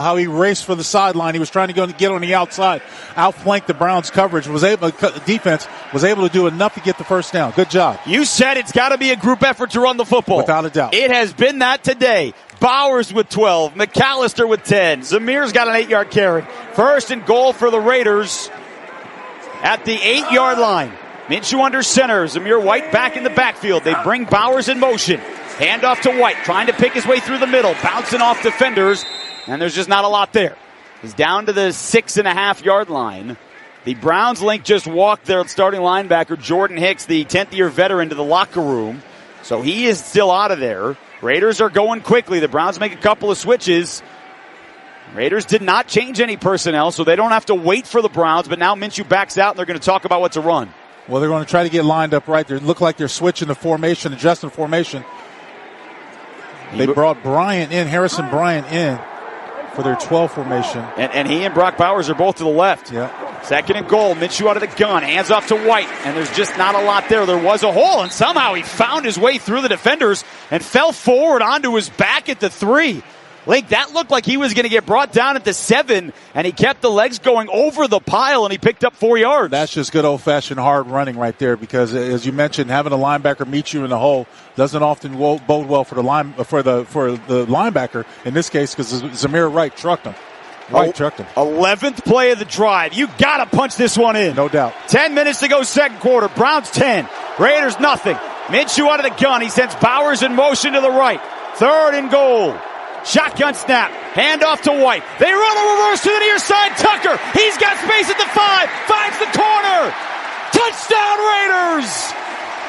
how he raced for the sideline. He was trying to go and get on the outside, outflank the Browns coverage. Defense was able to do enough to get the first down. Good job. You said it's got to be a group effort to run the football. Without a doubt. It has been that today. Bowers with 12, McAllister with 10. Zamir's got an 8-yard carry. First and goal for the Raiders at the 8-yard line. Minshew under center. Zamir White back in the backfield. They bring Bowers in motion. Hand off to White, trying to pick his way through the middle, bouncing off defenders, and there's just not a lot there. He's down to the 6.5-yard line. The Browns link just walked their starting linebacker, Jordan Hicks, the 10th-year veteran, to the locker room. So he is still out of there. Raiders are going quickly. The Browns make a couple of switches. Raiders did not change any personnel, so they don't have to wait for the Browns, but now Minshew backs out, and they're going to talk about what to run. Well, they're going to try to get lined up right. They look like they're switching the formation, adjusting formation. They brought Harrison Bryant in for their 12 formation. And he and Brock Bowers are both to the left. Yeah. Second and goal. Minshew out of the gun. Hands off to White. And there's just not a lot there. There was a hole, and somehow he found his way through the defenders and fell forward onto his back at the 3. Link, that looked like he was going to get brought down at the 7, and he kept the legs going over the pile, and he picked up 4 yards. That's just good old-fashioned hard running right there, because as you mentioned, having a linebacker meet you in the hole doesn't often bode well for the linebacker. In this case, because Zamir White trucked him. 11th play of the drive. You got to punch this one in. No doubt. 10 minutes to go, second quarter. Browns 10. Raiders nothing. Minshew out of the gun. He sends Bowers in motion to the right. Third and goal. Shotgun snap. Hand off to White. They run a reverse to the near side. Tucker. He's got space at the 5. Finds the corner. Touchdown Raiders.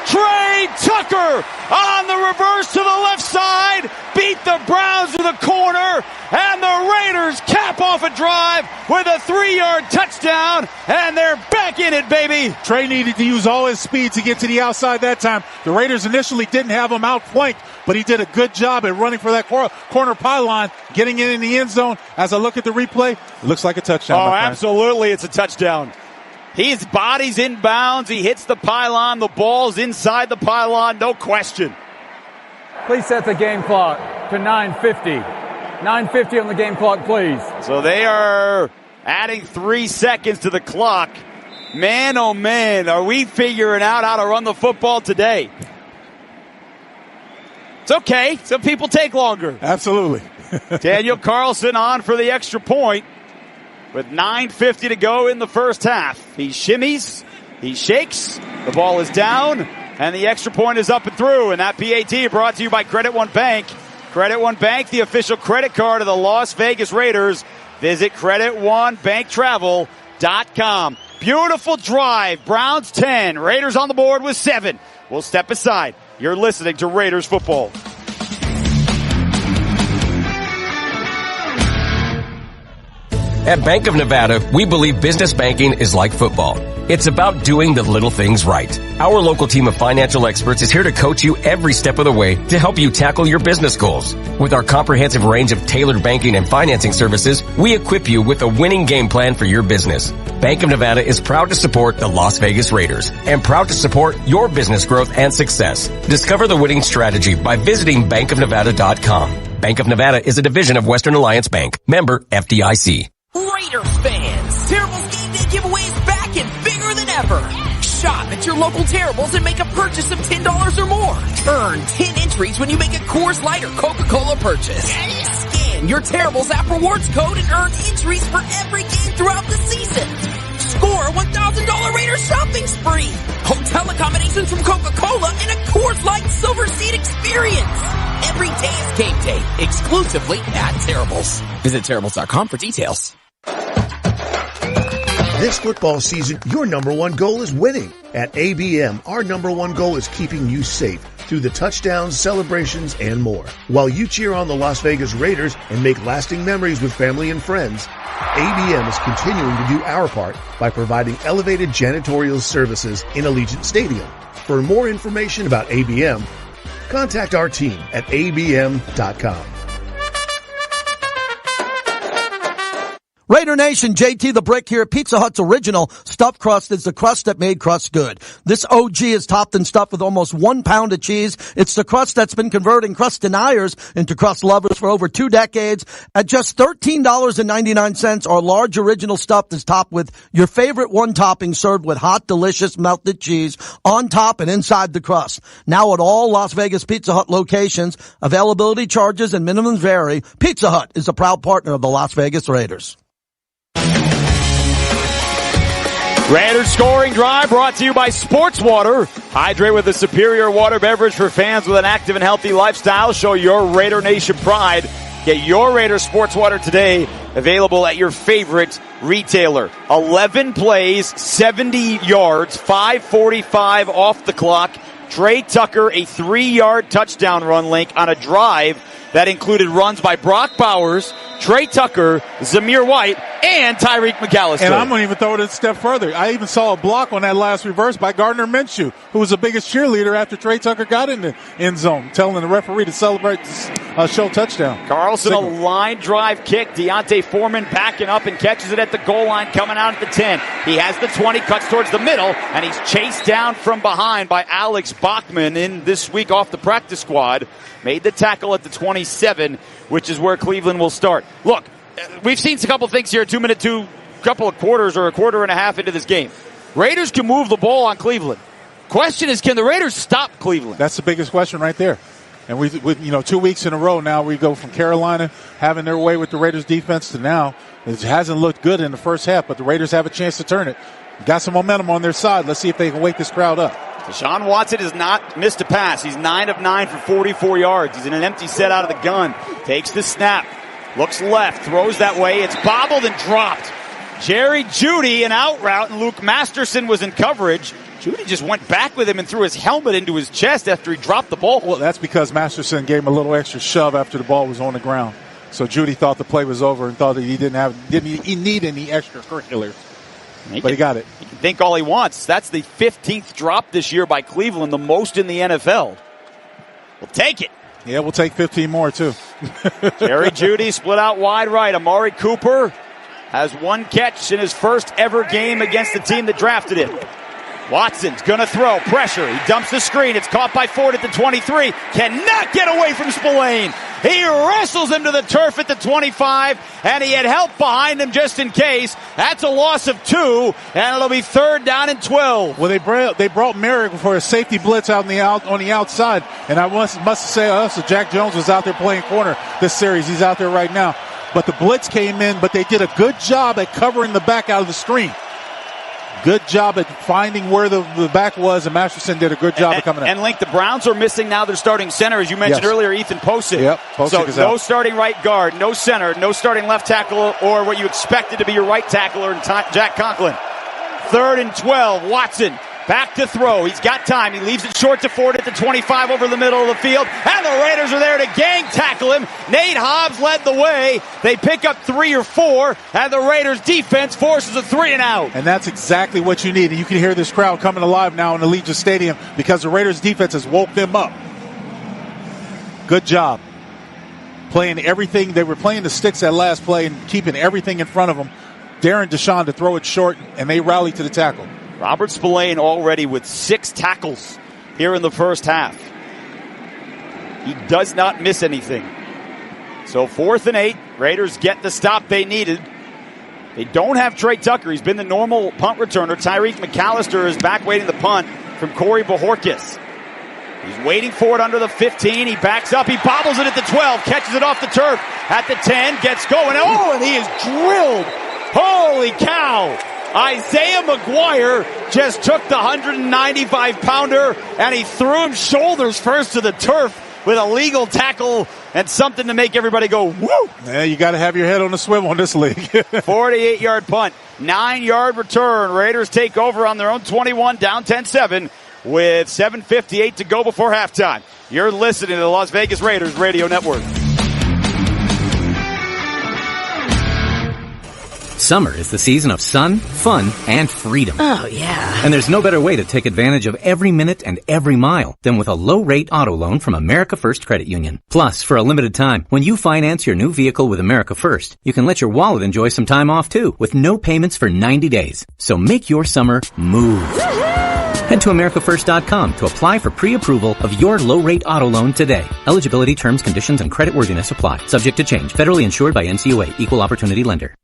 Trey Tucker on the reverse to the left side. Beat the Browns to the corner. And the Raiders cap off a drive with a 3-yard touchdown. And they're back in it, baby. Trey needed to use all his speed to get to the outside that time. The Raiders initially didn't have him outflanked, but he did a good job at running for that corner pylon, getting it in the end zone. As I look at the replay, it looks like a touchdown. Oh, absolutely. It's a touchdown. His body's inbounds. He hits the pylon. The ball's inside the pylon. No question. Please set the game clock to 9:50. 9:50 on the game clock, please. So they are adding 3 seconds to the clock. Man, oh man, are we figuring out how to run the football today? It's okay. Some people take longer. Absolutely. Daniel Carlson on for the extra point. With 9:50 to go in the first half. He shimmies, he shakes, the ball is down, and the extra point is up and through. And that PAT brought to you by Credit One Bank. Credit One Bank, the official credit card of the Las Vegas Raiders. Visit CreditOneBankTravel.com. Beautiful drive. Browns 10, Raiders on the board with 7. We'll step aside. You're listening to Raiders football. At Bank of Nevada, we believe business banking is like football. It's about doing the little things right. Our local team of financial experts is here to coach you every step of the way to help you tackle your business goals. With our comprehensive range of tailored banking and financing services, we equip you with a winning game plan for your business. Bank of Nevada is proud to support the Las Vegas Raiders and proud to support your business growth and success. Discover the winning strategy by visiting bankofnevada.com. Bank of Nevada is a division of Western Alliance Bank. Member FDIC. Raiders fans, Terrible's Game Day giveaway is back and bigger than ever. Shop at your local Terrible's and make a purchase of $10 or more. Earn 10 entries when you make a Coors Light or Coca-Cola purchase. Scan your Terrible's app rewards code and earn entries for every game throughout the season. Score a $1,000 Raiders shopping spree. Hotel accommodations from Coca-Cola and a Coors Light Silver Seat experience. Every day is game day, exclusively at Terrible's. Visit Terrible's.com for details. This football season, your number one goal is winning. At ABM, our number one goal is keeping you safe through the touchdowns, celebrations, and more. While you cheer on the Las Vegas Raiders and make lasting memories with family and friends, ABM is continuing to do our part by providing elevated janitorial services in Allegiant Stadium. For more information about ABM, contact our team at abm.com. Raider Nation, JT the Brick here. Pizza Hut's original stuffed crust is the crust that made crust good. This OG is topped and stuffed with almost 1 pound of cheese. It's the crust that's been converting crust deniers into crust lovers for over 2 decades at just $13.99. Our large original stuffed is topped with your favorite one topping served with hot, delicious melted cheese on top and inside the crust. Now at all Las Vegas Pizza Hut locations, availability charges and minimums vary. Pizza Hut is a proud partner of the Las Vegas Raiders. Raiders scoring drive brought to you by Sports Water. Hydrate with a superior water beverage for fans with an active and healthy lifestyle. Show your Raider Nation pride. Get your Raiders Sports Water today. Available at your favorite retailer. 11 plays, 70 yards, 5:45 off the clock. Trey Tucker, a 3-yard touchdown run link on a drive that included runs by Brock Bowers, Trey Tucker, Zamir White, and Tyreek McAllister. And I'm going to even throw it a step further. I even saw a block on that last reverse by Gardner Minshew, who was the biggest cheerleader after Trey Tucker got in the end zone, telling the referee to celebrate show touchdown. Carlson, a line drive kick. Deontay Foreman backing up and catches it at the goal line, coming out at the 10. He has the 20, cuts towards the middle, and he's chased down from behind by Alex Bachman in this week off the practice squad. Made the tackle at the 27, which is where Cleveland will start. Look, we've seen a couple things here, 2 couple of quarters or a quarter and a half into this game. Raiders can move the ball on Cleveland. Question is, can the Raiders stop Cleveland? That's the biggest question right there. And we 2 weeks in a row now, we go from Carolina having their way with the Raiders defense to now. It hasn't looked good in the first half, but the Raiders have a chance to turn it. Got some momentum on their side. Let's see if they can wake this crowd up. Deshaun Watson has not missed a pass. He's 9 of 9 for 44 yards. He's in an empty set out of the gun. Takes the snap. Looks left. Throws that way. It's bobbled and dropped. Jeudy an out route, and Luke Masterson was in coverage. Jeudy just went back with him and threw his helmet into his chest after he dropped the ball. Well, that's because Masterson gave him a little extra shove after the ball was on the ground. So Jeudy thought the play was over and thought that he didn't need any extracurriculars. But he got it. He can think all he wants. That's the 15th drop this year by Cleveland, the most in the NFL. We'll take it. Yeah, we'll take 15 more, too. Jerry Jeudy split out wide right. Amari Cooper has 1 catch in his first ever game against the team that drafted him. Watson's going to throw. Pressure. He dumps the screen. It's caught by Ford at the 23. Cannot get away from Spillane. He wrestles him to the turf at the 25, and he had help behind him just in case. That's a loss of 2, and it'll be 3rd down and 12. Well, they brought Merrick for a safety blitz on the outside, and I must say also Jack Jones was out there playing corner this series. He's out there right now. But the blitz came in, but they did a good job at covering the back out of the screen. Good job at finding where the back was, and Masterson did a good job of coming in. And Link, the Browns are missing now their starting center, as you mentioned earlier, Ethan Posick. Yep, Posick is out. No starting right guard, no center, no starting left tackle, or what you expected to be your right tackler in Jack Conklin. 3rd and 12, Watson back to throw. He's got time. He leaves it short to Ford at the 25 over the middle of the field. And the Raiders are there to gang tackle him. Nate Hobbs led the way. They pick up 3 or 4, and the Raiders defense forces a 3 and out. And that's exactly what you need. And you can hear this crowd coming alive now in Allegiant Stadium because the Raiders defense has woke them up. Good job. Playing everything. They were playing the sticks that last play and keeping everything in front of them. Daring Deshaun to throw it short, and they rallied to the tackle. Robert Spillane already with 6 tackles here in the first half. He does not miss anything. So 4th and 8. Raiders get the stop they needed. They don't have Trey Tucker. He's been the normal punt returner. Tyreek McAllister is back waiting the punt from Corey Bojorquez. He's waiting for it under the 15. He backs up. He bobbles it at the 12. Catches it off the turf at the 10. Gets going. Oh, and he is drilled. Holy cow. Isaiah McGuire just took the 195-pounder and he threw him shoulders first to the turf with a legal tackle and something to make everybody go, woo! Yeah, you got to have your head on the swivel in this league. 48-yard punt, 9-yard return. Raiders take over on their own 21, down 10-7 with 7:58 to go before halftime. You're listening to the Las Vegas Raiders Radio Network. Summer is the season of sun, fun, and freedom. Oh, yeah. And there's no better way to take advantage of every minute and every mile than with a low-rate auto loan from America First Credit Union. Plus, for a limited time, when you finance your new vehicle with America First, you can let your wallet enjoy some time off too, with no payments for 90 days. So make your summer move. Woo-hoo! Head to AmericaFirst.com to apply for pre-approval of your low-rate auto loan today. Eligibility, terms, conditions, and creditworthiness apply. Subject to change. Federally insured by NCUA. Equal Opportunity Lender.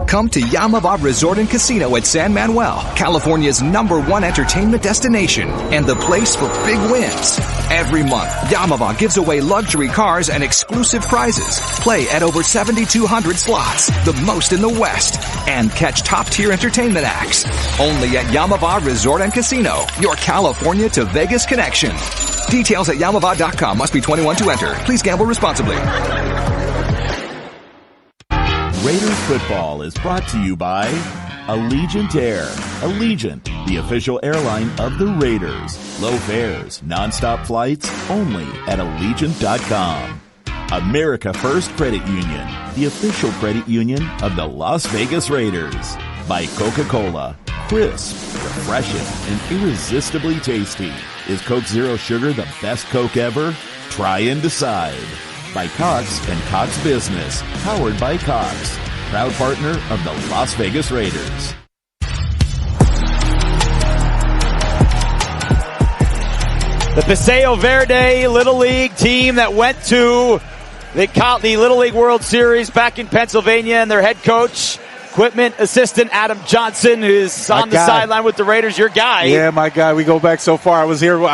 Come to Yamava Resort and Casino at San Manuel, California's #1 entertainment destination and the place for big wins. Every month, Yamava gives away luxury cars and exclusive prizes. Play at over 7,200 slots, the most in the West, and catch top-tier entertainment acts. Only at Yamava Resort and Casino, your California to Vegas connection. Details at Yamava.com. Must be 21 to enter. Please gamble responsibly. Raiders football is brought to you by Allegiant Air. Allegiant, the official airline of the Raiders. Low fares, non-stop flights, only at Allegiant.com. America First Credit Union, the official credit union of the Las Vegas Raiders. By Coca-Cola, crisp, refreshing, and irresistibly tasty. Is Coke Zero Sugar the best Coke ever? Try and decide. By Cox and Cox Business, powered by Cox, proud partner of the Las Vegas Raiders. The Paseo Verde Little League team that went to the Little League World Series back in Pennsylvania, and their head coach, equipment assistant Adam Johnson, who's on the sideline with the Raiders, your guy. Yeah, my guy. We go back so far. I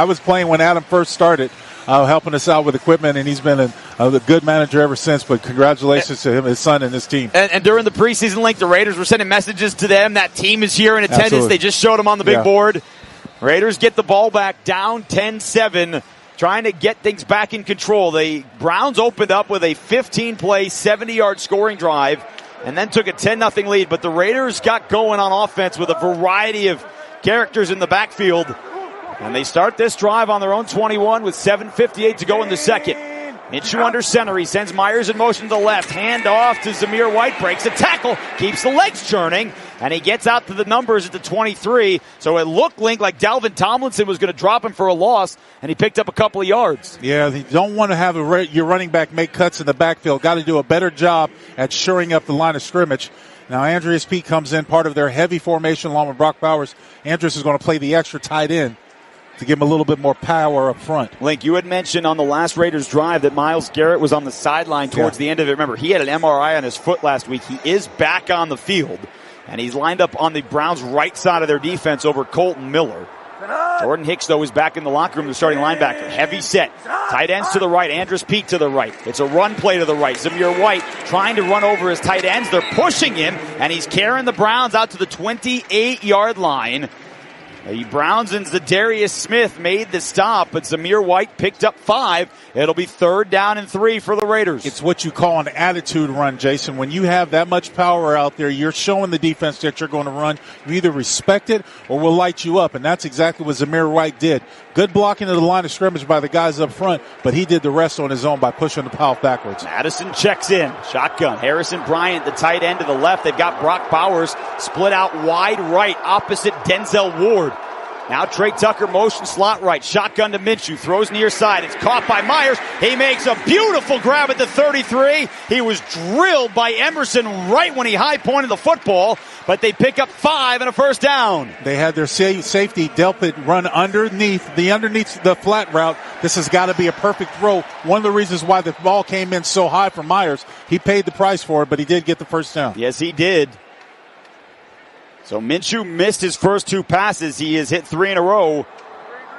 was playing when Adam first started. Helping us out with equipment, and he's been a good manager ever since. But congratulations to him, his son, and his team. And during the preseason link, the Raiders were sending messages to them. That team is here in attendance. Absolutely. They just showed them on the big board. Raiders get the ball back, down 10-7, trying to get things back in control. The Browns opened up with a 15-play, 70-yard scoring drive, and then took a 10-0 lead. But the Raiders got going on offense with a variety of characters in the backfield. And they start this drive on their own 21 with 7:58 to go in the second. Minshew under center. He sends Meyers in motion to the left. Hand off to Zamir White. Breaks a tackle. Keeps the legs churning. And he gets out to the numbers at the 23. So it looked like Dalvin Tomlinson was going to drop him for a loss. And he picked up a couple of yards. Yeah, you don't want to have your running back make cuts in the backfield. Got to do a better job at shoring up the line of scrimmage. Now, Andreas Peete comes in, part of their heavy formation along with Brock Bowers. Andreas is going to play the extra tight end to give him a little bit more power up front. Link, you had mentioned on the last Raiders drive that Myles Garrett was on the sideline towards the end of it. Remember, he had an MRI on his foot last week. He is back on the field, and he's lined up on the Browns' right side of their defense over Colton Miller. Jordan Hicks, though, is back in the locker room, the starting linebacker. Heavy set. Tight ends to the right. Andreas Peete to the right. It's a run play to the right. Zamir White trying to run over his tight ends. They're pushing him, and he's carrying the Browns out to the 28-yard line. The Browns and Zadarius Smith made the stop, but Zamir White picked up 5. It'll be 3rd down and 3 for the Raiders. It's what you call an attitude run, Jason. When you have that much power out there, you're showing the defense that you're going to run. You either respect it or we'll light you up, and that's exactly what Zamir White did. Good blocking of the line of scrimmage by the guys up front, but he did the rest on his own by pushing the pile backwards. Madison checks in. Shotgun. Harrison Bryant, the tight end to the left. They've got Brock Bowers split out wide right opposite Denzel Ward. Now Trey Tucker motion slot right. Shotgun to Minshew. Throws near side. It's caught by Meyers. He makes a beautiful grab at the 33. He was drilled by Emerson right when he high pointed the football, but they pick up 5 and a 1st down. They had their safety Delpit run underneath the flat route. This has got to be a perfect throw. One of the reasons why the ball came in so high for Meyers. He paid the price for it, but he did get the 1st down. Yes, he did. So Minshew missed his first 2 passes. He has hit 3 in a row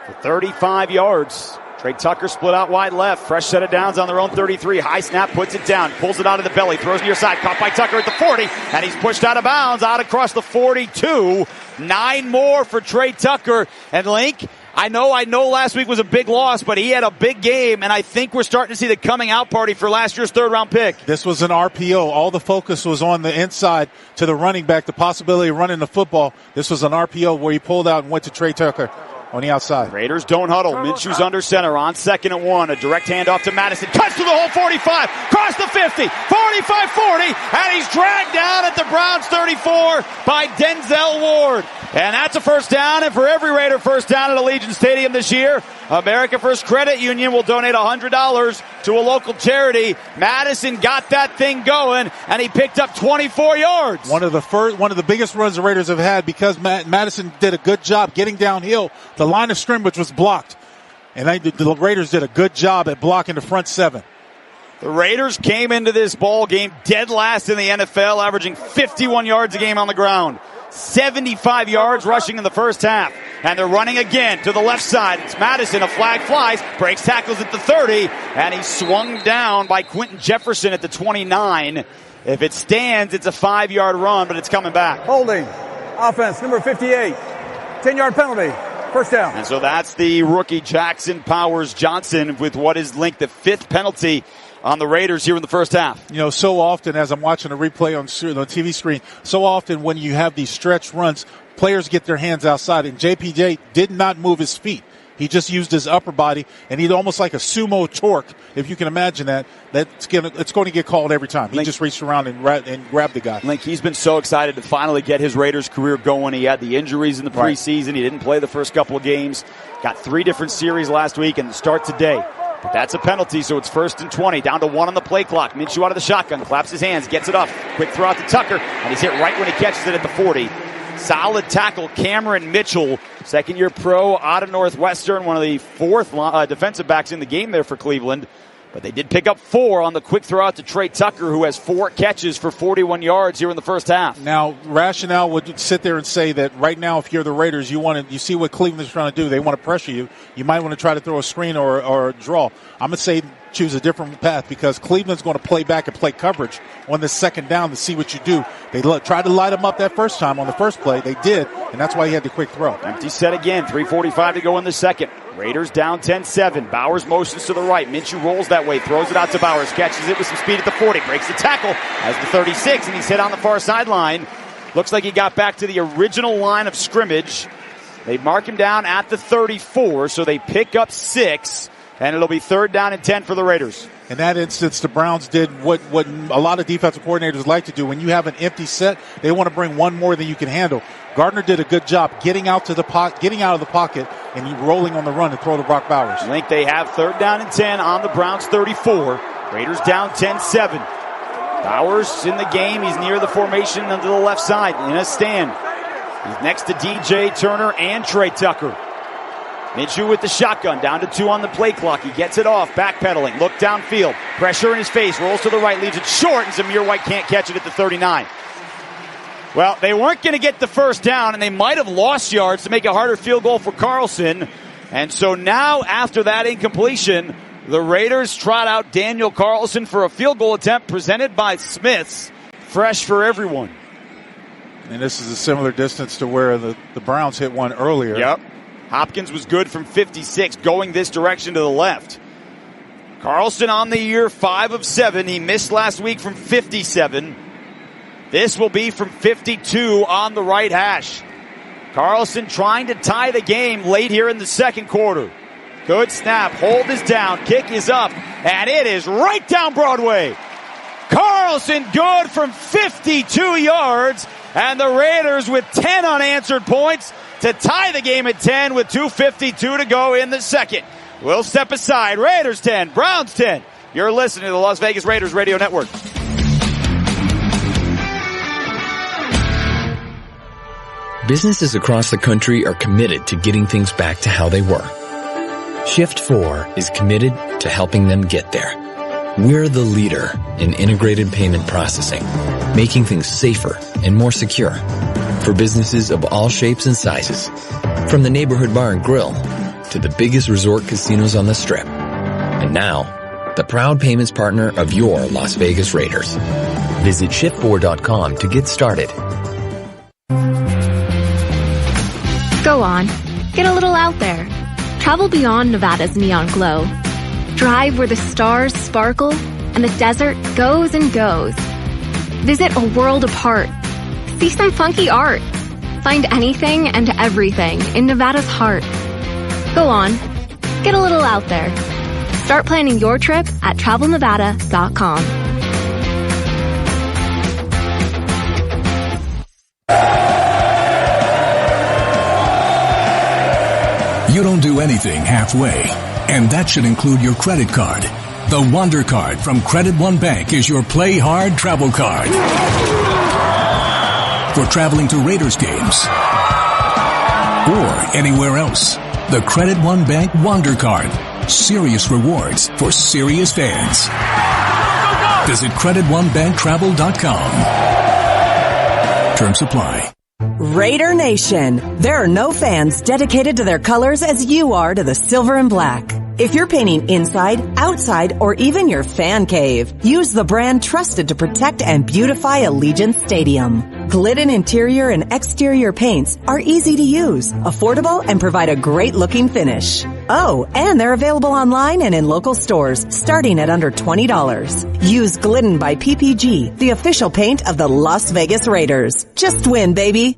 for 35 yards. Trey Tucker split out wide left. Fresh set of downs on their own 33. High snap, puts it down, pulls it out of the belly, throws near side, caught by Tucker at the 40, and he's pushed out of bounds, out across the 42. 9 more for Trey Tucker. And Link, I know last week was a big loss, but he had a big game, and I think we're starting to see the coming out party for last year's 3rd-round pick. This was an RPO. All the focus was on the inside to the running back, the possibility of running the football. This was an RPO where he pulled out and went to Trey Tucker on the outside. Raiders don't huddle. Minshew's under center on 2nd and 1. A direct handoff to Madison. Cuts through the whole 45. Cross the 50. 45-40. And he's dragged down at the Browns 34 by Denzel Ward. And that's a 1st down. And for every Raider 1st down at Allegiant Stadium this year, America First Credit Union will donate $100 to a local charity. Madison got that thing going, and he picked up 24 yards. One of the biggest runs the Raiders have had because Madison did a good job getting downhill. The line of scrimmage was blocked, and the Raiders did a good job at blocking the front seven. The Raiders came into this ball game dead last in the NFL, averaging 51 yards a game on the ground. 75 yards rushing in the first half. And they're running again to the left side. It's Madison. A flag flies. Breaks tackles at the 30. And he's swung down by Quentin Jefferson at the 29. If it stands, it's a 5-yard run, but it's coming back. Holding. Offense, number 58. 10-yard penalty. First down. And so that's the rookie Jackson Powers Johnson with what is linked the 5th penalty on the Raiders here in the first half. You know, so often as I'm watching a replay on the TV screen, so often when you have these stretch runs, players get their hands outside, and JPJ did not move his feet. He just used his upper body, and he's almost like a sumo torque, if you can imagine that. It's going to get called every time. He just reached around and grabbed the guy. Link, he's been so excited to finally get his Raiders career going. He had the injuries in the preseason. He didn't play the first couple of games. Got 3 different series last week and start today. But that's a penalty, so it's 1st and 20. Down to 1 on the play clock. Minshew out of the shotgun, claps his hands, gets it off. Quick throw out to Tucker, and he's hit right when he catches it at the 40. Solid tackle, Cameron Mitchell, second-year pro out of Northwestern, one of the 4th defensive backs in the game there for Cleveland. But they did pick up 4 on the quick throw out to Trey Tucker, who has 4 catches for 41 yards here in the first half. Now, rationale would sit there and say that right now, if you're the Raiders, you see what Cleveland's trying to do. They want to pressure you. You might want to try to throw a screen or a draw. I'm going to say choose a different path because Cleveland's going to play back and play coverage on this second down to see what you do. They tried to light him up that first time on the first play. They did, and that's why he had the quick throw. Empty set again. 3:45 to go in the second. Raiders down 10-7. Bowers motions to the right. Minshew rolls that way, throws it out to Bowers, catches it with some speed at the 40, breaks the tackle, has the 36, and he's hit on the far sideline. Looks like he got back to the original line of scrimmage. They mark him down at the 34, so they pick up 6, and it'll be 3rd down and 10 for the Raiders. In that instance, the Browns did what a lot of defensive coordinators like to do. When you have an empty set, they want to bring one more than you can handle. Gardner did a good job getting out of the pocket, and rolling on the run to throw to Brock Bowers. Link, they have 3rd down and 10 on the Browns 34. Raiders down 10-7. Bowers in the game. He's near the formation onto the left side in a stand. He's next to DJ Turner and Trey Tucker. Minshew with the shotgun, down to 2 on the play clock. He gets it off, backpedaling, look downfield, pressure in his face, rolls to the right, leaves it short, and Zamir White can't catch it at the 39. Well, they weren't going to get the first down, and they might have lost yards to make a harder field goal for Carlson. And so now, after that incompletion, the Raiders trot out Daniel Carlson for a field goal attempt presented by Smiths. Fresh for everyone. And this is a similar distance to where the Browns hit one earlier. Yep. Hopkins was good from 56, going this direction to the left. Carlson on the year, 5 of 7. He missed last week from 57. This will be from 52 on the right hash. Carlson trying to tie the game late here in the second quarter. Good snap. Hold is down. Kick is up. And it is right down Broadway. Carlson good from 52 yards. And the Raiders with 10 unanswered points to tie the game at 10 with 2:52 to go in the second. We'll step aside. Raiders 10, Browns 10. You're listening to the Las Vegas Raiders Radio Network. Businesses across the country are committed to getting things back to how they were. Shift 4 is committed to helping them get there. We're the leader in integrated payment processing, making things safer and more secure for businesses of all shapes and sizes, from the neighborhood bar and grill to the biggest resort casinos on the Strip. And now, the proud payments partner of your Las Vegas Raiders. Visit shift4.com to get started. Go on, get a little out there. Travel beyond Nevada's neon glow. Drive where the stars sparkle and the desert goes and goes. Visit a world apart. See some funky art. Find anything and everything in Nevada's heart. Go on, get a little out there. Start planning your trip at travelnevada.com. You don't don't do anything halfway. And that should include your credit card. The Wonder Card from Credit One Bank is your play hard travel card. For traveling to Raiders games or anywhere else. The Credit One Bank Wonder Card. Serious rewards for serious fans. Visit CreditOneBankTravel.com. Terms apply. Raider Nation. There are no fans dedicated to their colors as you are to the silver and black. If you're painting inside, outside, or even your fan cave, use the brand trusted to protect and beautify Allegiant Stadium. Glidden interior and exterior paints are easy to use, affordable, and provide a great-looking finish. Oh, and they're available online and in local stores, starting at under $20. Use Glidden by PPG, the official paint of the Las Vegas Raiders. Just win, baby.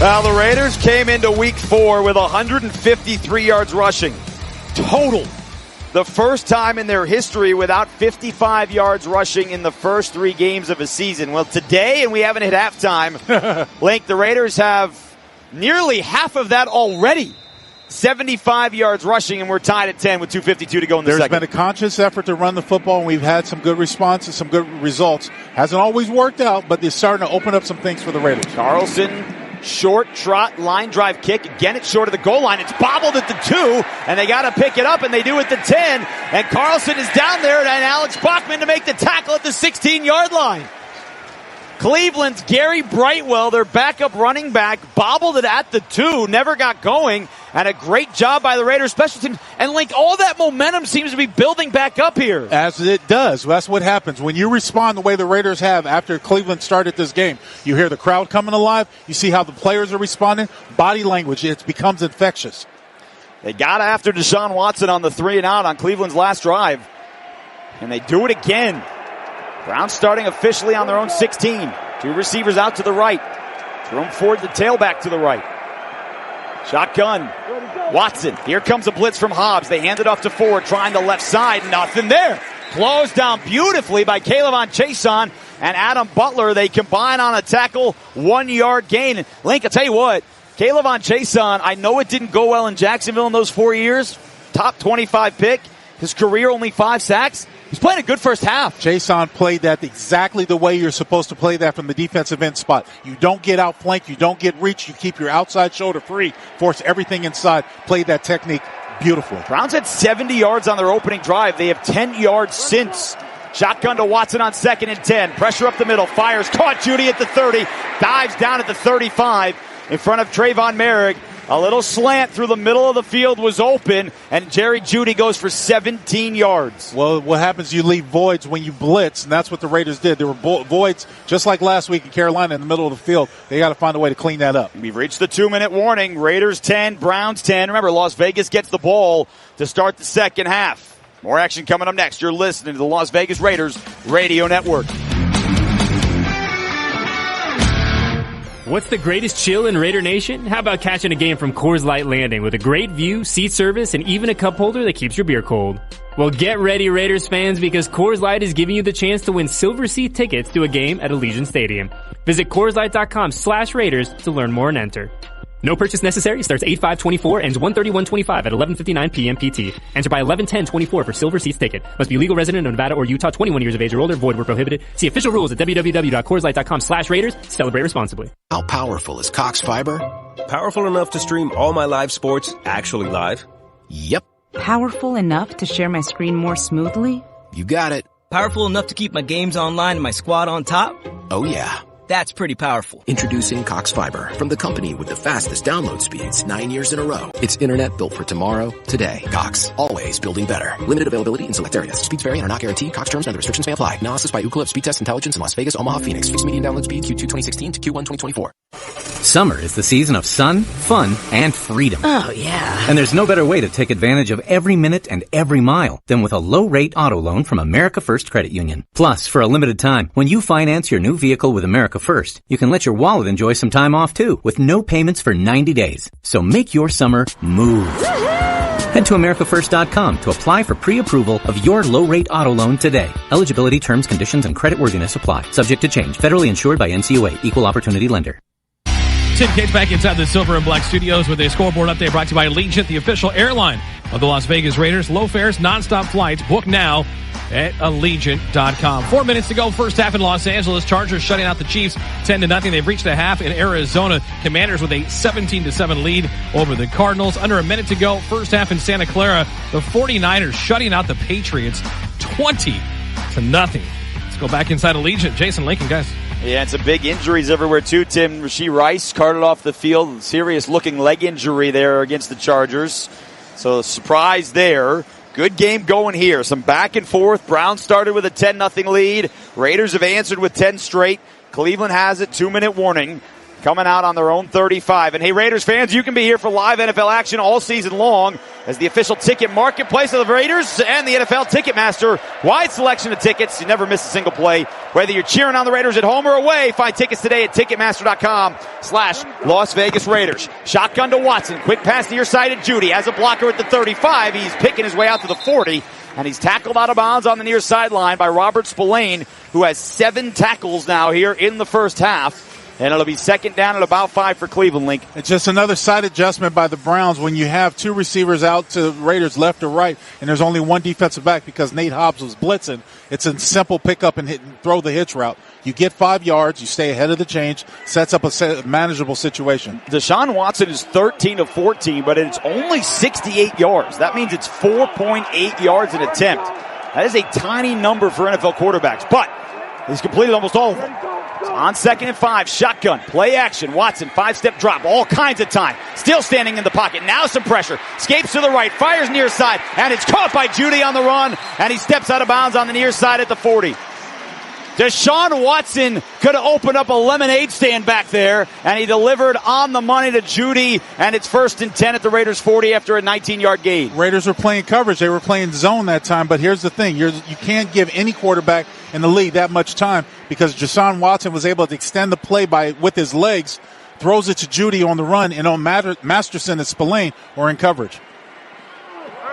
Well, the Raiders came into week 4 with 153 yards rushing total. The first time in their history without 55 yards rushing in the first 3 games of a season. Well, today, and we haven't hit halftime, Link, the Raiders have nearly half of that already. 75 yards rushing, and we're tied at 10 with 2:52 to go in the second. There's been a conscious effort to run the football, and we've had some good responses, some good results. Hasn't always worked out, but they're starting to open up some things for the Raiders. Carlson, short trot, line drive kick. Again, it's short of the goal line. It's bobbled at the 2, and they got to pick it up, and they do at the 10. And Carlson is down there, and Alex Bachman to make the tackle at the 16-yard line. Cleveland's Gary Brightwell, their backup running back, bobbled it at the 2, never got going, and a great job by the Raiders special teams. And Link, all that momentum seems to be building back up here. As it does. That's what happens. When you respond the way the Raiders have after Cleveland started this game, you hear the crowd coming alive, you see how the players are responding, body language, it becomes infectious. They got after Deshaun Watson on the 3-and-out on Cleveland's last drive, and they do it again. Browns starting officially on their own 16. 2 receivers out to the right. Jerome Ford, the tailback, to the right. Shotgun. Watson. Here comes a blitz from Hobbs. They hand it off to Ford, trying the left side. Nothing there. Closed down beautifully by Kayvon Chason and Adam Butler. They combine on a tackle. 1-yard gain. Link, I'll tell you what. Kayvon Chason, I know it didn't go well in Jacksonville in those 4 years. Top 25 pick. His career only 5 sacks. He's playing a good first half. Chason played that exactly the way you're supposed to play that from the defensive end spot. You don't get outflanked. You don't get reached. You keep your outside shoulder free. Force everything inside. Played that technique beautifully. Browns had 70 yards on their opening drive. They have 10 yards since. Shotgun to Watson on 2nd and 10. Pressure up the middle. Fires. Caught Jeudy at the 30. Dives down at the 35 in front of Trayvon Merrick. A little slant through the middle of the field was open, and Jerry Jeudy goes for 17 yards. Well, what happens, you leave voids when you blitz, and that's what the Raiders did. There were voids, just like last week in Carolina, in the middle of the field. They got to find a way to clean that up. We've reached the 2-minute warning. Raiders 10, Browns 10. Remember, Las Vegas gets the ball to start the second half. More action coming up next. You're listening to the Las Vegas Raiders Radio Network. What's the greatest chill in Raider Nation? How about catching a game from Coors Light Landing with a great view, seat service, and even a cup holder that keeps your beer cold? Well, get ready, Raiders fans, because Coors Light is giving you the chance to win silver seat tickets to a game at Allegiant Stadium. Visit CoorsLight.com/Raiders to learn more and enter. No purchase necessary. Starts 8/5/24, ends 1/31/25 at 11:59 p.m. PT. Enter by 11/10/24 for silver seats ticket. Must be a legal resident of Nevada or Utah, 21 years of age or older. Void where prohibited. See official rules at www.CoorsLight.com/Raiders. Celebrate responsibly. How powerful is Cox Fiber? Powerful enough to stream all my live sports actually live? Yep. Powerful enough to share my screen more smoothly? You got it. Powerful enough to keep my games online and my squad on top? Oh yeah. That's pretty powerful. Introducing Cox Fiber, from the company with the fastest download speeds 9 years in a row. It's internet built for tomorrow, today. Cox, always building better. Limited availability in select areas. Speeds vary and are not guaranteed. Cox terms and other restrictions may apply. Analysis by Ookla of Speed Test Intelligence in Las Vegas, Omaha, Phoenix. Fixed median download speed Q2 2016 to Q1 2024. Summer is the season of sun, fun, and freedom. Oh, yeah. And there's no better way to take advantage of every minute and every mile than with a low-rate auto loan from America First Credit Union. Plus, for a limited time, when you finance your new vehicle with America First, you can let your wallet enjoy some time off too, with no payments for 90 days. So make your summer move. Head to AmericaFirst.com to apply for pre-approval of your low-rate auto loan today. Eligibility, terms, conditions, and creditworthiness apply. Subject to change. Federally insured by NCUA. Equal Opportunity Lender. Tim Cates back inside the Silver and Black Studios with a scoreboard update brought to you by Allegiant, the official airline of the Las Vegas Raiders. Low fares, nonstop flights. Book now at Allegiant.com. 4 minutes to go. First half in Los Angeles. Chargers shutting out the Chiefs 10-0. They've reached a half in Arizona. Commanders with a 17-7 lead over the Cardinals. Under a minute to go. First half in Santa Clara. The 49ers shutting out the Patriots 20-0. Let's go back inside Allegiant. Jason, Lincoln, guys. Yeah, and some big injuries everywhere, too, Tim. Rashee Rice carted off the field. Serious-looking leg injury there against the Chargers. So, surprise there. Good game going here. Some back and forth. Browns started with a 10-0 lead. Raiders have answered with 10 straight. Cleveland has it. 2-minute warning. Coming out on their own 35. And hey, Raiders fans, you can be here for live NFL action all season long as the official ticket marketplace of the Raiders and the NFL Ticketmaster. Wide selection of tickets. You never miss a single play. Whether you're cheering on the Raiders at home or away, find tickets today at Ticketmaster.com/Las Vegas Raiders. Shotgun to Watson. Quick pass near side to Jeudy. Has a blocker at the 35. He's picking his way out to the 40. And he's tackled out of bounds on the near sideline by Robert Spillane, who has 7 tackles now here in the first half. And it'll be second down at about 5 for Cleveland, Link. It's just another side adjustment by the Browns when you have 2 receivers out to Raiders left or right, and there's only 1 defensive back because Nate Hobbs was blitzing. It's a simple pick up and hit and throw the hitch route. You get 5 yards, you stay ahead of the change, sets up a manageable situation. Deshaun Watson is 13 of 14, but it's only 68 yards. That means it's 4.8 yards an attempt. That is a tiny number for NFL quarterbacks, but he's completed almost all of them. On 2nd and 5, shotgun, play action, Watson, 5-step drop, all kinds of time. Still standing in the pocket, now some pressure. Escapes to the right, fires near side, and it's caught by Jeudy on the run, and he steps out of bounds on the near side at the 40. Deshaun Watson could have opened up a lemonade stand back there, and he delivered on the money to Jeudy, and it's 1st and 10 at the Raiders' 40 after a 19-yard gain. Raiders were playing coverage. They were playing zone that time, but here's the thing. You can't give any quarterback in the league that much time because Deshaun Watson was able to extend the play with his legs, throws it to Jeudy on the run, and on Masterson and Spillane are in coverage.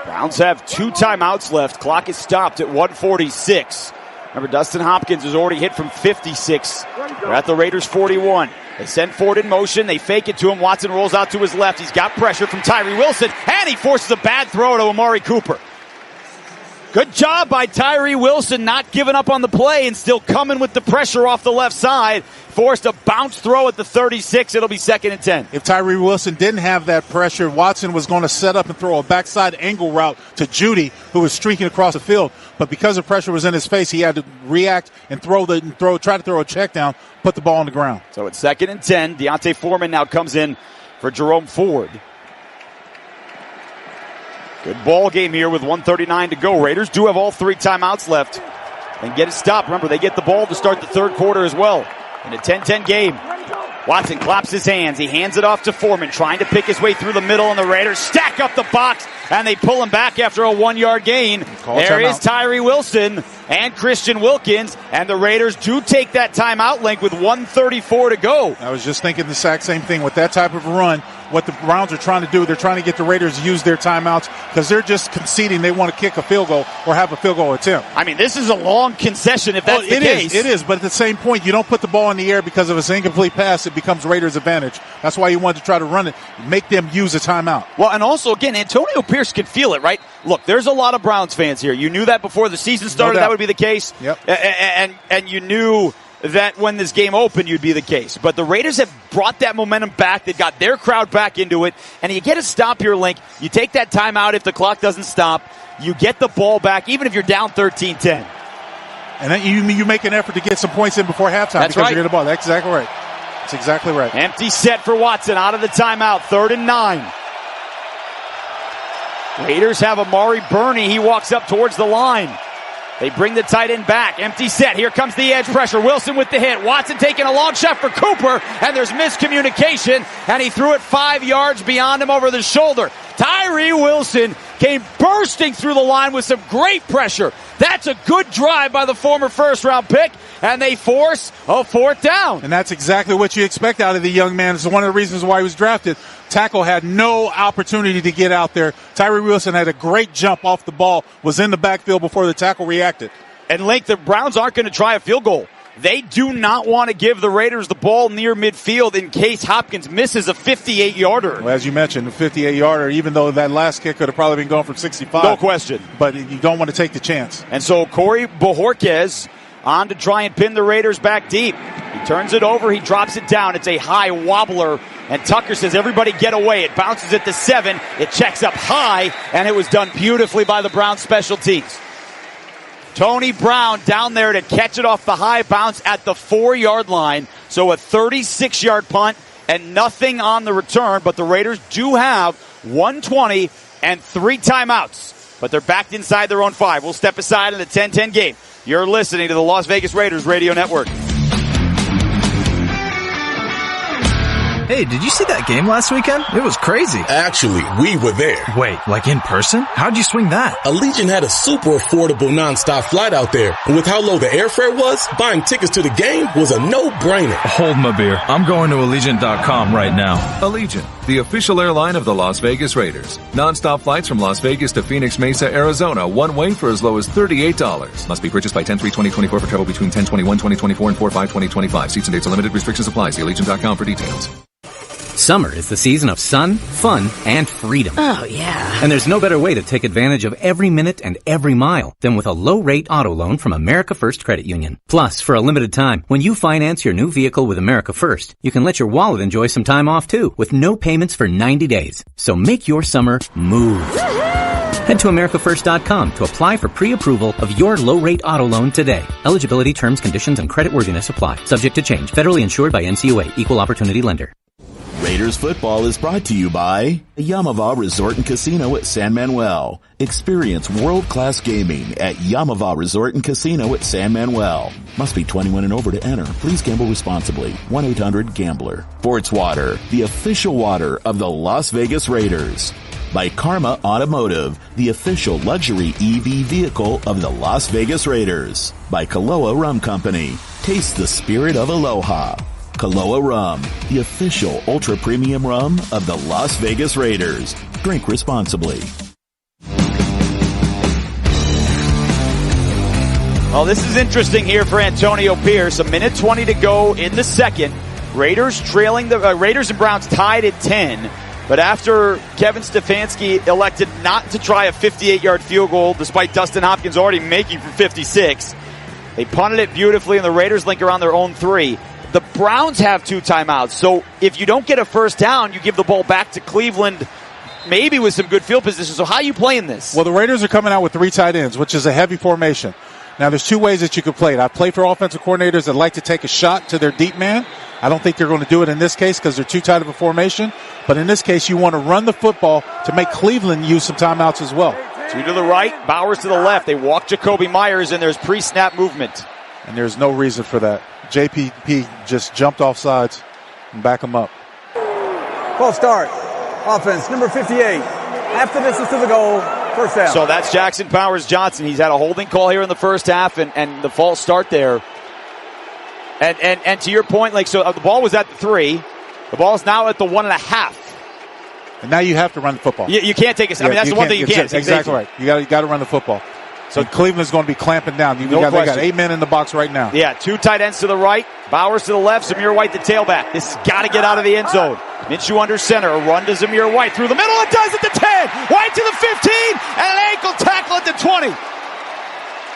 Browns have 2 timeouts left. Clock is stopped at 1:46. Remember, Dustin Hopkins has already hit from 56. They're at the Raiders' 41. They send Ford in motion. They fake it to him. Watson rolls out to his left. He's got pressure from Tyree Wilson, and he forces a bad throw to Amari Cooper. Good job by Tyree Wilson not giving up on the play and still coming with the pressure off the left side. Forced a bounce throw at the 36. It'll be 2nd and 10. If Tyree Wilson didn't have that pressure, Watson was going to set up and throw a backside angle route to Jeudy, who was streaking across the field. But because the pressure was in his face, he had to react and try to throw a check down, put the ball on the ground. So it's 2nd and 10. Deontay Foreman now comes in for Jerome Ford. Good ball game here with 1:39 to go. Raiders do have all 3 timeouts left and get it stopped. Remember, they get the ball to start the 3rd quarter as well. In a 10-10 game. Watson claps his hands. He hands it off to Foreman, trying to pick his way through the middle, and the Raiders stack up the box, and they pull him back after a 1-yard gain. There is Tyree Wilson and Christian Wilkins, and the Raiders do take that timeout, Link, with 1:34 to go. I was just thinking the exact same thing. With that type of run, what the Browns are trying to do, they're trying to get the Raiders to use their timeouts because they're just conceding they want to kick a field goal or have a field goal attempt. I mean, this is a long concession if that's the case. It is, but at the same point, you don't put the ball in the air because of an incomplete pass. It becomes Raiders' advantage. That's why you wanted to try to run it, make them use a timeout. Well, and also, again, Antonio Pierce can feel it, right? Look, there's a lot of Browns fans here. You knew that before the season started, that would be the case. Yep. And you knew that when this game opened, you'd be the case. But the Raiders have brought that momentum back. They've got their crowd back into it. And you get a stop here, Link. You take that timeout if the clock doesn't stop. You get the ball back, even if you're down 13-10. And then you make an effort to get some points in before halftime. That's because right. you get the ball. That's exactly right. That's exactly right. Empty set for Watson out of the timeout. 3rd and 9. Raiders have Amari Burney. He walks up towards the line. They bring the tight end back. Empty set. Here comes the edge pressure. Wilson with the hit. Watson taking a long shot for Cooper, and there's miscommunication, and he threw it 5 yards beyond him over the shoulder. Tyree Wilson came bursting through the line with some great pressure. That's a good drive by the former first-round pick, and they force a 4th down. And that's exactly what you expect out of the young man. It's one of the reasons why he was drafted. Tackle had no opportunity to get out there. Tyree Wilson had a great jump off the ball, was in the backfield before the tackle reacted. And Link, the Browns aren't going to try a field goal. They do not want to give the Raiders the ball near midfield in case Hopkins misses a 58-yarder. Well, as you mentioned, a 58-yarder, even though that last kick could have probably been going from 65. No question. But you don't want to take the chance. And so Corey Bojorquez on to try and pin the Raiders back deep. He turns it over. He drops it down. It's a high wobbler. And Tucker says, everybody get away. It bounces at the 7. It checks up high. And it was done beautifully by the Browns special teams. Tony Brown down there to catch it off the high bounce at the 4-yard line. So a 36-yard punt and nothing on the return. But the Raiders do have 120 and 3 timeouts. But they're backed inside their own 5. We'll step aside in the 10-10 game. You're listening to the Las Vegas Raiders Radio Network. Hey, did you see that game last weekend? It was crazy. Actually, we were there. Wait, like in person? How'd you swing that? Allegiant had a super affordable nonstop flight out there. And with how low the airfare was, buying tickets to the game was a no-brainer. Hold my beer. I'm going to Allegiant.com right now. Allegiant, the official airline of the Las Vegas Raiders. Nonstop flights from Las Vegas to Phoenix Mesa, Arizona, one way for as low as $38. Must be purchased by 10/3/2024 for travel between 10/21/2024 and 4/5/2025. Seats and dates are limited. Restrictions apply. See Allegiant.com for details. Summer is the season of sun, fun, and freedom. Oh, yeah. And there's no better way to take advantage of every minute and every mile than with a low-rate auto loan from America First Credit Union. Plus, for a limited time, when you finance your new vehicle with America First, you can let your wallet enjoy some time off too, with no payments for 90 days. So make your summer move. Head to AmericaFirst.com to apply for pre-approval of your low-rate auto loan today. Eligibility, terms, conditions, and creditworthiness apply. Subject to change. Federally insured by NCUA. Equal Opportunity Lender. Raiders football is brought to you by Yamava Resort and Casino at San Manuel. Experience world-class gaming at Yamava Resort and Casino at San Manuel. Must be 21 and over to enter. Please gamble responsibly. 1-800-GAMBLER. Sports Water, the official water of the Las Vegas Raiders. By Karma Automotive, the official luxury EV vehicle of the Las Vegas Raiders. By Kaloa Rum Company. Taste the spirit of aloha. Kaloa Rum, the official ultra-premium rum of the Las Vegas Raiders. Drink responsibly. Well, this is interesting here for Antonio Pierce. 1:20 to go in the second. Raiders trailing the Raiders and Browns tied at 10. But after Kevin Stefanski elected not to try a 58-yard field goal, despite Dustin Hopkins already making from 56, they punted it beautifully, and the Raiders link around their own 3. The Browns have 2 timeouts, so if you don't get a first down, you give the ball back to Cleveland, maybe with some good field position. So how are you playing this? Well, the Raiders are coming out with 3 tight ends, which is a heavy formation. Now, there's 2 ways that you could play it. I've played for offensive coordinators that like to take a shot to their deep man. I don't think they're going to do it in this case because they're too tight of a formation. But in this case, you want to run the football to make Cleveland use some timeouts as well. 2 to the right, Bowers to the left. They walk Jakobi Meyers, and there's pre-snap movement. And there's no reason for that. JPP just jumped off sides and back him up. False start. Offense, number 58. Half the distance to the goal. First down. So that's Jackson Powers Johnson. He's had a holding call here in the first half and the false start there. And to your point, like, so the ball was at the 3. The ball is now at the 1.5. And now you have to run the football. You can't take a, I mean, that's the one thing you can't. Exactly right. You got to run the football. So Cleveland's going to be clamping down. They got 8 men in the box right now. Yeah, 2 tight ends to the right, Bowers to the left, Zamir White the tailback. This has got to get out of the end zone. Minshew under center, a run to Zamir White through the middle. It does at the 10. White to the 15, and an ankle tackle at the 20.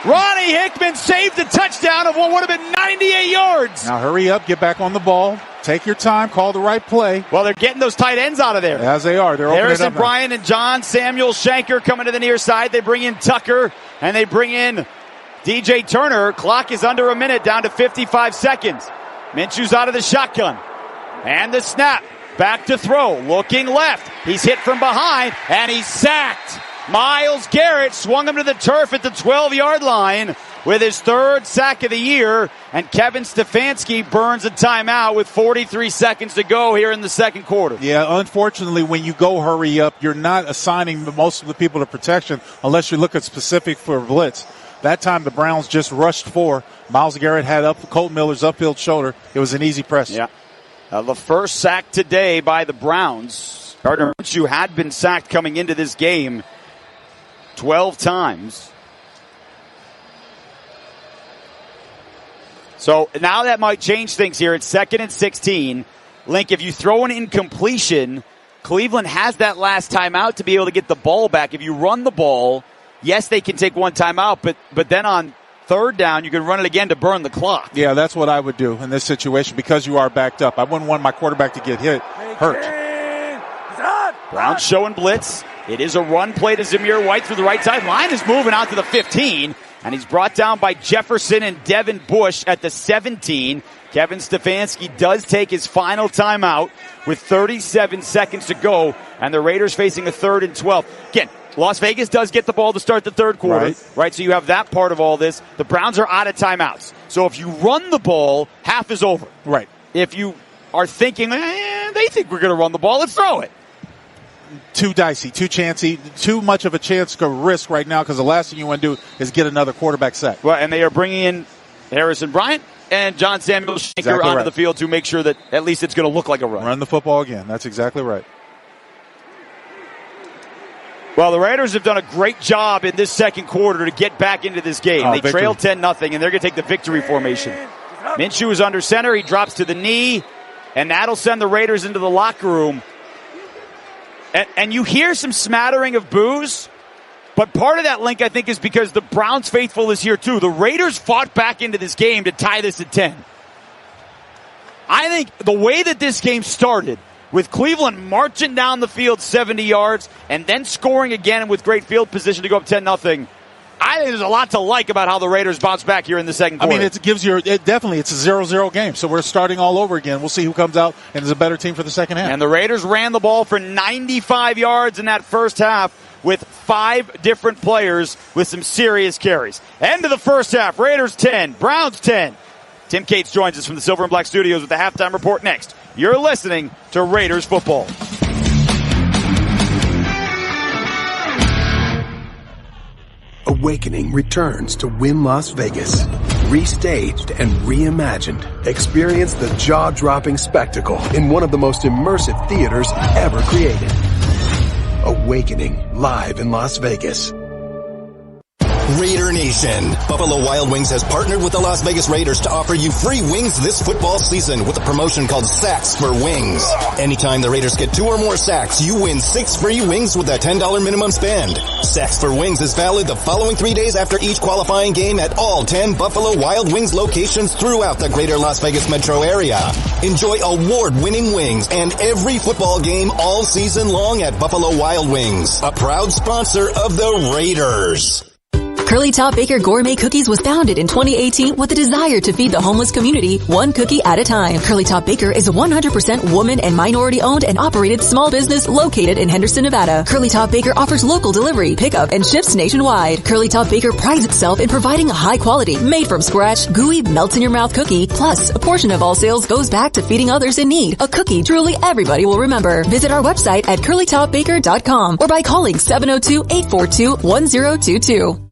Ronnie Hickman saved the touchdown of what would have been 98 yards. Now hurry up, get back on the ball. Take your time, call the right play. Well, they're getting those tight ends out of there. As they are. They're opening Harrison it up Bryant and John Samuel Shanker coming to the near side. They bring in Tucker, and they bring in DJ Turner. Clock is under a minute, down to 55 seconds. Minshew's out of the shotgun. And the snap. Back to throw. Looking left. He's hit from behind, and he's sacked. Myles Garrett swung him to the turf at the 12-yard line with his 3rd sack of the year, and Kevin Stefanski burns a timeout with 43 seconds to go here in the second quarter. Yeah, unfortunately, when you go hurry up, you're not assigning most of the people to protection unless you look at specific for blitz. That time the Browns just rushed 4. Myles Garrett had Colt Miller's upfield shoulder. It was an easy press. Yeah. The first sack today by the Browns. Gardner Minshew had been sacked coming into this game 12 times. So now that might change things here. It's 2nd and 16. Link, if you throw an incompletion, Cleveland has that last timeout to be able to get the ball back. If you run the ball, yes, they can take one timeout, but then on 3rd down, you can run it again to burn the clock. Yeah, that's what I would do in this situation because you are backed up. I wouldn't want my quarterback to get hurt. Browns showing blitz. It is a run play to Zamir White through the right side. Line is moving out to the 15, and he's brought down by Jefferson and Devin Bush at the 17. Kevin Stefanski does take his final timeout with 37 seconds to go, and the Raiders facing a 3rd and 12. Again, Las Vegas does get the ball to start the 3rd quarter, right? So you have that part of all this. The Browns are out of timeouts. So if you run the ball, half is over. Right. If you are thinking, they think we're going to run the ball, let's throw it. Too dicey, too chancy, too much of a chance to risk right now because the last thing you want to do is get another quarterback sack. Well, and they are bringing in Harrison Bryant and John Samuel Shanker onto the field to make sure that at least it's going to look like a run. Run the football again. That's exactly right. Well, the Raiders have done a great job in this 2nd quarter to get back into this game. They trail 10-0, and they're going to take the victory formation. Minshew is under center. He drops to the knee, and that'll send the Raiders into the locker room. And you hear some smattering of boos, but part of that, Link, I think, is because the Browns faithful is here, too. The Raiders fought back into this game to tie this at 10. I think the way that this game started, with Cleveland marching down the field 70 yards and then scoring again with great field position to go up 10-0, I think there's a lot to like about how the Raiders bounce back here in the 2nd quarter. I mean, it's a 0-0 game. So we're starting all over again. We'll see who comes out and is a better team for the second half. And the Raiders ran the ball for 95 yards in that first half with 5 different players with some serious carries. End of the first half. Raiders 10, Browns 10. Tim Cates joins us from the Silver and Black Studios with the halftime report next. You're listening to Raiders football. Awakening returns to Wynn Las Vegas. Restaged and reimagined. Experience the jaw-dropping spectacle in one of the most immersive theaters ever created. Awakening, live in Las Vegas. Raider Nation. Buffalo Wild Wings has partnered with the Las Vegas Raiders to offer you free wings this football season with a promotion called Sacks for Wings. Anytime the Raiders get 2 or more sacks, you win 6 free wings with a $10 minimum spend. Sacks for Wings is valid the following 3 days after each qualifying game at all 10 Buffalo Wild Wings locations throughout the greater Las Vegas metro area. Enjoy award-winning wings and every football game all season long at Buffalo Wild Wings, a proud sponsor of the Raiders. Curly Top Baker Gourmet Cookies was founded in 2018 with a desire to feed the homeless community one cookie at a time. Curly Top Baker is a 100% woman and minority owned and operated small business located in Henderson, Nevada. Curly Top Baker offers local delivery, pickup, and ships nationwide. Curly Top Baker prides itself in providing a high quality, made from scratch, gooey, melts in your mouth cookie. Plus, a portion of all sales goes back to feeding others in need. A cookie truly everybody will remember. Visit our website at curlytopbaker.com or by calling 702-842-1022.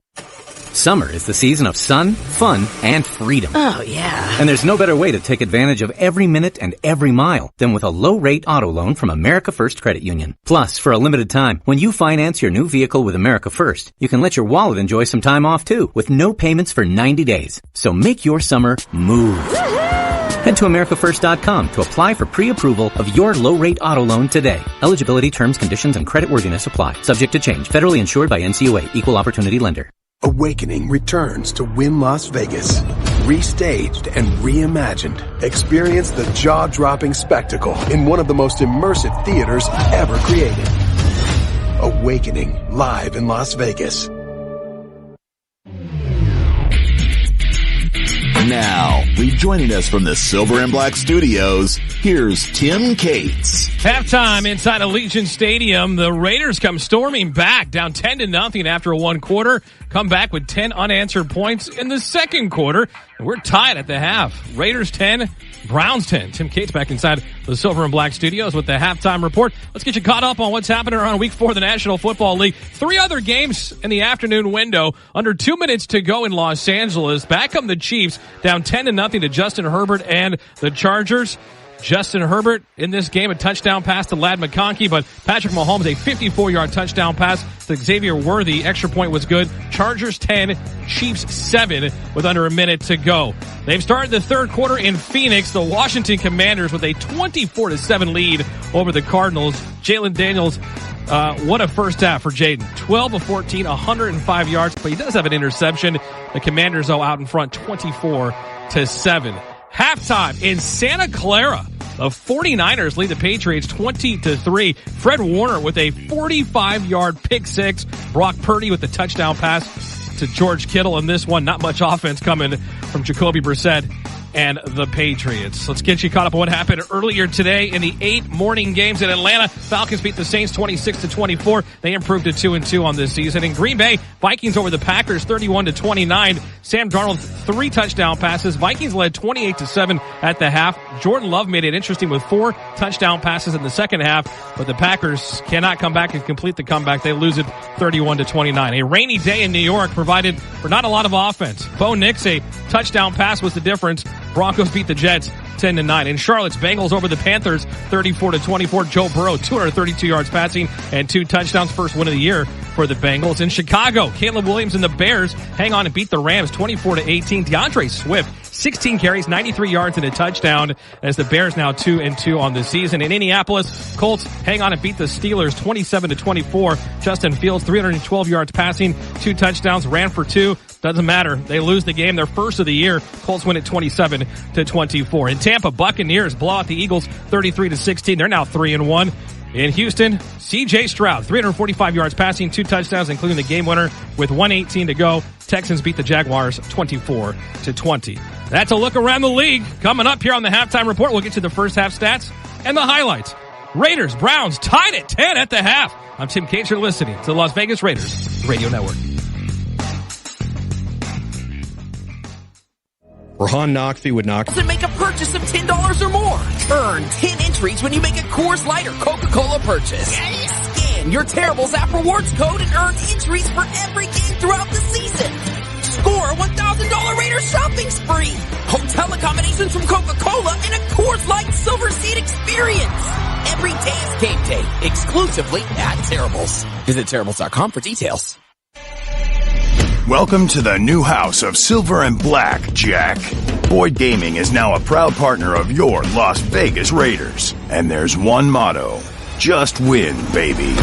Summer is the season of sun, fun, and freedom. Oh, yeah. And there's no better way to take advantage of every minute and every mile than with a low-rate auto loan from America First Credit Union. Plus, for a limited time, when you finance your new vehicle with America First, you can let your wallet enjoy some time off, too, with no payments for 90 days. So make your summer move. Head to AmericaFirst.com to apply for pre-approval of your low-rate auto loan today. Eligibility, terms, conditions, and creditworthiness apply. Subject to change. Federally insured by NCUA. Equal Opportunity Lender. Awakening returns to Wynn Las Vegas. Restaged and reimagined. Experience the jaw-dropping spectacle in one of the most immersive theaters ever created. Awakening, live in Las Vegas. Now, rejoining us from the Silver and Black Studios, here's Tim Cates. Halftime inside Allegiant Stadium. The Raiders come storming back, down 10-0 after one quarter. Come back with 10 unanswered points in the second quarter. And we're tied at the half. Raiders 10, Browns 10. Tim Cates back inside the Silver and Black Studios with the halftime report. Let's get you caught up on what's happening around week 4 of the National Football League. 3 other games in the afternoon window. Under 2 minutes to go in Los Angeles. Back come the Chiefs, down 10-0 to Justin Herbert and the Chargers. Justin Herbert in this game, a touchdown pass to Ladd McConkey, but Patrick Mahomes, a 54-yard touchdown pass to Xavier Worthy. Extra point was good. Chargers 10, Chiefs 7 with under a minute to go. They've started the third quarter in Phoenix. The Washington Commanders with a 24-7 lead over the Cardinals. Jalen Daniels, what a first half for Jaden. 12 of 14, 105 yards, but he does have an interception. The Commanders, though, out in front 24-7. Halftime in Santa Clara. The 49ers lead the Patriots 20-3. Fred Warner with a 45-yard pick six. Brock Purdy with the touchdown pass to George Kittle. And this one, not much offense coming from Jakobi Brissett and the Patriots. Let's get you caught up on what happened earlier today in the 8 morning games in Atlanta. Falcons beat the Saints 26-24. They improved to 2-2 on this season. In Green Bay, Vikings over the Packers 31-29. Sam Darnold 3 touchdown passes. Vikings led 28-7 at the half. Jordan Love made it interesting with 4 touchdown passes in the second half, but the Packers cannot come back and complete the comeback. They lose it 31-29. A rainy day in New York provided for not a lot of offense. Bo Nix, a touchdown pass was the difference. Broncos beat the Jets 10-9. In Charlotte's Bengals over the Panthers 34-24. Joe Burrow 232 yards passing and 2 touchdowns. First win of the year for the Bengals. In Chicago, Caleb Williams and the Bears hang on and beat the Rams 24-18. DeAndre Swift 16 carries, 93 yards and a touchdown as the Bears now 2-2 on the season. In Indianapolis, Colts hang on and beat the Steelers 27-24. Justin Fields 312 yards passing, 2 touchdowns, ran for 2. Doesn't matter. They lose the game. Their first of the year. Colts win at 27-24. In Tampa, Buccaneers blow out the Eagles 33-16. They're now 3-1. In Houston, C.J. Stroud, 345 yards passing, 2 touchdowns, including the game winner with 1:18 to go. Texans beat the Jaguars 24-20. That's a look around the league. Coming up here on the halftime report, we'll get to the first half stats and the highlights. Raiders, Browns tied at 10 at the half. I'm Tim Cates. You're listening to the Las Vegas Raiders Radio Network. Rahan Naqvi would knock and make a purchase of $10 or more. Earn 10 entries when you make a Coors Light or Coca-Cola purchase. Scan your Terribles app rewards code and earn entries for every game throughout the season. Score a $1,000 Raiders shopping spree. Hotel accommodations from Coca-Cola and a Coors Light Silver Seat experience. Every day is game day, exclusively at Terribles. Visit Terribles.com for details. Welcome to the new house of Silver and Black, Jack. Boyd Gaming is now a proud partner of your Las Vegas Raiders. And there's one motto: just win, baby.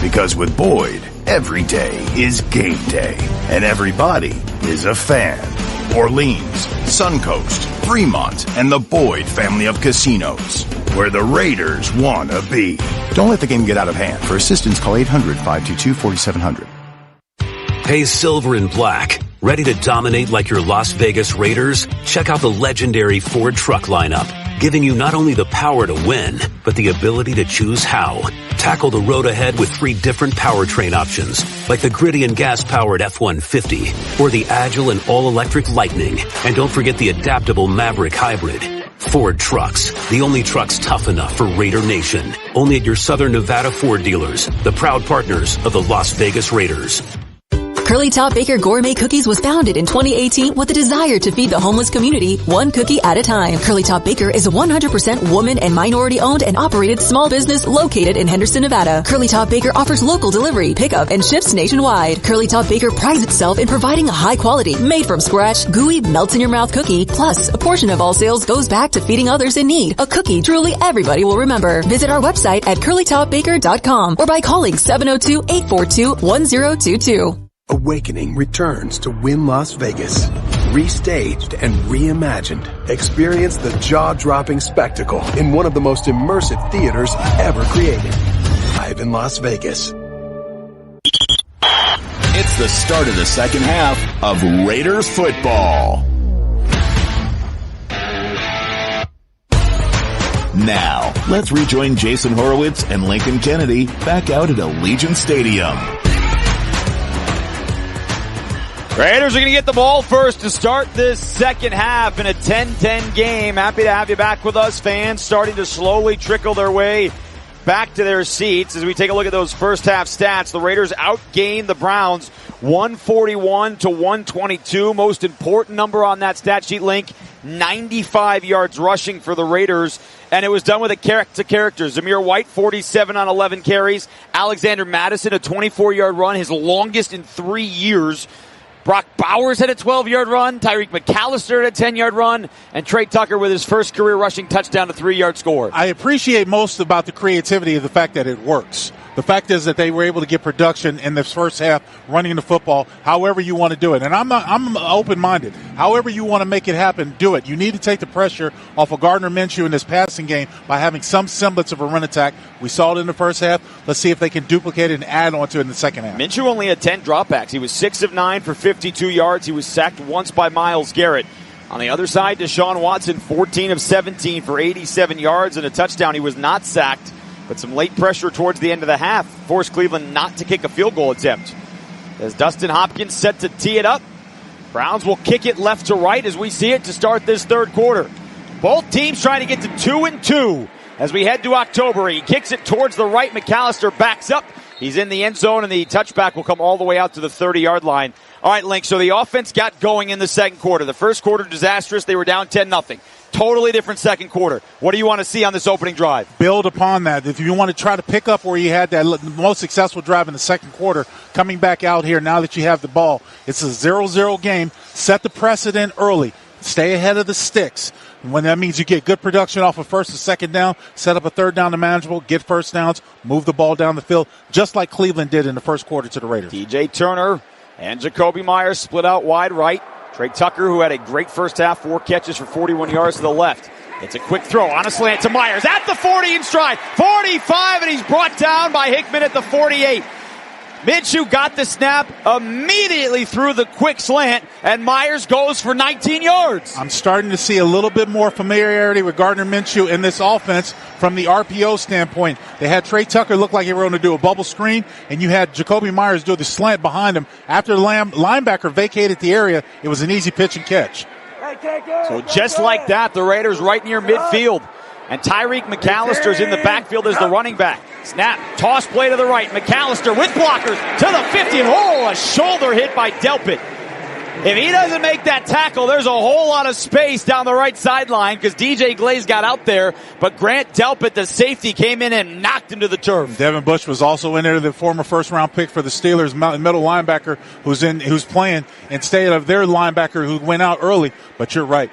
Because with Boyd, every day is game day. And everybody is a fan. Orleans, Suncoast, Fremont, and the Boyd family of casinos. Where the Raiders want to be. Don't let the game get out of hand. For assistance, call 800-522-4700. Hey, Silver and Black. Ready to dominate like your Las Vegas Raiders? Check out the legendary Ford truck lineup, giving you not only the power to win, but the ability to choose how. Tackle the road ahead with 3 different powertrain options, like the gritty and gas-powered F-150, or the agile and all-electric Lightning. And don't forget the adaptable Maverick Hybrid. Ford Trucks, the only trucks tough enough for Raider Nation. Only at your Southern Nevada Ford dealers, the proud partners of the Las Vegas Raiders. Curly Top Baker Gourmet Cookies was founded in 2018 with a desire to feed the homeless community one cookie at a time. Curly Top Baker is a 100% woman and minority owned and operated small business located in Henderson, Nevada. Curly Top Baker offers local delivery, pickup, and ships nationwide. Curly Top Baker prides itself in providing a high quality, made from scratch, gooey, melts in your mouth cookie. Plus, a portion of all sales goes back to feeding others in need. A cookie truly everybody will remember. Visit our website at curlytopbaker.com or by calling 702-842-1022. Awakening returns to Wynn Las Vegas. Restaged and reimagined. Experience the jaw-dropping spectacle in one of the most immersive theaters ever created. Live in Las Vegas. It's the start of the second half of Raiders football. Now, let's rejoin Jason Horowitz and Lincoln Kennedy back out at Allegiant Stadium. Raiders are going to get the ball first to start this second half in a 10-10 game. Happy to have you back with us, fans, starting to slowly trickle their way back to their seats. As we take a look at those first half stats, the Raiders outgained the Browns 141-122. Most important number on that stat sheet, Link, 95 yards rushing for the Raiders, and it was done with a character. Zamir White, 47 on 11 carries. Alexander Madison, a 24-yard run, his longest in 3 years. Brock Bowers had a 12-yard run. Tyreek McAllister had a 10-yard run. And Trey Tucker with his first career rushing touchdown, a 3-yard score. I appreciate most about the creativity of the fact that it works. The fact is that they were able to get production in this first half running the football however you want to do it. And I'm open-minded. However you want to make it happen, do it. You need to take the pressure off of Gardner Minshew in this passing game by having some semblance of a run attack. We saw it in the first half. Let's see if they can duplicate it and add on to it in the second half. Minshew only had 10 dropbacks. He was 6 of 9 for 52 yards. He was sacked once by Myles Garrett. On the other side, Deshaun Watson, 14 of 17 for 87 yards and a touchdown. He was not sacked, but some late pressure towards the end of the half forced Cleveland not to kick a field goal attempt. As Dustin Hopkins set to tee it up, Browns will kick it left to right as we see it to start this third quarter. Both teams trying to get to 2-2 as we head to October. He kicks it towards the right. McAllister backs up. He's in the end zone, and the touchback will come all the way out to the 30-yard line. All right, Link, so the offense got going in the second quarter. The first quarter, disastrous. They were down 10-0. Totally different second quarter. What do you want to see on this opening drive? Build upon that. If you want to try to pick up where you had that most successful drive in the second quarter, coming back out here now that you have the ball, it's a 0-0 game. Set the precedent early. Stay ahead of the sticks. When that means you get good production off of first and second down, set up a third down to manageable, get first downs, move the ball down the field, just like Cleveland did in the first quarter to the Raiders. DJ Turner and Jakobi Meyers split out wide right. Trey Tucker, who had a great first half, 4 catches for 41 yards to the left. It's a quick throw on a slant to Meyers at the 40 in stride. 45, and he's brought down by Hickman at the 48. Minshew got the snap, immediately threw the quick slant, and Meyers goes for 19 yards. I'm starting to see a little bit more familiarity with Gardner Minshew in this offense from the RPO standpoint. They had Trey Tucker look like he was going to do a bubble screen, and you had Jakobi Meyers do the slant behind him. After the linebacker vacated the area, it was an easy pitch and catch. So just like that, the Raiders right near midfield. And Tyreek McAllister's in the backfield as the running back. Snap, toss play to the right. McAllister with blockers to the 50. And a shoulder hit by Delpit. If he doesn't make that tackle, there's a whole lot of space down the right sideline because DJ Glaze got out there. But Grant Delpit, the safety, came in and knocked him to the turf. Devin Bush was also in there, the former first-round pick for the Steelers, middle linebacker who's playing instead of their linebacker who went out early. But you're right.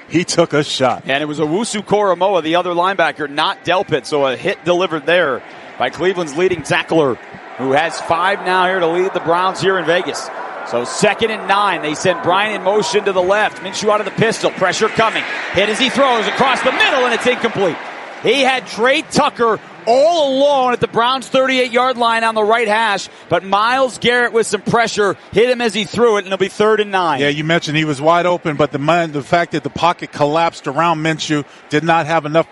He took a shot. And it was Owusu Koromoa, the other linebacker, not Delpit. So a hit delivered there by Cleveland's leading tackler, who has 5 now here to lead the Browns here in Vegas. So 2nd and 9. They send Bryant in motion to the left. Minshew out of the pistol. Pressure coming. Hit as he throws across the middle, and it's incomplete. He had Trey Tucker all alone at the Browns' 38-yard line on the right hash, but Myles Garrett with some pressure hit him as he threw it, and it'll be 3rd and 9. Yeah, you mentioned he was wide open, but the fact that the pocket collapsed around Minshew did not have enough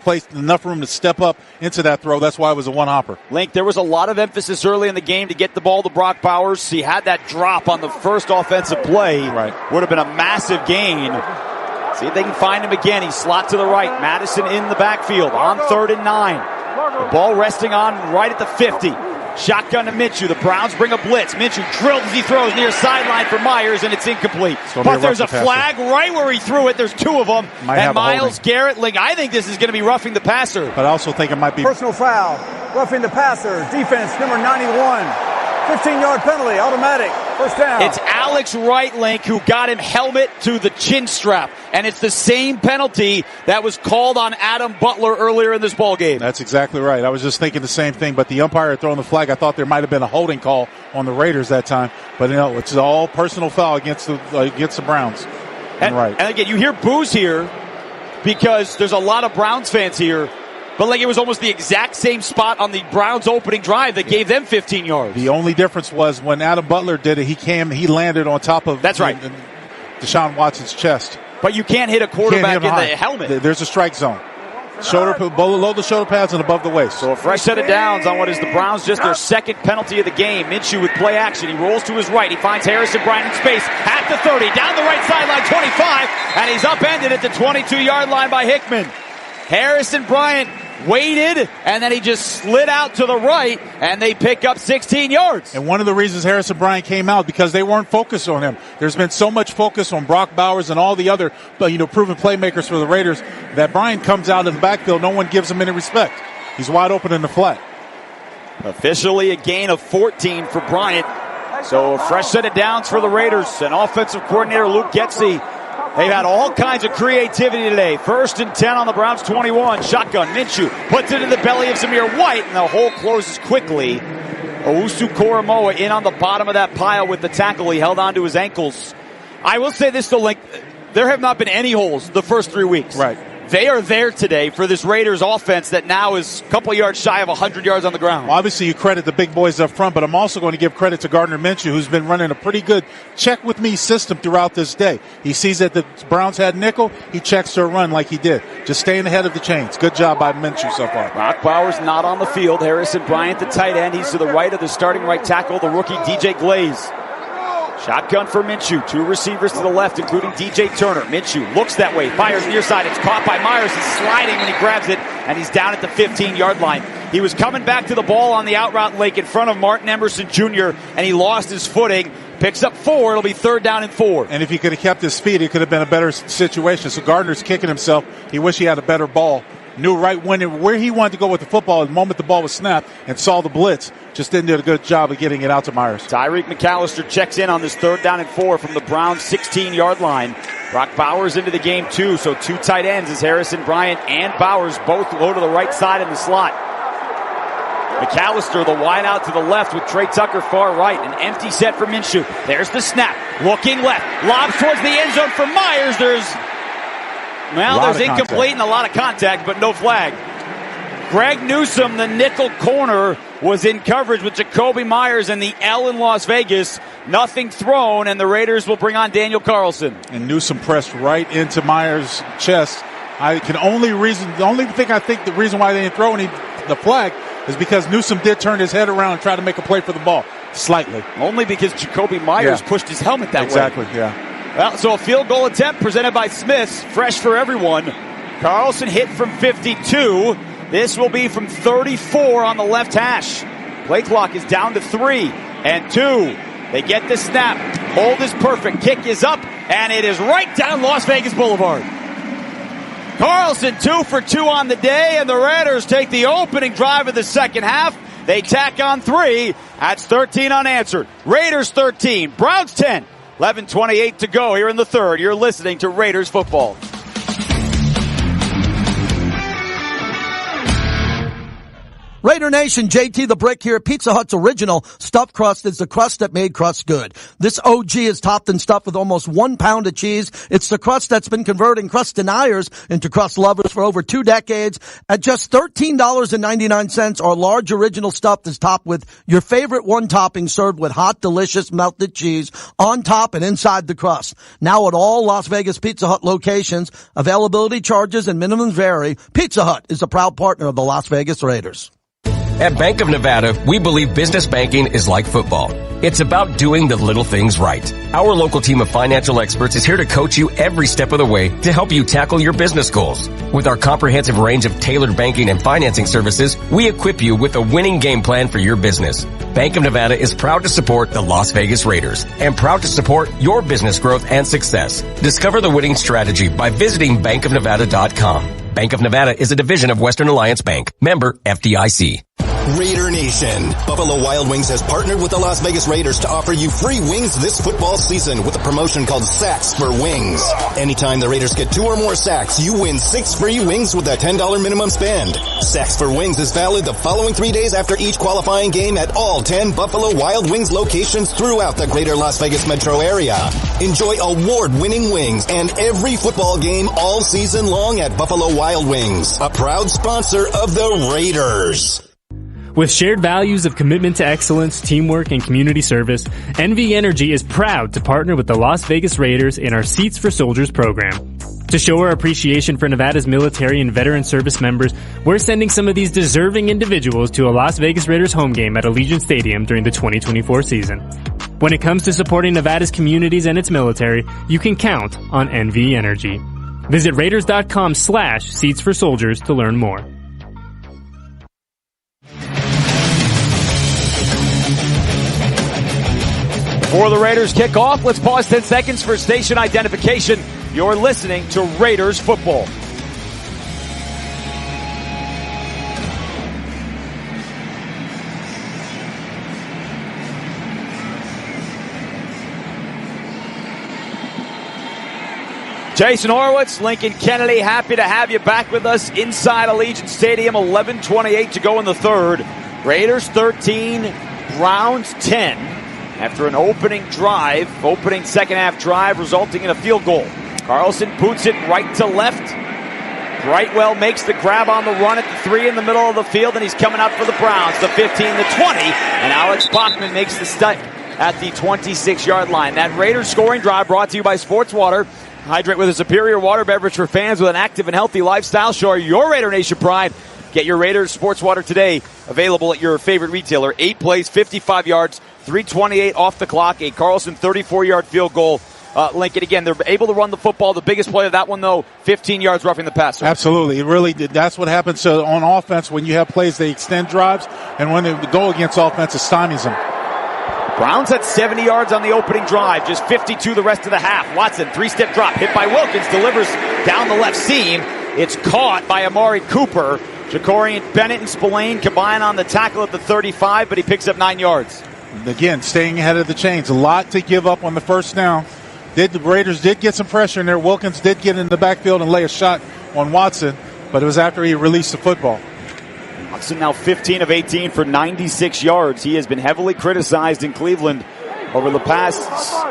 room to step up into that throw. That's why it was a one-hopper. Link, there was a lot of emphasis early in the game to get the ball to Brock Bowers. He had that drop on the first offensive play. Right. Would have been a massive gain. See if they can find him again. He slot to the right. Madison in the backfield on 3rd and 9. The ball resting on right at the 50. Shotgun to Minshew. The Browns bring a blitz. Minshew drilled as he throws near sideline for Meyers, and it's incomplete. But there's a flag right where he threw it. There's 2 of them. And Myles Garrett, I think this is going to be roughing the passer. But I also think it might be personal foul. Roughing the passer. Defense number 91. 15-yard penalty, automatic, first down. It's Alex Wright, Link, who got him helmet to the chin strap. And it's the same penalty that was called on Adam Butler earlier in this ballgame. That's exactly right. I was just thinking the same thing, but the umpire had thrown the flag. I thought there might have been a holding call on the Raiders that time. But, it's all personal foul against the Browns. And again, you hear boos here because there's a lot of Browns fans here. But it was almost the exact same spot on the Browns' opening drive that gave them 15 yards. The only difference was when Adam Butler did it, he landed on top of Deshaun Watson's chest. But you can't hit a quarterback in the helmet. There's a strike zone. Below the shoulder pads and above the waist. So a fresh set of downs on what is the Browns' just their 2nd penalty of the game. Minshew with play action. He rolls to his right. He finds Harrison Bryant in space at the 30, down the right sideline, 25, and he's upended at the 22-yard line by Hickman. Harrison Bryant waited, and then he just slid out to the right, and they pick up 16 yards. And one of the reasons Harrison Bryant came out, because they weren't focused on him. There's been so much focus on Brock Bowers and all the other, proven playmakers for the Raiders, that Bryant comes out of the backfield. No one gives him any respect. He's wide open in the flat. Officially a gain of 14 for Bryant. So a fresh set of downs for the Raiders. And offensive coordinator Luke Getsy, they've had all kinds of creativity today. 1st and 10 on the Browns 21. Shotgun. Minshew puts it in the belly of Zamir White, and the hole closes quickly. Owusu Koromoa in on the bottom of that pile with the tackle. He held on to his ankles. I will say this, though, there have not been any holes the first 3 weeks. Right. They are there today for this Raiders offense that now is a couple of yards shy of 100 yards on the ground. Well, obviously, you credit the big boys up front, but I'm also going to give credit to Gardner Minshew, who's been running a pretty good check-with-me system throughout this day. He sees that the Browns had nickel, he checks their run like he did. Just staying ahead of the chains. Good job by Minshew so far. Brock Bowers not on the field. Harrison Bryant, the tight end. He's to the right of the starting right tackle, the rookie DJ Glaze. Shotgun for Minshew. 2 receivers to the left, including DJ Turner. Minshew looks that way, fires near side. It's caught by Meyers. He's sliding when he grabs it, and he's down at the 15-yard line. He was coming back to the ball on the out route lake in front of Martin Emerson Jr., and he lost his footing. Picks up 4. It'll be 3rd down and 4. And if he could have kept his speed, it could have been a better situation. So Gardner's kicking himself. He wished he had a better ball. Knew right where he wanted to go with the football the moment the ball was snapped, and saw the blitz. Just didn't do a good job of getting it out to Meyers. Tyreek McAllister checks in on this 3rd down and 4 from the Browns' 16-yard line. Brock Bowers into the game too, so 2 tight ends as Harrison Bryant and Bowers both go to the right side in the slot. McAllister, the wide out to the left with Trey Tucker far right. An empty set for Minshew. There's the snap. Looking left. Lobs towards the end zone for Meyers. There's incomplete and a lot of contact, but no flag. Greg Newsome, the nickel corner, was in coverage with Jakobi Meyers and the L in Las Vegas. Nothing thrown, and the Raiders will bring on Daniel Carlson. And Newsome pressed right into Meyers' chest. The only reason why they didn't throw the flag is because Newsome did turn his head around and try to make a play for the ball. Slightly. Only because Jakobi Meyers pushed his helmet that way. Exactly, yeah. Well, so a field goal attempt presented by Smiths, fresh for everyone. Carlson hit from 52. This will be from 34 on the left hash. Play clock is down to 3 and 2. They get the snap. Hold is perfect. Kick is up, and it is right down Las Vegas Boulevard. Carlson 2 for 2 on the day, and the Raiders take the opening drive of the second half. They tack on 3. That's 13 unanswered. Raiders 13, Browns 10. 11:28 to go here in the third. You're listening to Raiders football. Raider Nation, JT the Brick here. Pizza Hut's original stuffed crust is the crust that made crust good. This OG is topped and stuffed with almost 1 pound of cheese. It's the crust that's been converting crust deniers into crust lovers for over 2 decades. At just $13.99, our large original stuff is topped with your favorite one topping served with hot, delicious melted cheese on top and inside the crust. Now at all Las Vegas Pizza Hut locations, availability charges and minimums vary. Pizza Hut is a proud partner of the Las Vegas Raiders. At Bank of Nevada, we believe business banking is like football. It's about doing the little things right. Our local team of financial experts is here to coach you every step of the way to help you tackle your business goals. With our comprehensive range of tailored banking and financing services, we equip you with a winning game plan for your business. Bank of Nevada is proud to support the Las Vegas Raiders and proud to support your business growth and success. Discover the winning strategy by visiting bankofnevada.com. Bank of Nevada is a division of Western Alliance Bank. Member FDIC. Raider Nation. Buffalo Wild Wings has partnered with the Las Vegas Raiders to offer you free wings this football season with a promotion called Sacks for Wings. Anytime the Raiders get 2 or more sacks, you win 6 free wings with a $10 minimum spend. Sacks for Wings is valid the following 3 days after each qualifying game at all 10 Buffalo Wild Wings locations throughout the greater Las Vegas metro area. Enjoy award-winning wings and every football game all season long at Buffalo Wild Wings, a proud sponsor of the Raiders. With shared values of commitment to excellence, teamwork, and community service, NV Energy is proud to partner with the Las Vegas Raiders in our Seats for Soldiers program. To show our appreciation for Nevada's military and veteran service members, we're sending some of these deserving individuals to a Las Vegas Raiders home game at Allegiant Stadium during the 2024 season. When it comes to supporting Nevada's communities and its military, you can count on NV Energy. Visit Raiders.com/Seats for Soldiers to learn more. Before the Raiders kick off, let's pause 10 seconds for station identification. You're listening to Raiders football. Jason Horowitz, Lincoln Kennedy, happy to have you back with us inside Allegiant Stadium. 11:28 to go in the third. Raiders 13, Browns 10. After an opening second half drive resulting in a field goal. Carlson boots it right to left. Brightwell makes the grab on the run at the 3 in the middle of the field, and he's coming out for the Browns, the 15, the 20. And Alex Bachman makes the stunt at the 26-yard line. That Raiders scoring drive brought to you by Sports Water. Hydrate with a superior water beverage for fans with an active and healthy lifestyle. Show your Raider Nation pride. Get your Raiders sports water today. Available at your favorite retailer. 8 plays, 55 yards, 3:28 off the clock. A Carlson 34-yard field goal. Lincoln, again, they're able to run the football. The biggest play of that one, though, 15 yards roughing the passer. Absolutely. It really did. That's what happens on offense when you have plays. They extend drives, and when they go against offense, it stymies them. Browns had 70 yards on the opening drive, just 52 the rest of the half. Watson, 3-step drop, hit by Wilkins, delivers down the left seam. It's caught by Amari Cooper. Jacorian Bennett and Spillane combine on the tackle at the 35, but he picks up 9 yards. Again, staying ahead of the chains. A lot to give up on the first down. The Raiders did get some pressure in there. Wilkins did get in the backfield and lay a shot on Watson, but it was after he released the football. Watson now 15 of 18 for 96 yards. He has been heavily criticized in Cleveland over the past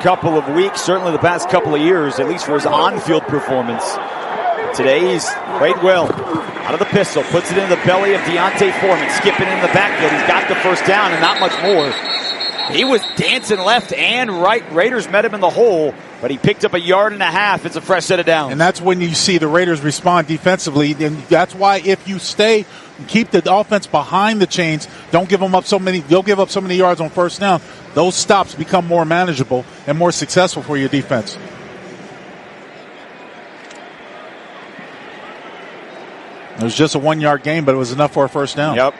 couple of weeks, certainly the past couple of years, at least for his on-field performance. Today he's played well. Out of the pistol, puts it in the belly of Deontay Foreman, skipping in the backfield. He's got the first down and not much more. He was dancing left and right. Raiders met him in the hole, but he picked up 1.5 yards. It's a fresh set of downs. And that's when you see the Raiders respond defensively. And that's why if you stay, keep the offense behind the chains, don't give them up so many. They'll give up so many yards on first down. Those stops become more manageable and more successful for your defense. It was just a 1-yard gain, but it was enough for a first down. Yep.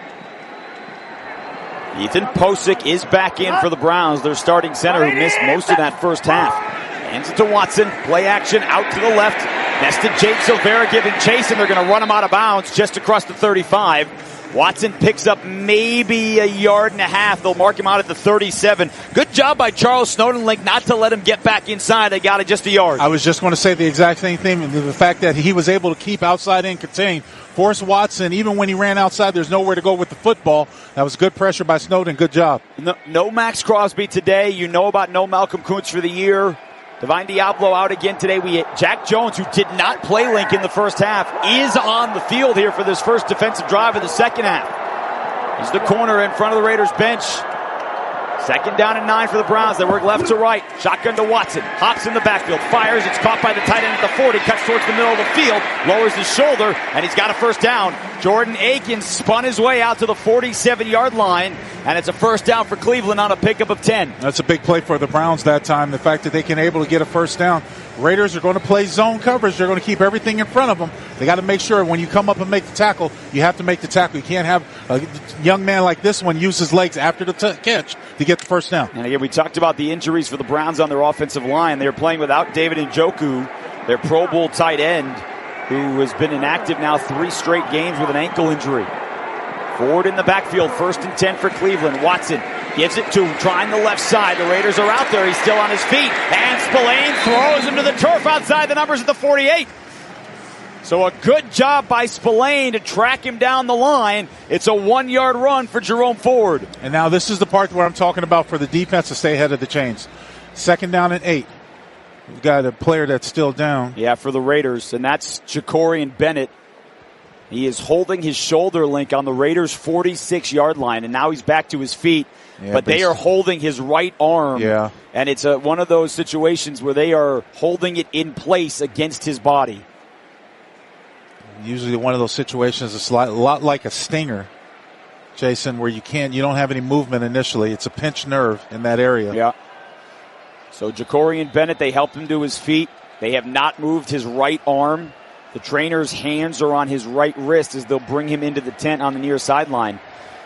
Ethan Posick is back in for the Browns, their starting center who missed most of that first half. Hands it to Watson. Play action out to the left. Nested Jake Silvera giving chase, and they're going to run him out of bounds just across the 35. Watson picks up maybe 1.5 yards. They'll mark him out at the 37. Good job by Charles Snowden Link not to let him get back inside. They got it just 1 yard. I was just going to say the exact same thing. The fact that he was able to keep outside and contain, force Watson, even when he ran outside, there's nowhere to go with the football. That was good pressure by Snowden. Good job. No Max Crosby today. You know about no Malcolm Kuntz for the year. Divine Diablo out again today. Jack Jones, who did not play Lincoln the first half, is on the field here for this first defensive drive of the second half. He's the corner in front of the Raiders bench. 2nd down and 9 for the Browns. They work left to right. Shotgun to Watson. Hops in the backfield. Fires. It's caught by the tight end at the 40. Cuts towards the middle of the field. Lowers his shoulder. And he's got a first down. Jordan Akins spun his way out to the 47-yard line. And it's a first down for Cleveland on a pickup of 10. That's a big play for the Browns that time. The fact that they can able to get a first down. Raiders are going to play zone coverage. They're going to keep everything in front of them. They got to make sure when you come up and make the tackle, you have to make the tackle. You can't have a young man like this one use his legs after the catch to get the first down. And again, we talked about the injuries for the Browns on their offensive line. They're playing without David Njoku, their Pro Bowl tight end, who has been inactive now 3 straight games with an ankle injury. Ford in the backfield, 1st and 10 for Cleveland. Watson gives it to him, trying the left side. The Raiders are out there. He's still on his feet. And Spillane throws him to the turf outside the numbers at the 48. So a good job by Spillane to track him down the line. It's a 1-yard run for Jerome Ford. And now this is the part where I'm talking about for the defense to stay ahead of the chains. 2nd down and 8. We've got a player that's still down. Yeah, for the Raiders, and that's Jacorian Bennett. He is holding his shoulder link on the Raiders' 46-yard line, and now he's back to his feet. Yeah, but they are holding his right arm. Yeah. And it's one of those situations where they are holding it in place against his body. Usually one of those situations is a lot like a stinger, Jason, where you don't have any movement initially. It's a pinched nerve in that area. Yeah. So Jacorian Bennett, they helped him to his feet. They have not moved his right arm. The trainer's hands are on his right wrist as they'll bring him into the tent on the near sideline.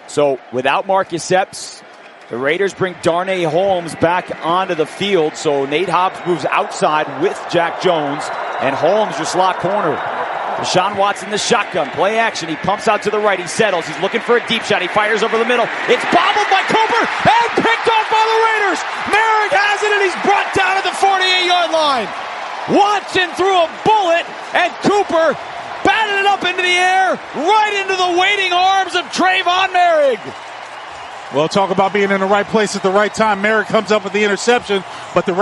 So without Marcus Epps, The Raiders bring Darnay Holmes back onto the field, so Nate Hobbs moves outside with Jack Jones, and Holmes your slot corner. Deshaun Watson, the shotgun, play action. He pumps out to the right. He settles. He's looking for a deep shot. He fires over the middle. It's bobbled by Cooper and picked off by the Raiders. Merrick has it, and he's brought down at the 48-yard line. Watson threw a bullet, and Cooper batted it up into the air, right into the waiting arms of Trayvon Merrick. Well, talk about being in the right place at the right time. Merrick comes up with the interception, but the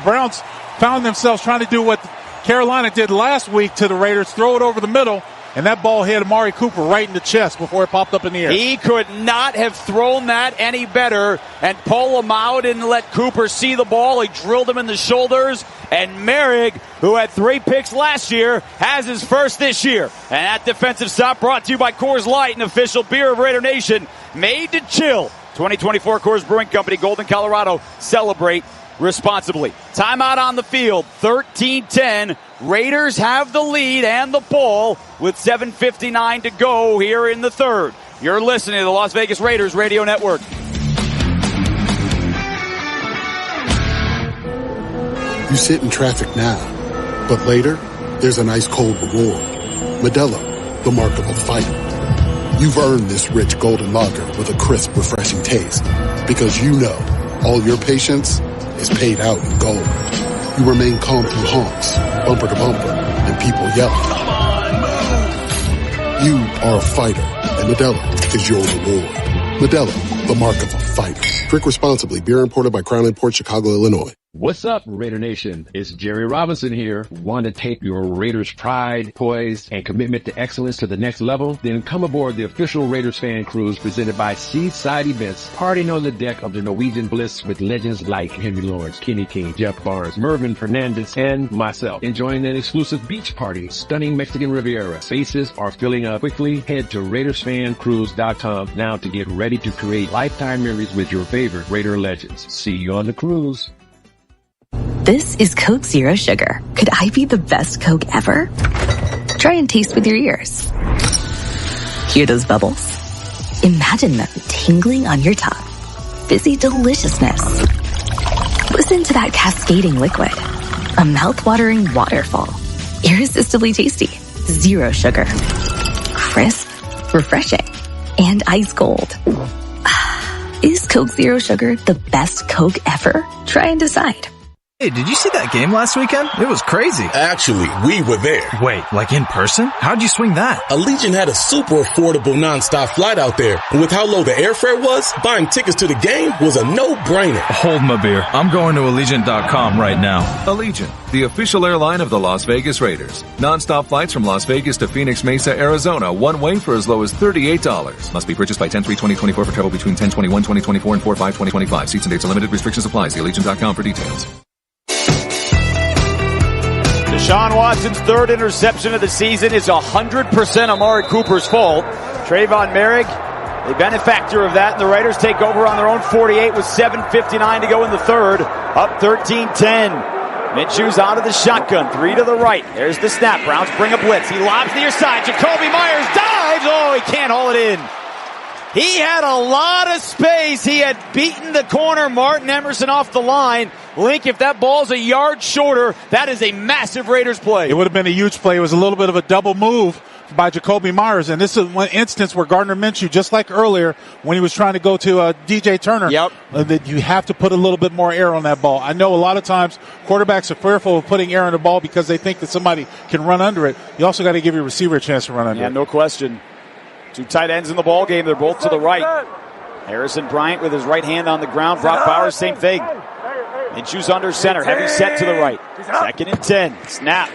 Browns found themselves trying to do what Carolina did last week to the Raiders, throw it over the middle, and that ball hit Amari Cooper right in the chest before it popped up in the air. He could not have thrown that any better, and Polamalu didn't let Cooper see the ball. He drilled him in the shoulders, and Merrick, who had 3 picks last year, has his first this year. And that defensive stop brought to you by Coors Light, an official beer of Raider Nation, made to chill. 2024 Coors Brewing Company, Golden, Colorado. Celebrate responsibly. Timeout on the field, 13-10. Raiders have the lead and the ball with 7:59 to go here in the third. You're listening to the Las Vegas Raiders Radio Network. You sit in traffic now, but later, there's an ice-cold reward. Modelo, the mark of a fighter. You've earned this rich golden lager with a crisp, refreshing taste. Because you know, all your patience is paid out in gold. You remain calm through honks, bumper to bumper, and people yelling. Come on, move! You are a fighter, and Modelo is your reward. Modelo, the mark of a fighter. Drink responsibly. Beer imported by Crown Imports, Chicago, Illinois. What's up, Raider Nation? It's Jerry Robinson here. Want to take your Raiders pride, poise, and commitment to excellence to the next level? Then come aboard the official Raiders fan cruise presented by Seaside Events, partying on the deck of the Norwegian Bliss with legends like Henry Lawrence, Kenny King, Jeff Barnes, Mervin Fernandez, and myself. Enjoying an exclusive beach party, stunning Mexican Riviera. Spaces are filling up quickly. Head to RaidersFanCruise.com now to get ready to create lifetime memories with your favorite Raider legends. See you on the cruise. This is Coke Zero Sugar. Could I be the best Coke ever? Try and taste with your ears. Hear those bubbles? Imagine them tingling on your tongue. Fizzy deliciousness. Listen to that cascading liquid. A mouth-watering waterfall. Irresistibly tasty. Zero sugar. Crisp, refreshing, and ice cold. Is Coke Zero Sugar the best Coke ever? Try and decide. Hey, did you see that game last weekend? It was crazy. Actually, we were there. Wait, like in person? How'd you swing that? Allegiant had a super affordable nonstop flight out there. And with how low the airfare was, buying tickets to the game was a no-brainer. Hold my beer. I'm going to Allegiant.com right now. Allegiant, the official airline of the Las Vegas Raiders. Nonstop flights from Las Vegas to Phoenix Mesa, Arizona, one way for as low as $38. Must be purchased by 10/3/2024 for travel between 10/21/2024 and 4/5/2025. Seats and dates are limited. Restrictions apply. See Allegiant.com for details. Deshaun Watson's third interception of the season is 100% Amari Cooper's fault. Trayvon Merrick, the benefactor of that, and the Raiders take over on their own 48 with 7:59 to go in the third. Up 13-10. Minshew's out of the shotgun, 3 to the right. There's the snap. Browns bring a blitz. He lobs near side. Jakobi Meyers dives. Oh, he can't haul it in. He had a lot of space. He had beaten the corner, Martin Emerson, off the line. Link, if that ball's a yard shorter, that is a massive Raiders play. It would have been a huge play. It was a little bit of a double move by Jakobi Meyers, and this is one instance where Gardner Minshew, just like earlier when he was trying to go to DJ Turner, that you have to put a little bit more air on that ball. I know a lot of times quarterbacks are fearful of putting air on the ball because they think that somebody can run under it. You also got to give your receiver a chance to run under it. Yeah, no question. 2 tight ends in the ball game. They're both to the right. Harrison Bryant with his right hand on the ground. Brock Bowers, same thing. Minshew's under center. Heavy set to the right. 2nd and 10. Snap.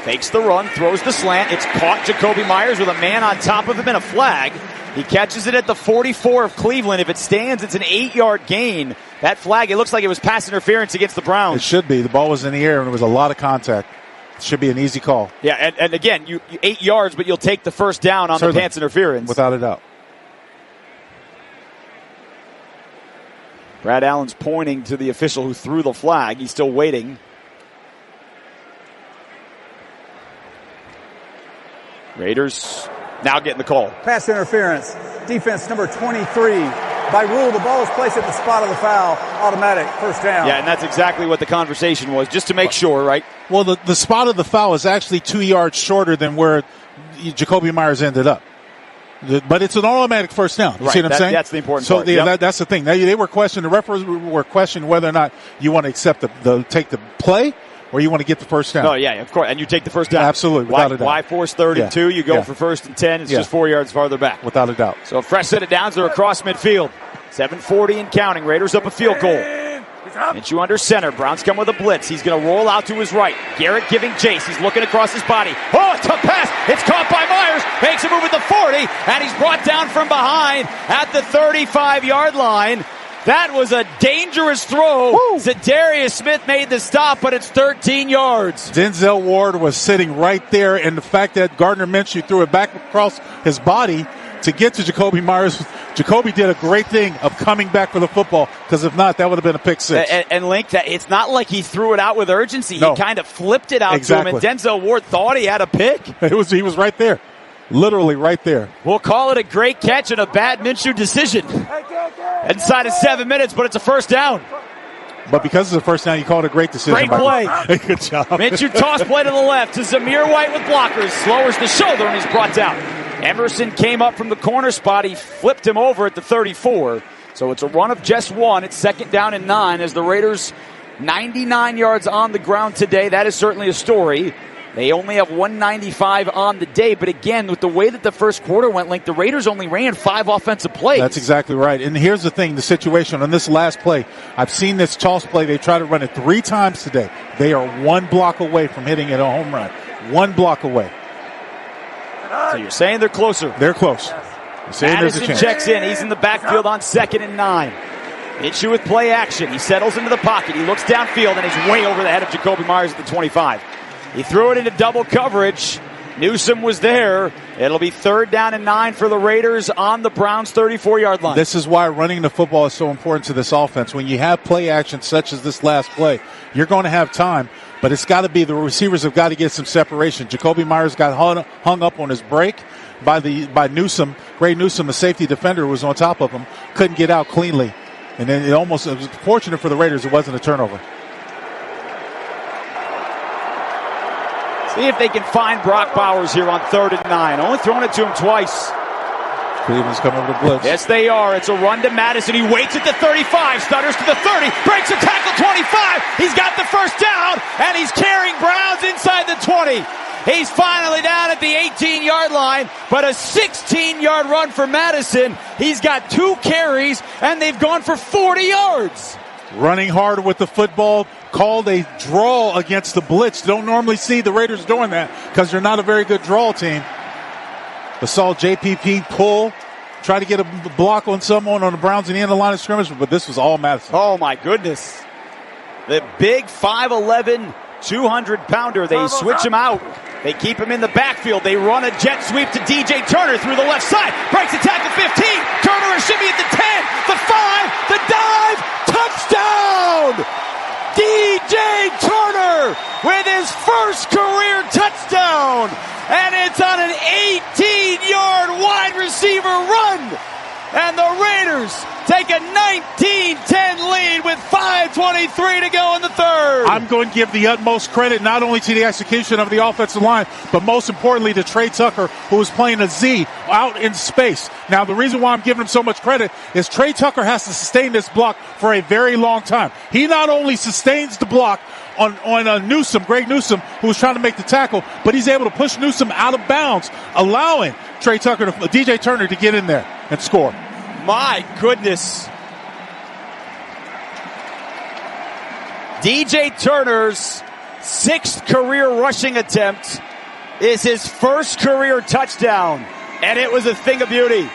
Fakes the run. Throws the slant. It's caught. Jakobi Meyers with a man on top of him and a flag. He catches it at the 44 of Cleveland. If it stands, it's an 8-yard gain. That flag, it looks like it was pass interference against the Browns. It should be. The ball was in the air and there was a lot of contact. Should be an easy call. Yeah, and again, you 8 yards, but you'll take the first down on the pants interference. Without a doubt. Brad Allen's pointing to the official who threw the flag. He's still waiting. Raiders now getting the call. Pass interference. Defense number 23. By rule, the ball is placed at the spot of the foul. Automatic. First down. Yeah, and that's exactly what the conversation was, just to make sure, right? Well, the spot of the foul is actually 2 yards shorter than where Jakobi Meyers ended up. But it's an automatic first down. You see what I'm saying? That's the important part. So that's the thing. They were questioning, the referees were questioning whether or not you want to accept take the play or you want to get the first down. Oh, yeah, of course. And you take the first down. Absolutely, without a doubt. Why force 32? You go for first and 10. It's just 4 yards farther back. Without a doubt. So a fresh set of downs. They're across midfield. 7:40 and counting. Raiders up a field goal. Minshew under center. Browns come with a blitz. He's going to roll out to his right. Garrett giving chase. He's looking across his body. Oh, it's a pass. It's caught by Meyers. Makes a move at the 40. And he's brought down from behind at the 35-yard line. That was a dangerous throw. Zadarius Smith made the stop, but it's 13 yards. Denzel Ward was sitting right there, and the fact that Gardner Minshew threw it back across his body to get to Jakobi Meyers. Jakobi did a great thing of coming back for the football, because if not, that would have been a pick six. And Link, it's not like he threw it out with urgency. No. He kind of flipped it out to him, and Denzel Ward thought he had a pick. He was right there. Literally right there. We'll call it a great catch and a bad Minshew decision. Inside of 7 minutes, but it's a first down. But because it's a first down, you call it a great decision. Great play. Good job. Minshew toss play to the left to Zamir White with blockers. Lowers the shoulder, and he's brought down. Emerson came up from the corner spot. He flipped him over at the 34. So it's a run of just one. It's 2nd down and 9 as the Raiders 99 yards on the ground today. That is certainly a story. They only have 195 on the day. But again, with the way that the first quarter went, Link, the Raiders only ran 5 offensive plays. That's exactly right. And here's the thing, the situation on this last play. I've seen this toss play. They tried to run it 3 times today. They are 1 block away from hitting it a home run. 1 block away. So you're saying they're closer. They're close. Madison checks in. He's in the backfield on 2nd and 9. Minshew with play action. He settles into the pocket. He looks downfield and is way over the head of Jakobi Meyers at the 25. He threw it into double coverage. Newsome was there. It'll be 3rd down and 9 for the Raiders on the Browns' 34-yard line. This is why running the football is so important to this offense. When you have play action such as this last play, you're going to have time, but it's got to be the receivers have got to get some separation. Jakobi Meyers got hung up on his break by Newsome. Ray Newsome, the safety defender, who was on top of him, couldn't get out cleanly. And then it was fortunate for the Raiders it wasn't a turnover. See if they can find Brock Bowers here on 3rd and 9. Only throwing it to him twice. Cleveland's coming over the blitz. Yes, they are. It's a run to Madison. He waits at the 35, stutters to the 30, breaks a tackle 25. He's got the first down, and he's carrying Browns inside the 20. He's finally down at the 18-yard line, but a 16-yard run for Madison. He's got 2 carries, and they've gone for 40 yards. Running hard with the football, called a draw against the blitz. Don't normally see the Raiders doing that because they're not a very good draw team. But saw JPP pull, try to get a block on someone on the Browns in the end of the line of scrimmage, but this was all Madison. Oh, my goodness. The big 5'11", 200-pounder. They switch him out. They keep him in the backfield. They run a jet sweep to DJ Turner through the left side. Breaks the tackle 15. Turner a shimmy at the 10, the 5, the dive. Touchdown! DJ Turner with his first career touchdown. And it's on an 18-yard wide receiver run. And the Raiders take a 19-10 lead with 5:23 to go in the 3rd. I'm going to give the utmost credit not only to the execution of the offensive line, but most importantly to Trey Tucker, who was playing a Z out in space. Now, the reason why I'm giving him so much credit is Trey Tucker has to sustain this block for a very long time. He not only sustains the block on Newsome, Greg Newsome, who was trying to make the tackle, but he's able to push Newsome out of bounds, allowing DJ Turner to get in there and score. My goodness. DJ Turner's 6th career rushing attempt is his first career touchdown, and it was a thing of beauty.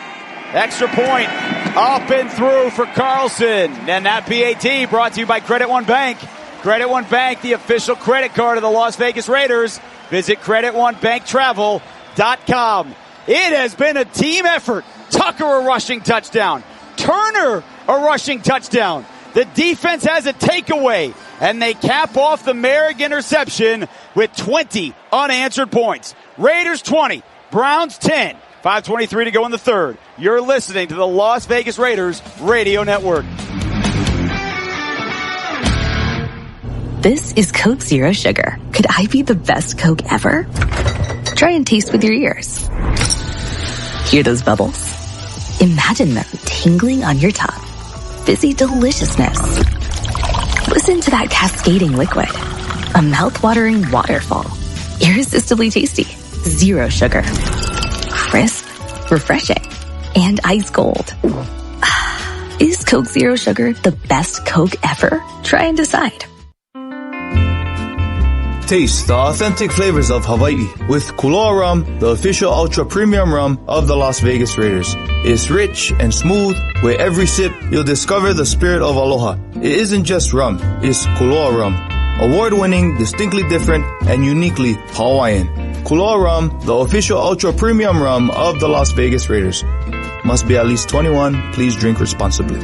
Extra point up and through for Carlson. And that PAT brought to you by Credit One Bank. Credit One Bank, the official credit card of the Las Vegas Raiders. Visit CreditOneBankTravel.com. It has been a team effort. Tucker a rushing touchdown. Turner a rushing touchdown. The defense has a takeaway, and they cap off the Merrick interception with 20 unanswered points. Raiders 20, Browns 10. 5:23 to go in the third. You're listening to the Las Vegas Raiders Radio Network. This is Coke Zero Sugar. Could I be the best Coke ever? Try and taste with your ears. Hear those bubbles? Imagine them tingling on your tongue. Fizzy deliciousness. Listen to that cascading liquid. A mouth-watering waterfall. Irresistibly tasty. Zero sugar. Crisp, refreshing, and ice cold. Is Coke Zero Sugar the best Coke ever? Try and decide. Taste the authentic flavors of Hawaii with Kuloa Rum, the official ultra premium rum of the Las Vegas Raiders. It's rich and smooth. With every sip, you'll discover the spirit of aloha. It isn't just rum, it's Kuloa Rum. Award-winning, distinctly different, and uniquely Hawaiian. Kuloa Rum, the official ultra premium rum of the Las Vegas Raiders. Must be at least 21. Please drink responsibly.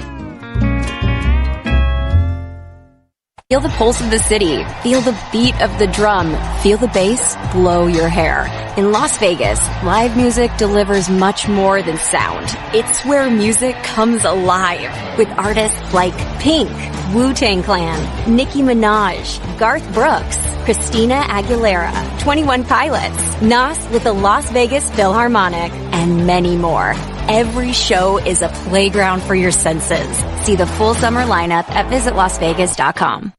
Feel the pulse of the city. Feel the beat of the drum. Feel the bass blow your hair. In Las Vegas, live music delivers much more than sound. It's where music comes alive with artists like Pink, Wu-Tang Clan, Nicki Minaj, Garth Brooks, Christina Aguilera, 21 Pilots, Nas with the Las Vegas Philharmonic, and many more. Every show is a playground for your senses. See the full summer lineup at visitlasvegas.com.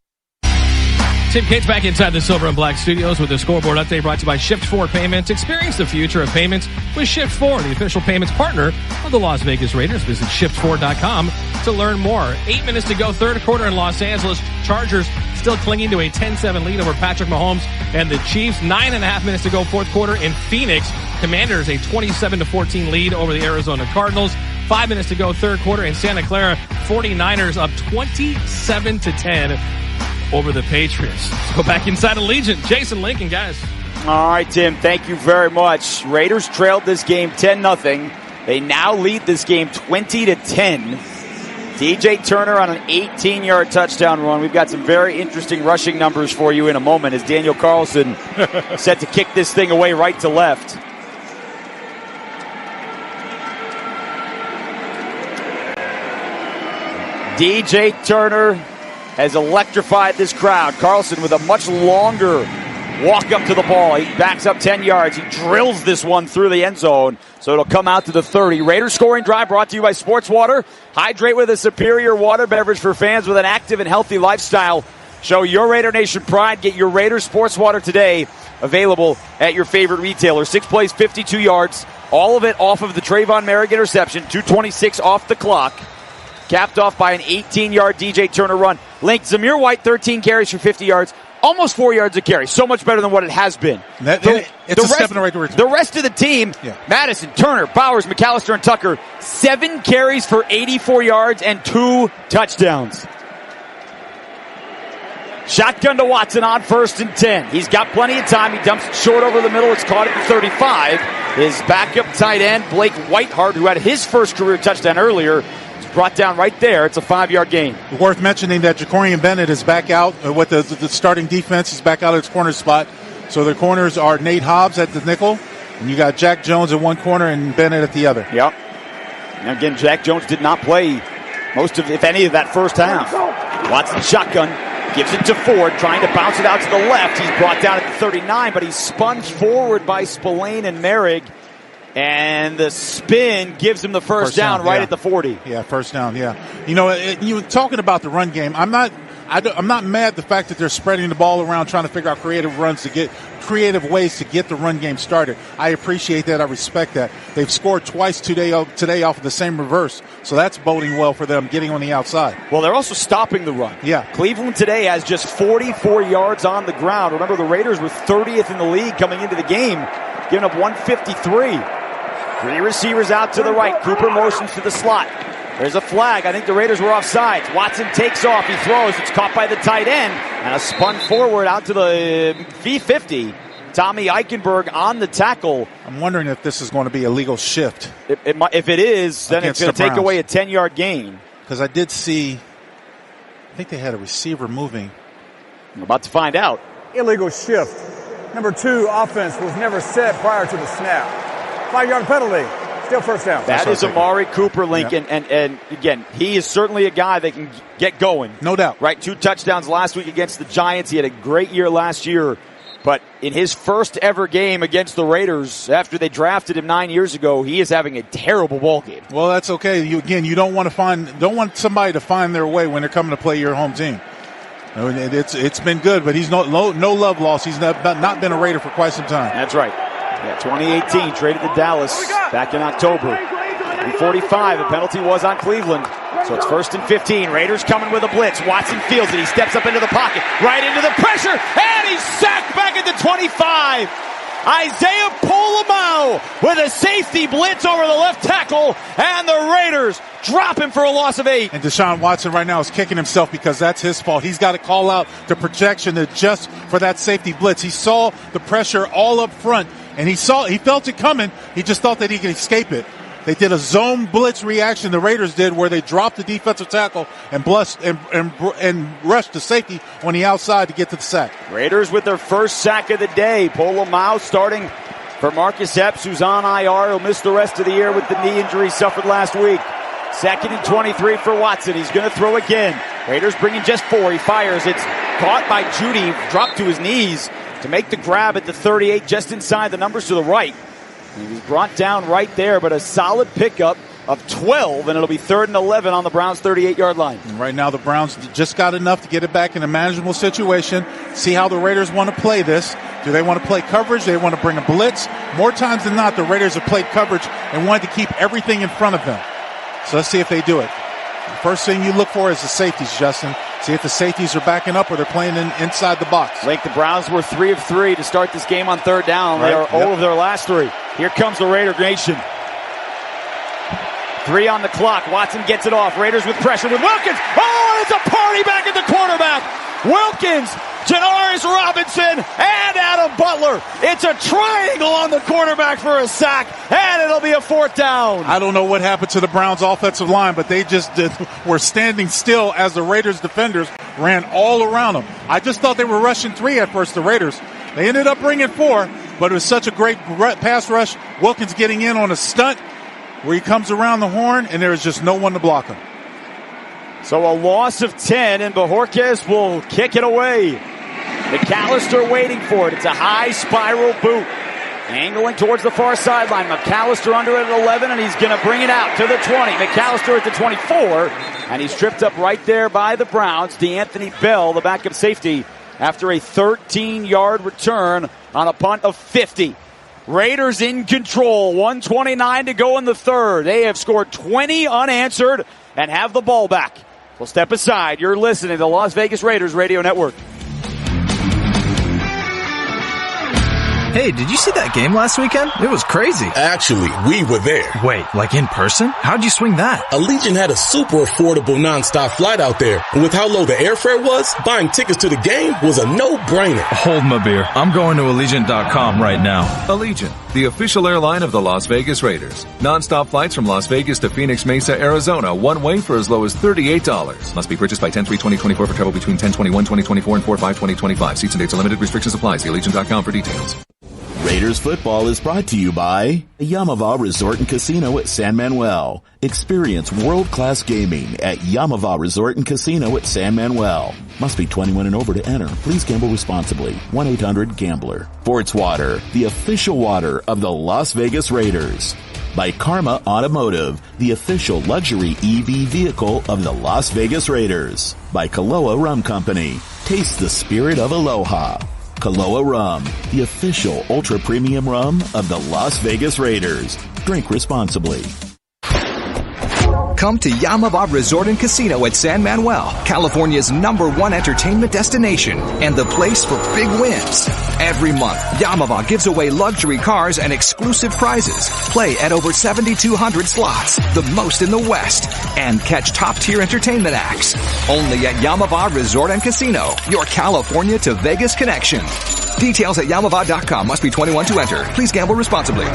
Tim Cates back inside the Silver and Black Studios with the scoreboard update brought to you by Shift4 Payments. Experience the future of payments with Shift4, the official payments partner of the Las Vegas Raiders. Visit Shift4.com to learn more. 8 minutes to go, third quarter in Los Angeles. Chargers still clinging to a 10-7 lead over Patrick Mahomes and the Chiefs. 9.5 minutes to go, fourth quarter in Phoenix. Commanders a 27-14 lead over the Arizona Cardinals. 5 minutes to go, third quarter in Santa Clara. 49ers up 27-10 over the Patriots. Let's go back inside Allegiant. Jason Lincoln, guys. All right, Tim, thank you very much. Raiders trailed this game 10-0. They now lead this game 20-10. DJ Turner on an 18-yard touchdown run. We've got some very interesting rushing numbers for you in a moment as Daniel Carlson set to kick this thing away right to left. DJ Turner has electrified this crowd. Carlson with a much longer walk up to the ball. He backs up 10 yards. He drills this one through the end zone, so it'll come out to the 30. Raiders scoring drive brought to you by Sports Water. Hydrate with a superior water beverage for fans with an active and healthy lifestyle. Show your Raider Nation pride. Get your Raiders Sports Water today. Available at your favorite retailer. 6 plays, 52 yards. All of it off of the Trayvon Merrick interception. 2:26 off the clock. Capped off by an 18-yard DJ Turner run. Link, Zamir White, 13 carries for 50 yards. Almost 4 yards a carry. So much better than what it has been. It's a step in the right direction. The rest of the team, Madison, Turner, Bowers, McAllister, and Tucker, 7 carries for 84 yards and 2 touchdowns. Shotgun to Watson on 1st and 10. He's got plenty of time. He dumps it short over the middle. It's caught at the 35. His backup tight end, Blake Whiteheart, who had his first career touchdown earlier, brought down right there. It's a 5-yard gain. Worth mentioning that Jacorian Bennett is back out with the starting defense. Is back out at his corner spot. So the corners are Nate Hobbs at the nickel, and you got Jack Jones at one corner and Bennett at the other. Yep. And again, Jack Jones did not play most of, if any, of that first half. Watson shotgun, gives it to Ford, trying to bounce it out to the left. He's brought down at the 39, but he's spun forward by Spillane and Merrick. And the spin gives him the first down right at the 40. Yeah, first down, yeah. You know, you were talking about the run game. I'm not mad at the fact that they're spreading the ball around, trying to figure out creative ways to get the run game started. I appreciate that. I respect that. They've scored twice today off of the same reverse, so that's boding well for them getting on the outside. Well, they're also stopping the run. Yeah. Cleveland today has just 44 yards on the ground. Remember, the Raiders were 30th in the league coming into the game, giving up 153. 3 receivers out to the right. Cooper motions to the slot. There's a flag. I think the Raiders were offsides. Watson takes off. He throws. It's caught by the tight end. And a spun forward out to the V50. Tommy Eichenberg on the tackle. I'm wondering if this is going to be a legal shift. If it is, then it's going to take away a 10-yard gain. Because I did see, I think they had a receiver moving. I'm about to find out. Illegal shift. Number 2, offense was never set prior to the snap. 5-yard penalty. Still first down. That is Amari Cooper, Lincoln. Yep. And again, he is certainly a guy that can get going. No doubt. Right, 2 touchdowns last week against the Giants. He had a great year last year. But in his first ever game against the Raiders, after they drafted him 9 years ago, he is having a terrible ball game. Well, that's okay. You don't want somebody to find their way when they're coming to play your home team. I mean, it's been good, but he's no love lost. He's not been a Raider for quite some time. That's right. Yeah, 2018 traded to Dallas back in October. 45, the penalty was on Cleveland. So it's 1st and 15. Raiders coming with a blitz. Watson fields it. He steps up into the pocket, right into the pressure, and he's sacked back at the 25. Isaiah Polamau with a safety blitz over the left tackle, and the Raiders drop him for a loss of 8. And Deshaun Watson right now is kicking himself because that's his fault. He's got to call out the projection to adjust for that safety blitz. He saw the pressure all up front, and he felt it coming. He just thought that he could escape it. They did a zone blitz reaction, the Raiders did, where they dropped the defensive tackle and rushed the safety on the outside to get to the sack. Raiders with their first sack of the day. Polamau starting for Marcus Epps, who's on IR. He'll miss the rest of the year with the knee injury suffered last week. 2nd and 23 for Watson. He's going to throw again. Raiders bringing just 4. He fires. It's caught by Jeudy, dropped to his knees to make the grab at the 38, just inside the numbers to the right. He was brought down right there, but a solid pickup of 12, and it'll be 3rd and 11 on the Browns' 38-yard line. And right now the Browns just got enough to get it back in a manageable situation. See how the Raiders want to play this. Do they want to play coverage? Do they want to bring a blitz? More times than not, the Raiders have played coverage and wanted to keep everything in front of them. So let's see if they do it. The first thing you look for is the safeties, Justin. See if the safeties are backing up or they're playing inside the box. Like the Browns were 3 of 3 to start this game on 3rd down. Right. They are 0 of their last 3. Here comes the Raider Nation. 3 on the clock. Watson gets it off. Raiders with pressure with Wilkins. Oh, it's a party back at the quarterback. Wilkins, Janoris Robinson, and Adam Butler. It's a triangle on the quarterback for a sack, and it'll be a 4th down. I don't know what happened to the Browns' offensive line, but they just were standing still as the Raiders defenders ran all around them. I just thought they were rushing 3 at first, the Raiders. They ended up bringing 4, but it was such a great pass rush. Wilkins getting in on a stunt where he comes around the horn, and there is just no one to block him. So a loss of 10, and Bojorquez will kick it away. McAllister waiting for it. It's a high spiral boot. Angling towards the far sideline. McAllister under it at 11, and he's going to bring it out to the 20. McAllister at the 24, and he's tripped up right there by the Browns. DeAnthony Bell, the backup safety, after a 13-yard return on a punt of 50. Raiders in control. 1:29 to go in the 3rd. They have scored 20 unanswered and have the ball back. We'll step aside. You're listening to the Las Vegas Raiders Radio Network. Hey, did you see that game last weekend? It was crazy. Actually, we were there. Wait, like in person? How'd you swing that? Allegiant had a super affordable nonstop flight out there. And with how low the airfare was, buying tickets to the game was a no-brainer. Hold my beer. I'm going to Allegiant.com right now. Allegiant, the official airline of the Las Vegas Raiders. Non-stop flights from Las Vegas to Phoenix Mesa, Arizona, one way for as low as $38. Must be purchased by 10/3/2024 for travel between 10/21/2024 and 4/5/2025. Seats and dates are limited. Restrictions apply. See Allegiant.com for details. Raiders football is brought to you by Yamava Resort and Casino at San Manuel. Experience world-class gaming at Yamava Resort and Casino at San Manuel. Must be 21 and over to enter. Please gamble responsibly. 1-800-GAMBLER. Forts Water, the official water of the Las Vegas Raiders. By Karma Automotive, the official luxury EV vehicle of the Las Vegas Raiders. By Kaloa Rum Company. Taste the spirit of aloha. Kaloa Rum, the official ultra-premium rum of the Las Vegas Raiders. Drink responsibly. Come to Yamava Resort and Casino at San Manuel, California's #1 entertainment destination and the place for big wins. Every month, Yamava gives away luxury cars and exclusive prizes. Play at over 7,200 slots, the most in the West, and catch top-tier entertainment acts. Only at Yamava Resort and Casino, your California to Vegas connection. Details at Yamava.com. Must be 21 to enter. Please gamble responsibly.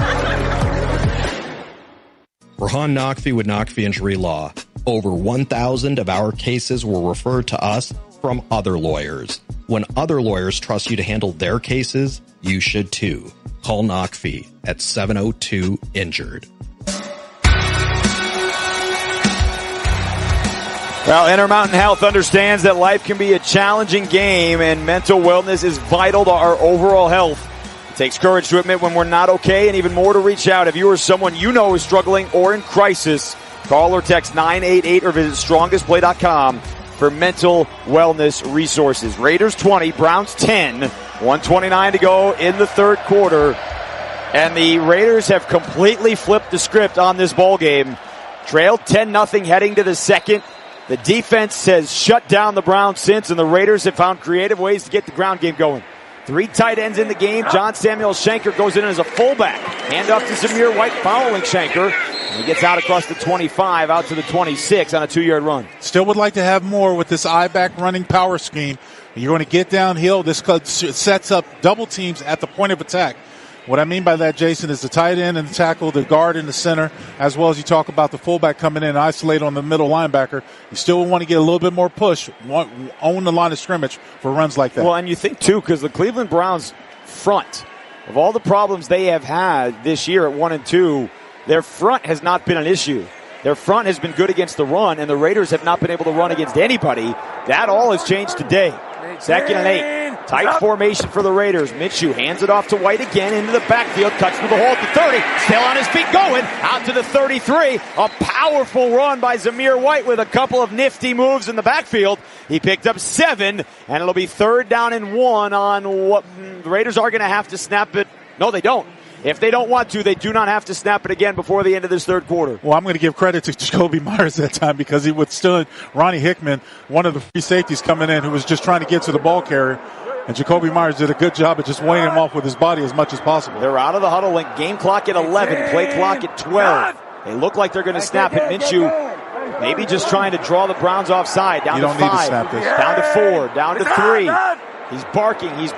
Rahan Naqvi with Naqvi Injury Law. Over 1,000 of our cases were referred to us from other lawyers. When other lawyers trust you to handle their cases, you should too. Call Knockfee at 702-INJURED. Well, Intermountain Health understands that life can be a challenging game, and mental wellness is vital to our overall health. It takes courage to admit when we're not okay, and even more to reach out. If you or someone you know is struggling or in crisis, call or text 988 or visit strongestplay.com for mental wellness resources. Raiders 20, Browns 10, 1:29 to go in the third quarter, and the Raiders have completely flipped the script on this ball game. Trailed 10-0 heading to the second. The defense has shut down the Browns since, and the Raiders have found creative ways to get the ground game going. 3 tight ends in the game. John Samuel Shanker goes in as a fullback. Hand off to Zamir White following Shanker. And he gets out across the 25, out to the 26 on a 2-yard run. Still would like to have more with this I-back running power scheme. You're going to get downhill. This sets up double teams at the point of attack. What I mean by that, Jason, is the tight end and the tackle, the guard in the center, as well as you talk about the fullback coming in and isolate on the middle linebacker. You still want to get a little bit more push, own the line of scrimmage for runs like that. Well, and you think, too, because the Cleveland Browns front, of all the problems they have had this year at 1-2, their front has not been an issue. Their front has been good against the run, and the Raiders have not been able to run against anybody. That all has changed today. 2nd and 8. Tight formation for the Raiders. Minshew hands it off to White again into the backfield. Cuts through the hole at the 30. Still on his feet going. Out to the 33. A powerful run by Zamir White with a couple of nifty moves in the backfield. He picked up 7, and it'll be 3rd down and 1 on what the Raiders are going to have to snap it. No, they don't. If they don't want to, they do not have to snap it again before the end of this third quarter. Well, I'm going to give credit to Jakobi Meyers that time because he withstood Ronnie Hickman, one of the free safeties coming in, who was just trying to get to the ball carrier. And Jakobi Meyers did a good job of just weighing him off with his body as much as possible. They're out of the huddle and game clock at 11, play clock at 12. They look like they're going to snap it. Minshew maybe just trying to draw the Browns offside. Down to 5, need to snap this. Down to 4, down to 3. He's barking. He's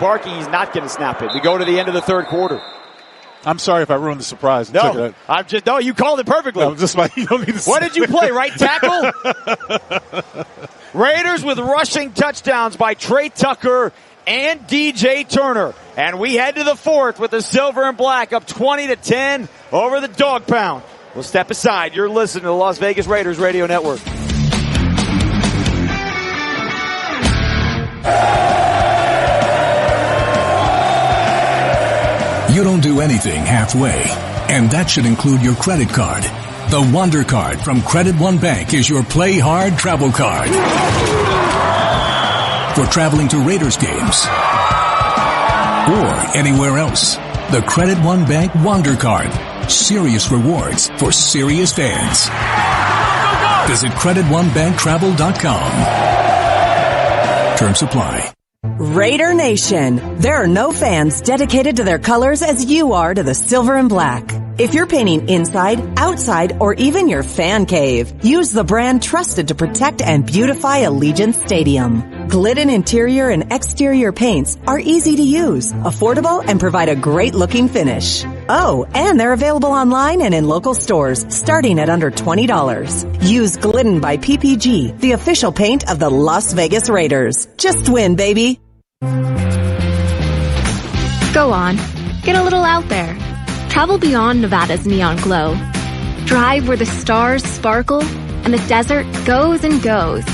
not going to snap it. We go to the end of the third quarter. I'm sorry if I ruined the surprise. No, you called it perfectly. No, just like you don't need to. What did you play? Right tackle? Raiders with rushing touchdowns by Trey Tucker and DJ Turner. And we head to the fourth with the silver and black up 20-10 over the dog pound. We'll step aside. You're listening to the Las Vegas Raiders Radio Network. You don't do anything halfway, and that should include your credit card. The Wonder Card from Credit One Bank is your play hard travel card. For traveling to Raiders games or anywhere else, the Credit One Bank Wonder Card. Serious rewards for serious fans. Visit CreditOneBankTravel.com. Terms apply. Raider Nation. There are no fans dedicated to their colors as you are to the silver and black. If you're painting inside, outside, or even your fan cave, use the brand trusted to protect and beautify Allegiant Stadium. Glidden interior and exterior paints are easy to use, affordable, and provide a great looking finish. Oh, and they're available online and in local stores, starting at under $20. Use Glidden by PPG, the official paint of the Las Vegas Raiders. Just win, baby. Go on. Get a little out there. Travel beyond Nevada's neon glow. Drive where the stars sparkle and the desert goes and goes.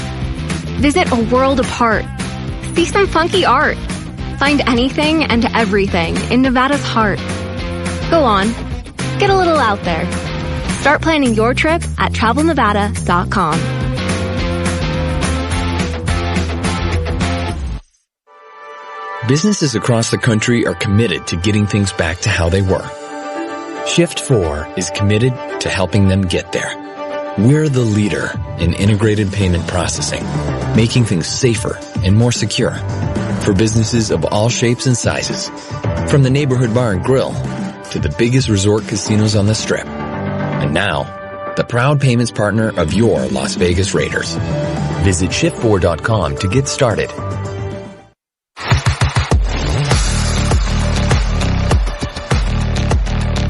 Visit a world apart. See some funky art. Find anything and everything in Nevada's heart. Go on. Get a little out there. Start planning your trip at TravelNevada.com. Businesses across the country are committed to getting things back to how they were. Shift 4 is committed to helping them get there. We're the leader in integrated payment processing, making things safer and more secure for businesses of all shapes and sizes, from the neighborhood bar and grill to the biggest resort casinos on the Strip. And now, the proud payments partner of your Las Vegas Raiders. Visit shift4.com to get started.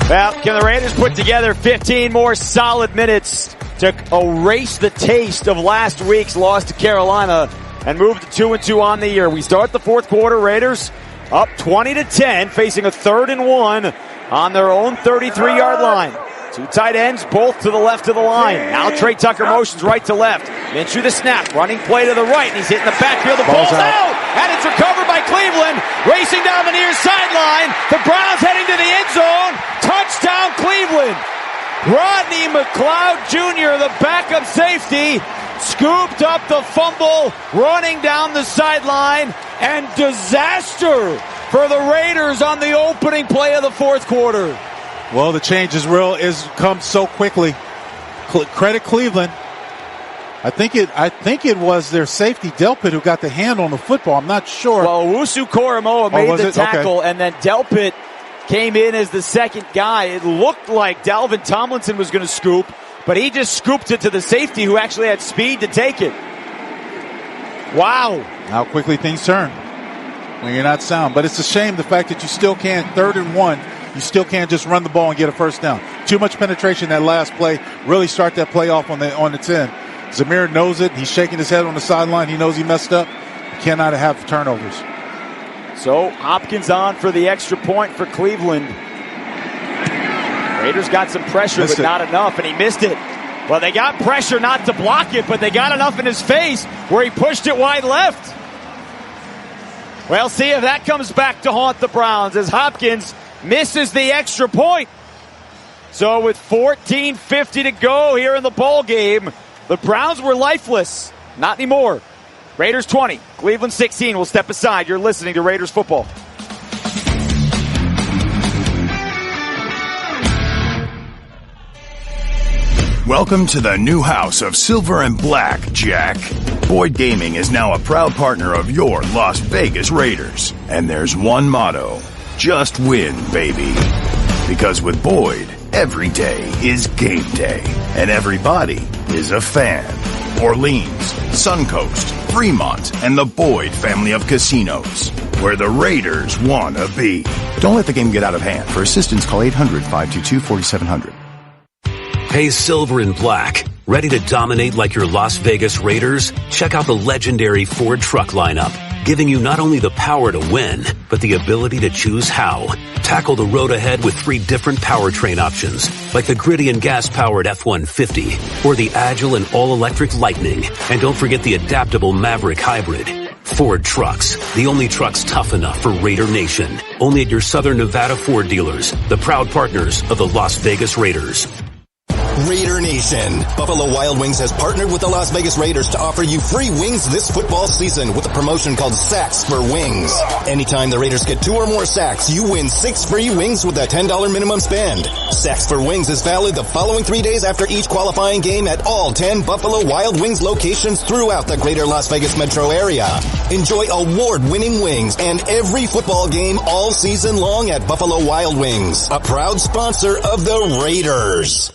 Well, can the Raiders put together 15 more solid minutes to erase the taste of last week's loss to Carolina and move to 2-2 on the year? We start the fourth quarter. Raiders up 20-10, facing a 3rd and 1 on their own 33-yard line. Two tight ends, both to the left of the line. Now Trey Tucker motions right to left. Minshew the snap, running play to the right, and he's hitting the backfield. The ball's out, and it's recovered by Cleveland. Racing down the near sideline. The Browns heading to the end zone. Touchdown, Cleveland. Rodney McLeod Jr., the backup safety, scooped up the fumble, running down the sideline, and disaster for the Raiders on the opening play of the fourth quarter. Well, the change is come so quickly. Credit Cleveland. I think it was their safety Delpit who got the hand on the football. I'm not sure. Well, Owusu Koromoa made the tackle, and then Delpit came in as the second guy. It looked like Dalvin Tomlinson was going to scoop, but he just scooped it to the safety who actually had speed to take it. Wow. How quickly things turn when you're not sound. But it's a shame the fact that you still can't, 3rd and 1, you still can't just run the ball and get a first down. Too much penetration that last play. Really start that play off on the 10. Zamir knows it. He's shaking his head on the sideline. He knows he messed up. You cannot have turnovers. So Hopkins on for the extra point for Cleveland. Raiders got some pressure, but not enough, and he missed it. Well, they got pressure not to block it, but they got enough in his face where he pushed it wide left. Well, see if that comes back to haunt the Browns as Hopkins misses the extra point. So with 14:50 to go here in the ball game, the Browns were lifeless. Not anymore. Raiders 20, Cleveland 16. We'll step aside. You're listening to Raiders football. Welcome to the new house of Silver and Black, Jack. Boyd Gaming is now a proud partner of your Las Vegas Raiders. And there's one motto: just win, baby. Because with Boyd, every day is game day. And everybody is a fan. Orleans, Suncoast, Fremont, and the Boyd family of casinos. Where the Raiders want to be. Don't let the game get out of hand. For assistance, call 800-522-4700. Hey, Silver and Black. Ready to dominate like your Las Vegas Raiders? Check out the legendary Ford truck lineup, giving you not only the power to win, but the ability to choose how. Tackle the road ahead with 3 different powertrain options, like the gritty and gas-powered F-150, or the agile and all-electric Lightning. And don't forget the adaptable Maverick Hybrid. Ford Trucks, the only trucks tough enough for Raider Nation. Only at your Southern Nevada Ford dealers, the proud partners of the Las Vegas Raiders. Raider Nation. Buffalo Wild Wings has partnered with the Las Vegas Raiders to offer you free wings this football season with a promotion called Sacks for Wings. Anytime the Raiders get 2 or more sacks, you win 6 free wings with a $10 minimum spend. Sacks for Wings is valid the following 3 days after each qualifying game at all 10 Buffalo Wild Wings locations throughout the greater Las Vegas metro area. Enjoy award-winning wings and every football game all season long at Buffalo Wild Wings, a proud sponsor of the Raiders.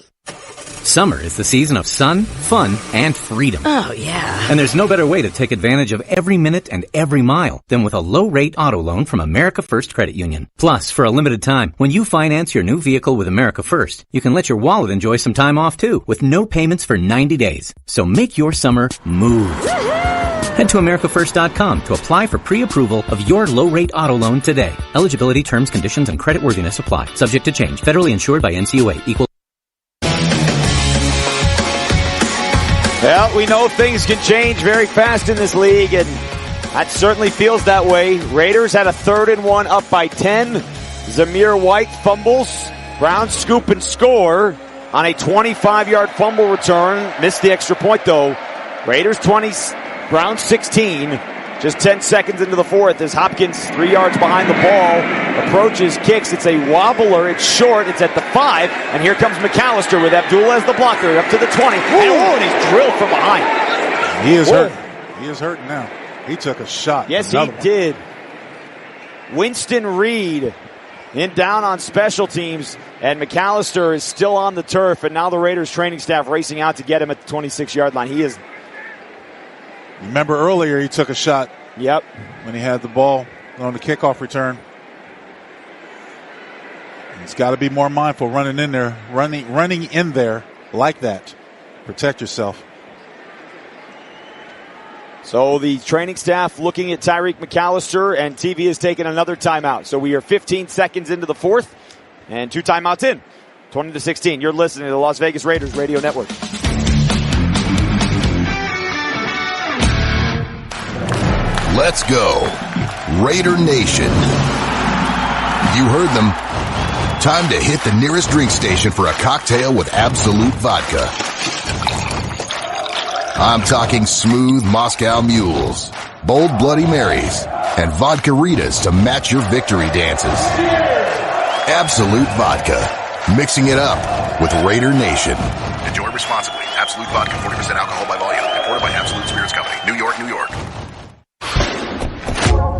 Summer is the season of sun, fun, and freedom. Oh, yeah. And there's no better way to take advantage of every minute and every mile than with a low-rate auto loan from America First Credit Union. Plus, for a limited time, when you finance your new vehicle with America First, you can let your wallet enjoy some time off, too, with no payments for 90 days. So make your summer move. Head to AmericaFirst.com to apply for pre-approval of your low-rate auto loan today. Eligibility, terms, conditions, and creditworthiness apply. Subject to change. Federally insured by NCUA. Equal. Well, we know things can change very fast in this league, and that certainly feels that way. Raiders had a 3rd and 1 up by 10. Zamir White fumbles. Browns scoop and score on a 25-yard fumble return. Missed the extra point, though. Raiders 20, Browns 16. Just 10 seconds into the fourth as Hopkins 3 yards behind the ball. Approaches, kicks. It's a wobbler. It's short. It's at the 5. And here comes McAllister with Abdul as the blocker up to the 20. And he's drilled from behind. He is hurt. He is hurting now. He took a shot. Yes, he did. Winston Reed in down on special teams. And McAllister is still on the turf. And now the Raiders training staff racing out to get him at the 26-yard line. He is. Remember earlier he took a shot. Yep. When he had the ball on the kickoff return. He's got to be more mindful running in there like that. Protect yourself. So the training staff looking at Tyreek McAllister, and TV has taken another timeout. So we are 15 seconds into the fourth and 2 timeouts in. 20-16. You're listening to the Las Vegas Raiders Radio Network. Let's go, Raider Nation. You heard them. Time to hit the nearest drink station for a cocktail with Absolute Vodka. I'm talking smooth Moscow Mules, bold Bloody Marys, and Vodka-ritas to match your victory dances. Absolute Vodka, mixing it up with Raider Nation. Enjoy responsibly. Absolute Vodka, 40% alcohol by volume. Imported by Absolute Spirits Company. New York, New York.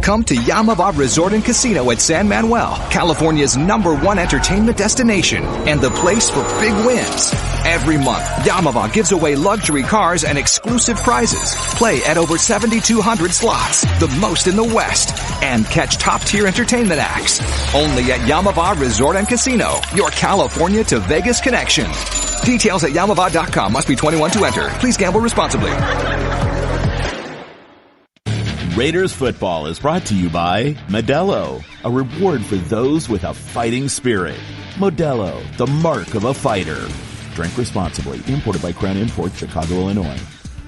Come to Yamava Resort and Casino at San Manuel, California's #1 entertainment destination and the place for big wins. Every month, Yamava gives away luxury cars and exclusive prizes. Play at over 7,200 slots, the most in the West, and catch top-tier entertainment acts. Only at Yamava Resort and Casino, your California to Vegas connection. Details at Yamava.com. Must be 21 to enter. Please gamble responsibly. Raiders football is brought to you by Modelo, a reward for those with a fighting spirit. Modelo, the mark of a fighter. Drink responsibly. Imported by Crown Imports, Chicago, Illinois.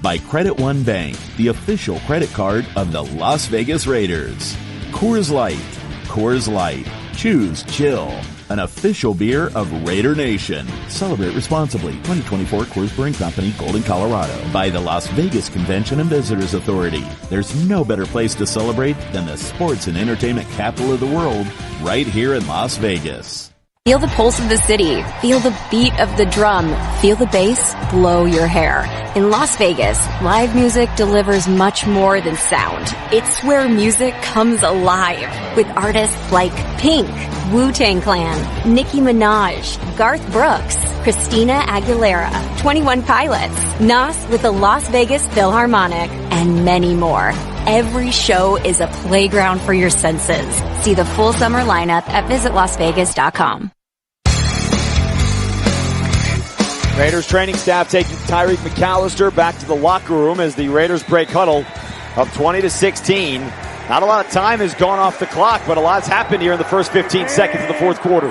By Credit One Bank, the official credit card of the Las Vegas Raiders. Coors Light. Coors Light. Choose chill. An official beer of Raider Nation. Celebrate responsibly. 2024 Coors Brewing Company, Golden, Colorado. By the Las Vegas Convention and Visitors Authority. There's no better place to celebrate than the sports and entertainment capital of the world, right here in Las Vegas. Feel the pulse of the city. Feel the beat of the drum. Feel the bass blow your hair. In Las Vegas, live music delivers much more than sound. It's where music comes alive with artists like Pink, Wu-Tang Clan, Nicki Minaj, Garth Brooks, Christina Aguilera, 21 Pilots, Nas with the Las Vegas Philharmonic, and many more. Every show is a playground for your senses. See the full summer lineup at visitlasvegas.com. Raiders training staff taking Tyreek McAllister back to the locker room as the Raiders break huddle up 20-16. Not a lot of time has gone off the clock, but a lot's happened here in the first 15 seconds of the fourth quarter.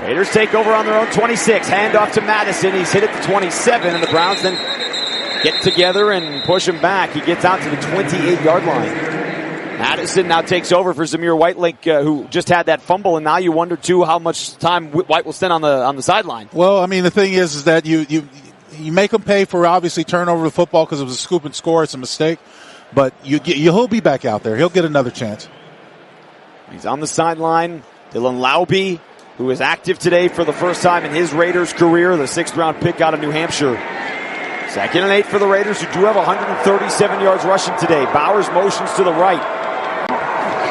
Raiders take over on their own 26. Hand off to Madison. He's hit at the 27, and the Browns then get together and push him back. He gets out to the 28-yard line. Madison now takes over for Zamir Whitelink, who just had that fumble, and now you wonder, too, how much time White will spend on the sideline. Well, I mean, the thing is that you make him pay for, obviously, turnover the football because it was a scoop and score. It's a mistake. But he'll be back out there. He'll get another chance. He's on the sideline. Dylan Laube, who is active today for the first time in his Raiders career, the 6th-round pick out of New Hampshire. 2nd and 8 for the Raiders, who do have 137 yards rushing today. Bowers motions to the right.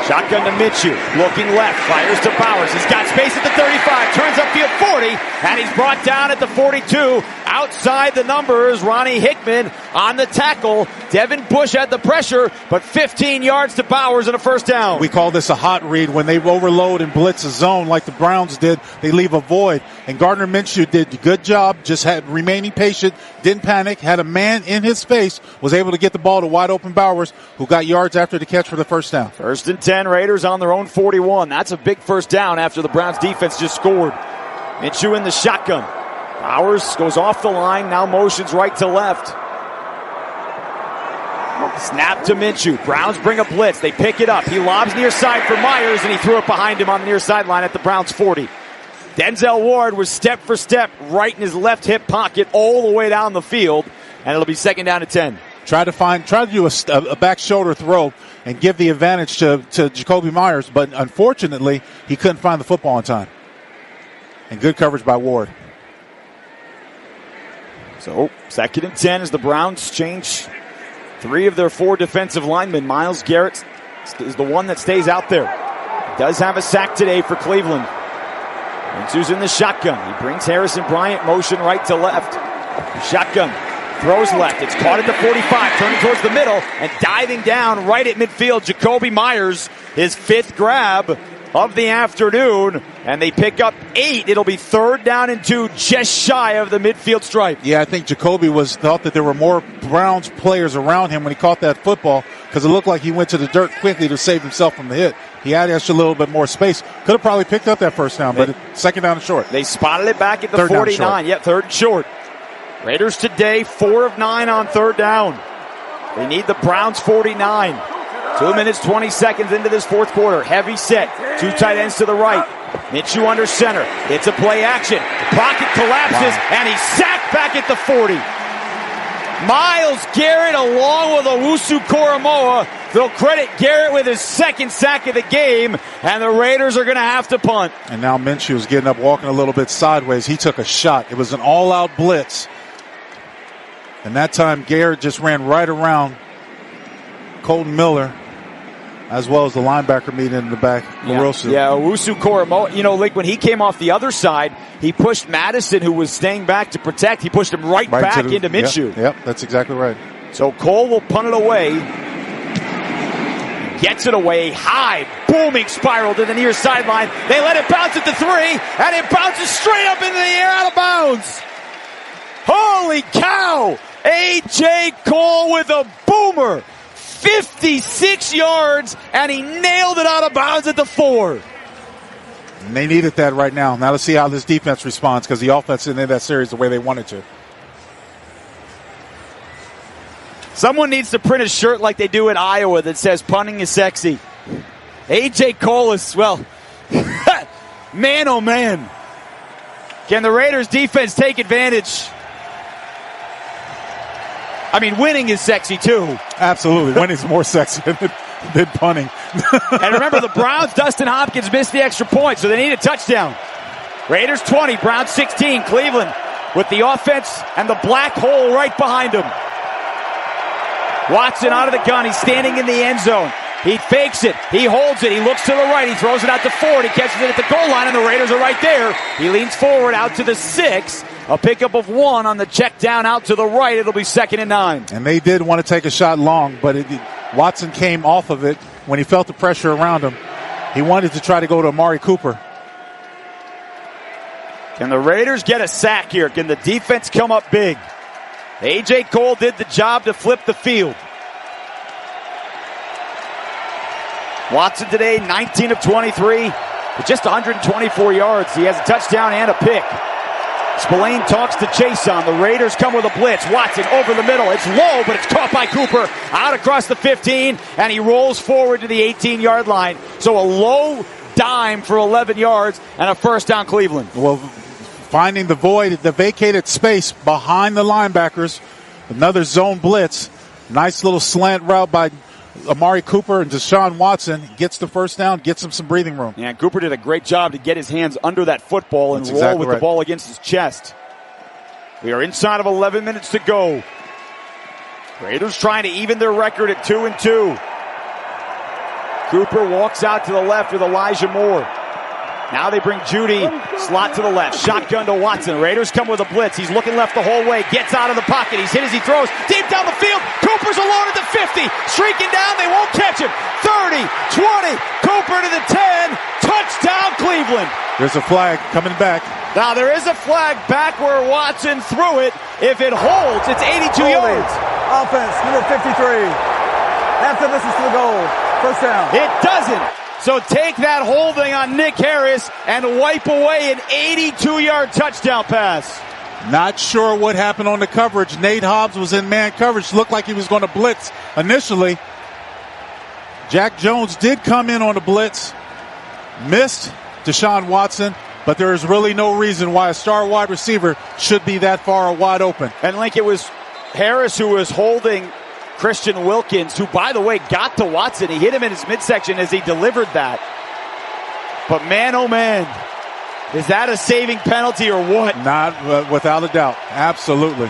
Shotgun to Minshew, looking left, fires to Bowers. He's got space at the 35, turns upfield 40, and he's brought down at the 42. Outside the numbers, Ronnie Hickman on the tackle. Devin Bush had the pressure, but 15 yards to Bowers and a first down. We call this a hot read. When they overload and blitz a zone like the Browns did, they leave a void. And Gardner Minshew did a good job, just remaining patient, didn't panic, had a man in his face, was able to get the ball to wide open Bowers, who got yards after the catch for the first down. 1st and 10, Raiders on their own 41. That's a big first down after the Browns defense just scored. Minshew in the shotgun. Bowers goes off the line, now motions right to left. Snap to Minshew. Browns bring a blitz. They pick it up. He lobs near side for Meyers, and he threw it behind him on the near sideline at the Browns 40. Denzel Ward was step for step right in his left hip pocket all the way down the field, and it'll be 2nd down and 10. Try to do a back shoulder throw and give the advantage to Jakobi Meyers, but unfortunately, he couldn't find the football in time. And good coverage by Ward. So, 2nd and 10 as the Browns change 3 of their 4 defensive linemen. Myles Garrett is the one that stays out there. Does have a sack today for Cleveland. Minshew's in the shotgun. He brings Harrison Bryant motion right to left. Shotgun. Throws left. It's caught at the 45. Turning towards the middle and diving down right at midfield. Jakobi Meyers, his 5th grab. of the afternoon, and they pick up 8. It'll be 3rd down and 2, just shy of the midfield stripe. Yeah, I think Jakobi thought that there were more Browns players around him when he caught that football, because it looked like he went to the dirt quickly to save himself from the hit. He had extra little bit more space. Could have probably picked up that first down, but 2nd down and short. They spotted it back at the 49. Yep, 3rd and short. Raiders today 4 of 9 on 3rd down. They need the Browns 49. 2 minutes, 20 seconds into this 4th quarter. Heavy set. 2 tight ends to the right. Minshew under center. It's a play action. The pocket collapses, and he's sacked back at the 40. Myles Garrett along with Owusu Koramoah. They'll credit Garrett with his 2nd sack of the game, and the Raiders are going to have to punt. And now Minshew is getting up, walking a little bit sideways. He took a shot. It was an all-out blitz. And that time Garrett just ran right around Colton Miller, as well as the linebacker meeting in the back. Yeah, Owusu Koramoah. Like when he came off the other side, he pushed Madison, who was staying back to protect. He pushed him right back into Minshew. Yep, that's exactly right. So Cole will punt it away. Gets it away. High, booming spiral to the near sideline. They let it bounce at the 3, and it bounces straight up into the air out of bounds. Holy cow! A.J. Cole with a boomer. 56 yards, and he nailed it out of bounds at the 4. And they needed that right now. Now let's see how this defense responds, because the offense didn't end that series the way they wanted to. Someone needs to print a shirt like they do in Iowa that says punting is sexy. A.J. Cole is, well, man oh man. Can the Raiders defense take advantage? I mean, winning is sexy too. Absolutely. Winning's more sexy than punting. And remember, the Browns, Dustin Hopkins missed the extra point, so they need a touchdown. Raiders 20, Browns 16. Cleveland with the offense and the black hole right behind him. Watson out of the gun. He's standing in the end zone. He fakes it. He holds it. He looks to the right. He throws it out to Ford. He catches it at the goal line, and the Raiders are right there. He leans forward out to the 6. A pickup of 1 on the check down out to the right. It'll be 2nd and 9. And they did want to take a shot long, but Watson came off of it when he felt the pressure around him. He wanted to try to go to Amari Cooper. Can the Raiders get a sack here? Can the defense come up big? A.J. Cole did the job to flip the field. Watson today, 19 of 23, with just 124 yards. He has a touchdown and a pick. Spillane talks to Chason. The Raiders come with a blitz. Watson over the middle. It's low, but it's caught by Cooper. Out across the 15, and he rolls forward to the 18-yard line. So a low dime for 11 yards and a 1st down Cleveland. Well, finding the void, the vacated space behind the linebackers. Another zone blitz. Nice little slant route by Amari Cooper, and Deshaun Watson gets the 1st down, gets him some breathing room. Yeah, Cooper did a great job to get his hands under that football and roll with the ball against his chest. We are inside of 11 minutes to go. Raiders trying to even their record at 2-2. Cooper walks out to the left with Elijah Moore. Now they bring Jeudy, slot to the left, shotgun to Watson. Raiders come with a blitz. He's looking left the whole way, gets out of the pocket. He's hit as he throws, deep down the field. Cooper's alone at the 50, streaking down. They won't catch him. 30, 20, Cooper to the 10. Touchdown, Cleveland. There's a flag coming back. Now there is a flag back where Watson threw it. If it holds, it's 82 yards. Offense, number 53. Half the distance to the goal. 1st down. It doesn't. So take that holding on Nick Harris and wipe away an 82-yard touchdown pass. Not sure what happened on the coverage. Nate Hobbs was in man coverage. Looked like he was going to blitz initially. Jack Jones did come in on the blitz. Missed Deshaun Watson. But there is really no reason why a star wide receiver should be that far wide open. And Link, it was Harris who was holding Christian Wilkins, who, by the way, got to Watson. He hit him in his midsection as he delivered that. But man, oh man, is that a saving penalty or what? Not without a doubt. Absolutely.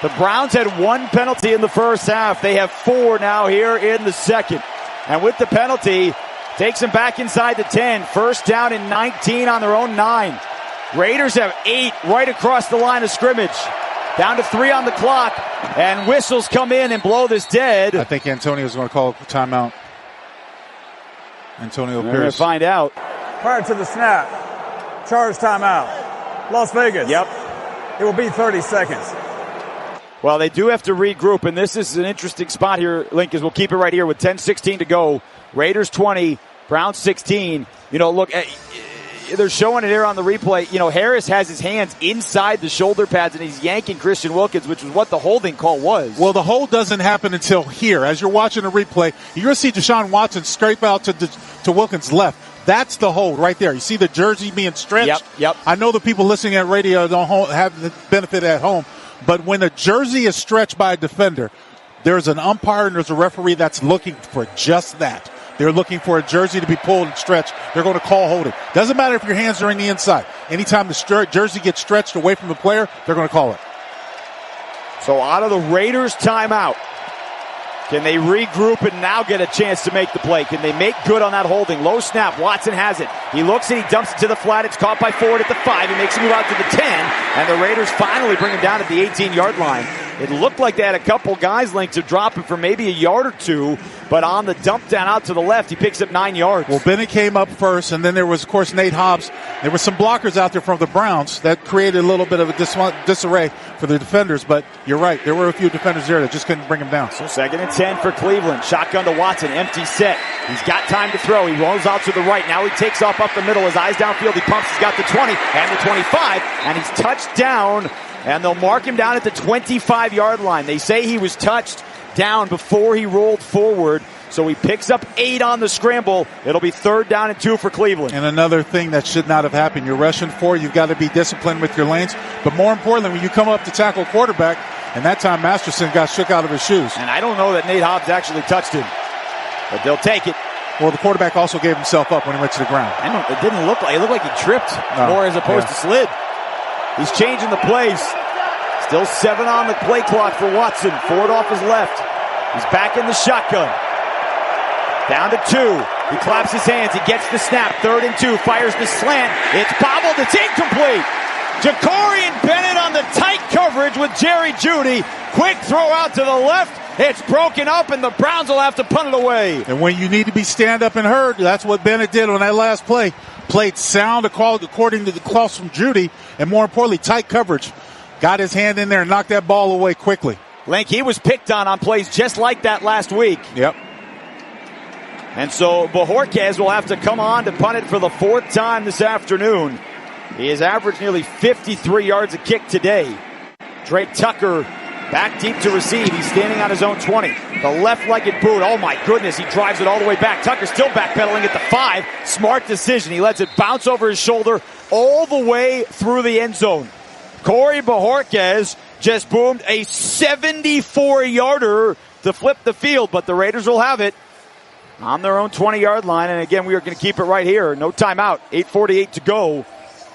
The Browns had 1 penalty in the first half. They have 4 now here in the second. And with the penalty, takes them back inside the 10. 1st down and 19 on their own 9. Raiders have 8 right across the line of scrimmage. Down to 3 on the clock, and whistles come in and blow this dead. I think Antonio's going to call a timeout. Antonio We're going to Pierce. find out. Prior to the snap, charge timeout. Las Vegas. Yep. It will be 30 seconds. Well, they do have to regroup, and this is an interesting spot here, Link, as we'll keep it right here with 10:16 to go. Raiders 20, Browns 16. You know, look, they're showing it here on the replay. You know, Harris has his hands inside the shoulder pads, and he's yanking Christian Wilkins, which was what the holding call was. Well, the hold doesn't happen until here. As you're watching the replay, you're going to see Deshaun Watson scrape out to Wilkins' left. That's the hold right there. You see the jersey being stretched? Yep. I know the people listening at radio don't have the benefit at home, but when a jersey is stretched by a defender, there's an umpire and there's a referee that's looking for just that. They're looking for a jersey to be pulled and stretched. They're going to call holding. Doesn't matter if your hands are in the inside. Anytime the jersey gets stretched away from the player, they're going to call it. So out of the Raiders' timeout, can they regroup and now get a chance to make the play? Can they make good on that holding? Low snap. Watson has it. He looks and he dumps it to the flat. It's caught by Ford at the 5. He makes a move out to the 10. And the Raiders finally bring him down at the 18-yard line. It looked like they had a couple guys linked to drop him for maybe a yard or two. But on the dump down out to the left, he picks up 9 yards. Well, Bennett came up first, and then there was, of course, Nate Hobbs. There were some blockers out there from the Browns that created a little bit of a disarray for the defenders. But you're right. There were a few defenders there that just couldn't bring him down. So 2nd and 10 for Cleveland. Shotgun to Watson. Empty set. He's got time to throw. He rolls out to the right. Now he takes off up the middle. His eyes downfield. He pumps. He's got the 20 and the 25. And he's touched down. And they'll mark him down at the 25-yard line. They say he was touched down before he rolled forward. So he picks up 8 on the scramble. It'll be 3rd down and 2 for Cleveland. And another thing that should not have happened. You're rushing 4. You've got to be disciplined with your lanes. But more importantly, when you come up to tackle a quarterback, and that time Masterson got shook out of his shoes. And I don't know that Nate Hobbs actually touched him. But they'll take it. Well, the quarterback also gave himself up when he went to the ground. It didn't look like it. Looked like he tripped more as opposed to slid. He's changing the plays. Still 7 on the play clock for Watson. Ford off his left. He's back in the shotgun. Down to 2. He claps his hands. He gets the snap. 3rd and 2. Fires the slant. It's bobbled. It's incomplete. Jacorian Bennett on the tight coverage with Jerry Jeudy. Quick throw out to the left. It's broken up, and the Browns will have to punt it away. And when you need to be stand up and heard, that's what Bennett did on that last play. Played sound according to the calls from Jeudy, and more importantly, tight coverage. Got his hand in there and knocked that ball away quickly. Link, he was picked on plays just like that last week. Yep. And so Bojorquez will have to come on to punt it for the 4th time this afternoon. He has averaged nearly 53 yards a kick today. Drake Tucker back deep to receive. He's standing on his own 20. The left-legged boot. Oh, my goodness. He drives it all the way back. Tucker still backpedaling at the 5. Smart decision. He lets it bounce over his shoulder all the way through the end zone. Corey Bojorquez just boomed a 74-yarder to flip the field, but the Raiders will have it on their own 20-yard line. And again, we are going to keep it right here. No timeout. 8:48 to go.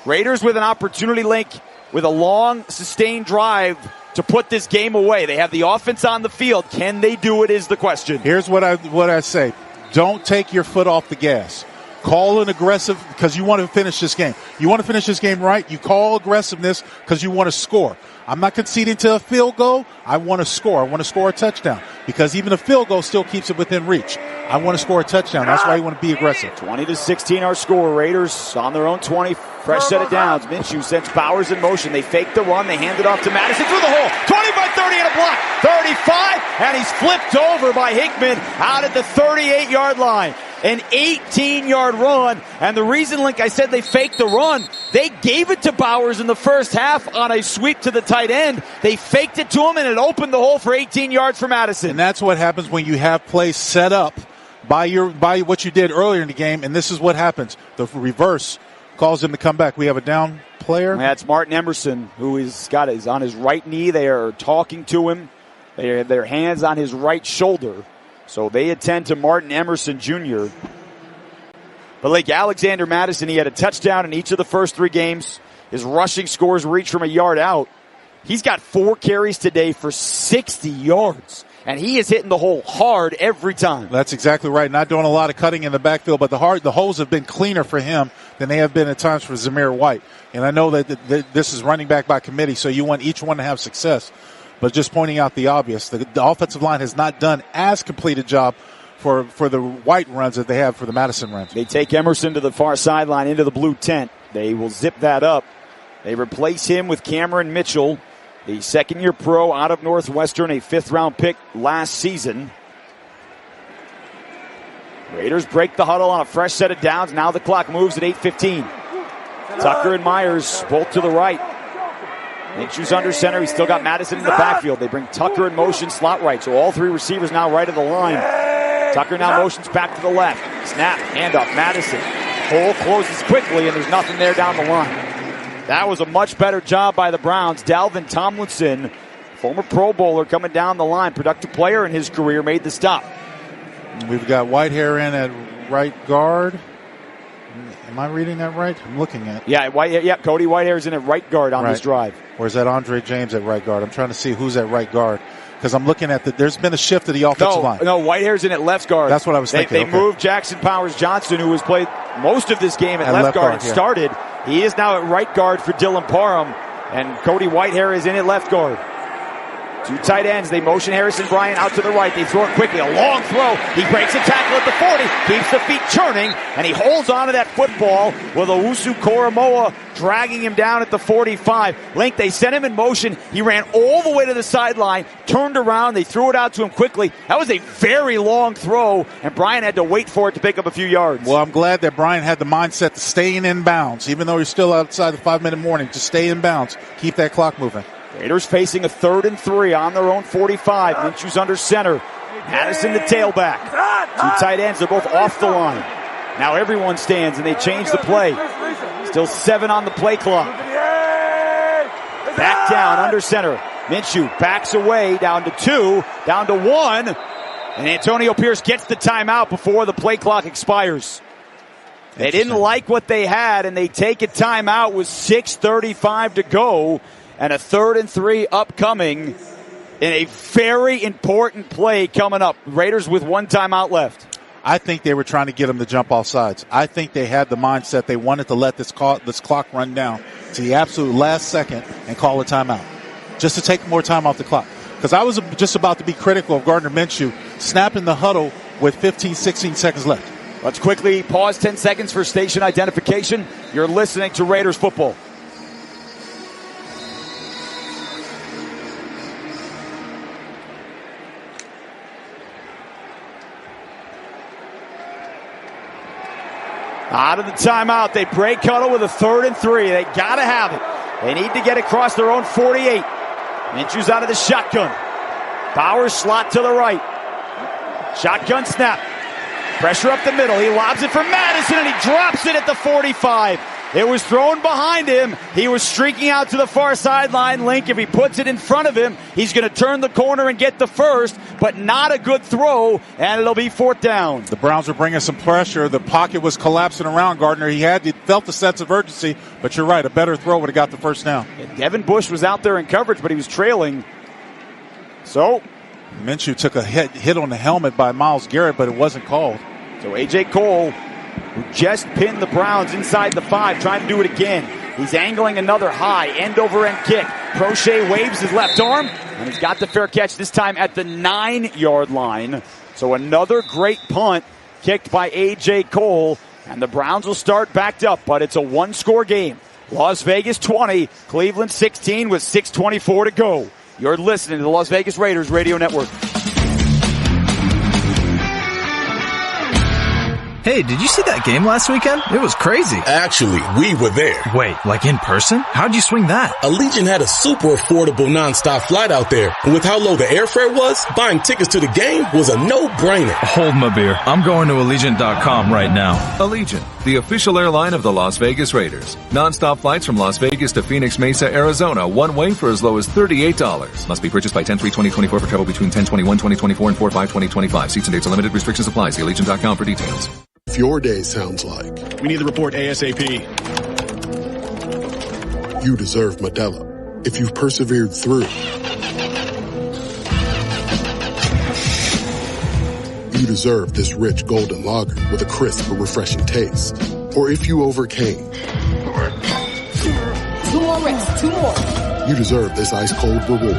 Raiders with an opportunity, Link, with a long, sustained drive to put this game away. They have the offense on the field. Can they do it is the question. Here's what I say. Don't take your foot off the gas. Call an aggressive because you want to finish this game. You want to finish this game right. You call aggressiveness because you want to score. I'm not conceding to a field goal. I want to score. I want to score a touchdown because even a field goal still keeps it within reach. I want to score a touchdown. That's why you want to be aggressive. 20-16 our score. Raiders on their own 20. Fresh set of downs. Minshew sends Bowers in motion. They fake the run. They hand it off to Madison through the hole. 20-30 and a block. 35 and he's flipped over by Hickman out at the 38-yard line. An 18-yard run. And the reason, Link, I said they faked the run, they gave it to Bowers in the first half on a sweep to the tight end. They faked it to him, and it opened the hole for 18 yards for Madison. And that's what happens when you have plays set up by what you did earlier in the game, and this is what happens. The reverse calls him to come back. We have a down player. That's Martin Emerson, who is on his right knee. They are talking to him. They have their hands on his right shoulder. So they attend to Martin Emerson Jr. But like Alexander Madison, he had a touchdown in each of the first 3 games. His rushing scores reach from a yard out. He's got 4 carries today for 60 yards. And he is hitting the hole hard every time. That's exactly right. Not doing a lot of cutting in the backfield, but the holes have been cleaner for him than they have been at times for Zamir White. And I know that this is running back by committee, so you want each one to have success. But just pointing out the obvious, the offensive line has not done as complete a job for the white runs that they have for the Madison runs. They take Emerson to the far sideline into the blue tent. They will zip that up. They replace him with Cameron Mitchell, the second-year pro out of Northwestern, a fifth-round pick last season. Raiders break the huddle on a fresh set of downs. Now the clock moves at 8:15. Tucker and Meyers both to the right. Minshew's under center. He's still got Madison in the backfield. They bring Tucker in motion slot right. So all three receivers now right of the line. Tucker now motions back to the left. Snap, handoff, Madison. Hole closes quickly, and there's nothing there down the line. That was a much better job by the Browns. Dalvin Tomlinson, former Pro Bowler, coming down the line. Productive player in his career, made the stop. We've got Whitehair in at right guard. Am I reading that right? I'm looking at. Cody Whitehair's in at right guard on this drive. Or is that Andre James at right guard? I'm trying to see who's at right guard. Because I'm looking at there's been a shift to the offensive line. No, Whitehair's in at left guard. That's what I was thinking. They moved Jackson Powers Johnson, who has played most of this game at left guard and started. He is now at right guard for Dylan Parham, and Cody Whitehair is in at left guard. Two tight ends. They motion Harrison Bryant out to the right. They throw it quickly. A long throw. He breaks a tackle at the 40. Keeps the feet churning. And he holds on to that football with Owusu Koromoa dragging him down at the 45. Link, they sent him in motion. He ran all the way to the sideline. Turned around. They threw it out to him quickly. That was a very long throw. And Bryant had to wait for it to pick up a few yards. Well, I'm glad that Bryant had the mindset to stay in bounds. Even though he's still outside the 5-minute warning. Just stay in bounds. Keep that clock moving. Raiders facing a 3rd and 3 on their own 45. Minshew's under center. Madison the tailback. Two tight ends. They're both off the line. Now everyone stands and they change the play. Still 7 on the play clock. Back down under center. Minshew backs away down to 2, down to 1. And Antonio Pierce gets the timeout before the play clock expires. They didn't like what they had and they take a timeout with 6:35 to go. And a 3rd and 3 upcoming in a very important play coming up. Raiders with 1 timeout left. I think they were trying to get him to jump off sides. I think they had the mindset they wanted to let this clock run down to the absolute last second and call a timeout. Just to take more time off the clock. Because I was just about to be critical of Gardner Minshew snapping the huddle with 15, 16 seconds left. Let's quickly pause 10 seconds for station identification. You're listening to Raiders football. Out of the timeout, they break huddle with a 3rd and 3. They gotta have it. They need to get across their own 48. Minshew's out of the shotgun. Bowers slot to the right. Shotgun snap. Pressure up the middle. He lobs it for Madison and he drops it at the 45. It was thrown behind him. He was streaking out to the far sideline. Link, if he puts it in front of him, he's going to turn the corner and get the first, but not a good throw, and it'll be 4th down. The Browns were bringing some pressure. The pocket was collapsing around Gardner. He felt the sense of urgency, but you're right, a better throw would have got the first down. And Devin Bush was out there in coverage, but he was trailing. So Minshew took a hit on the helmet by Myles Garrett, but it wasn't called. So A.J. Cole, who just pinned the Browns inside the 5, trying to do it again. He's angling another high end-over-end kick. Prochet waves his left arm, and he's got the fair catch this time at the 9-yard line. So another great punt kicked by A.J. Cole, and the Browns will start backed up, but it's a 1-score game. Las Vegas 20, Cleveland 16 with 6:24 to go. You're listening to the Las Vegas Raiders Radio Network. Hey, did you see that game last weekend? It was crazy. Actually, we were there. Wait, like in person? How'd you swing that? Allegiant had a super affordable nonstop flight out there. And with how low the airfare was, buying tickets to the game was a no-brainer. Hold my beer. I'm going to Allegiant.com right now. Allegiant, the official airline of the Las Vegas Raiders. Non-stop flights from Las Vegas to Phoenix Mesa, Arizona, one way for as low as $38. Must be purchased by 10/3/2024 for travel between 10/21/2024 and 4/5/2025. Seats and dates are limited. Restrictions apply. See Allegiant.com for details. If your day sounds like, we need the report ASAP. You deserve Modelo. If you've persevered through, you deserve this rich golden lager with a crisp but refreshing taste. Or if you overcame, 2 more reps, 2 more. You deserve this ice cold reward.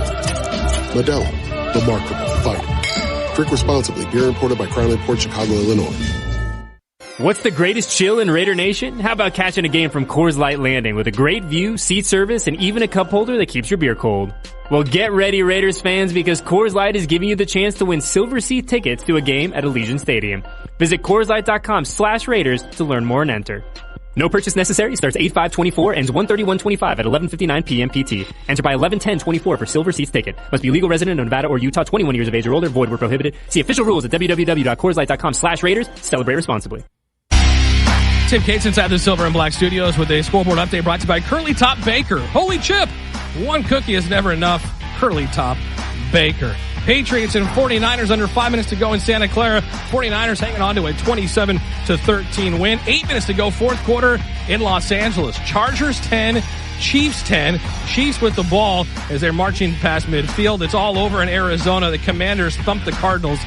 Modelo, the Remarkable Fighter. Drink responsibly. Beer imported by Crown Port Chicago, Illinois. What's the greatest chill in Raider Nation? How about catching a game from Coors Light Landing with a great view, seat service, and even a cup holder that keeps your beer cold? Well, get ready, Raiders fans, because Coors Light is giving you the chance to win silver seat tickets to a game at Allegiant Stadium. Visit CoorsLight.com/Raiders to learn more and enter. No purchase necessary. Starts 8/5/24, ends 1/31/25 at 11:59 p.m. PT. Enter by 11/10/24 for silver seats ticket. Must be legal resident of Nevada or Utah, 21 years of age or older. Void where prohibited. See official rules at www.CoorsLight.com/Raiders. Celebrate responsibly. Tim Cates inside the Silver and Black Studios with a scoreboard update brought to you by Curly Top Baker. Holy chip! One cookie is never enough. Curly Top Baker. Patriots and 49ers under 5 minutes to go in Santa Clara. 49ers hanging on to a 27-13 win. 8 minutes to go, fourth quarter in Los Angeles. Chargers 10, Chiefs 10. Chiefs with the ball as they're marching past midfield. It's all over in Arizona. The Commanders thumped the Cardinals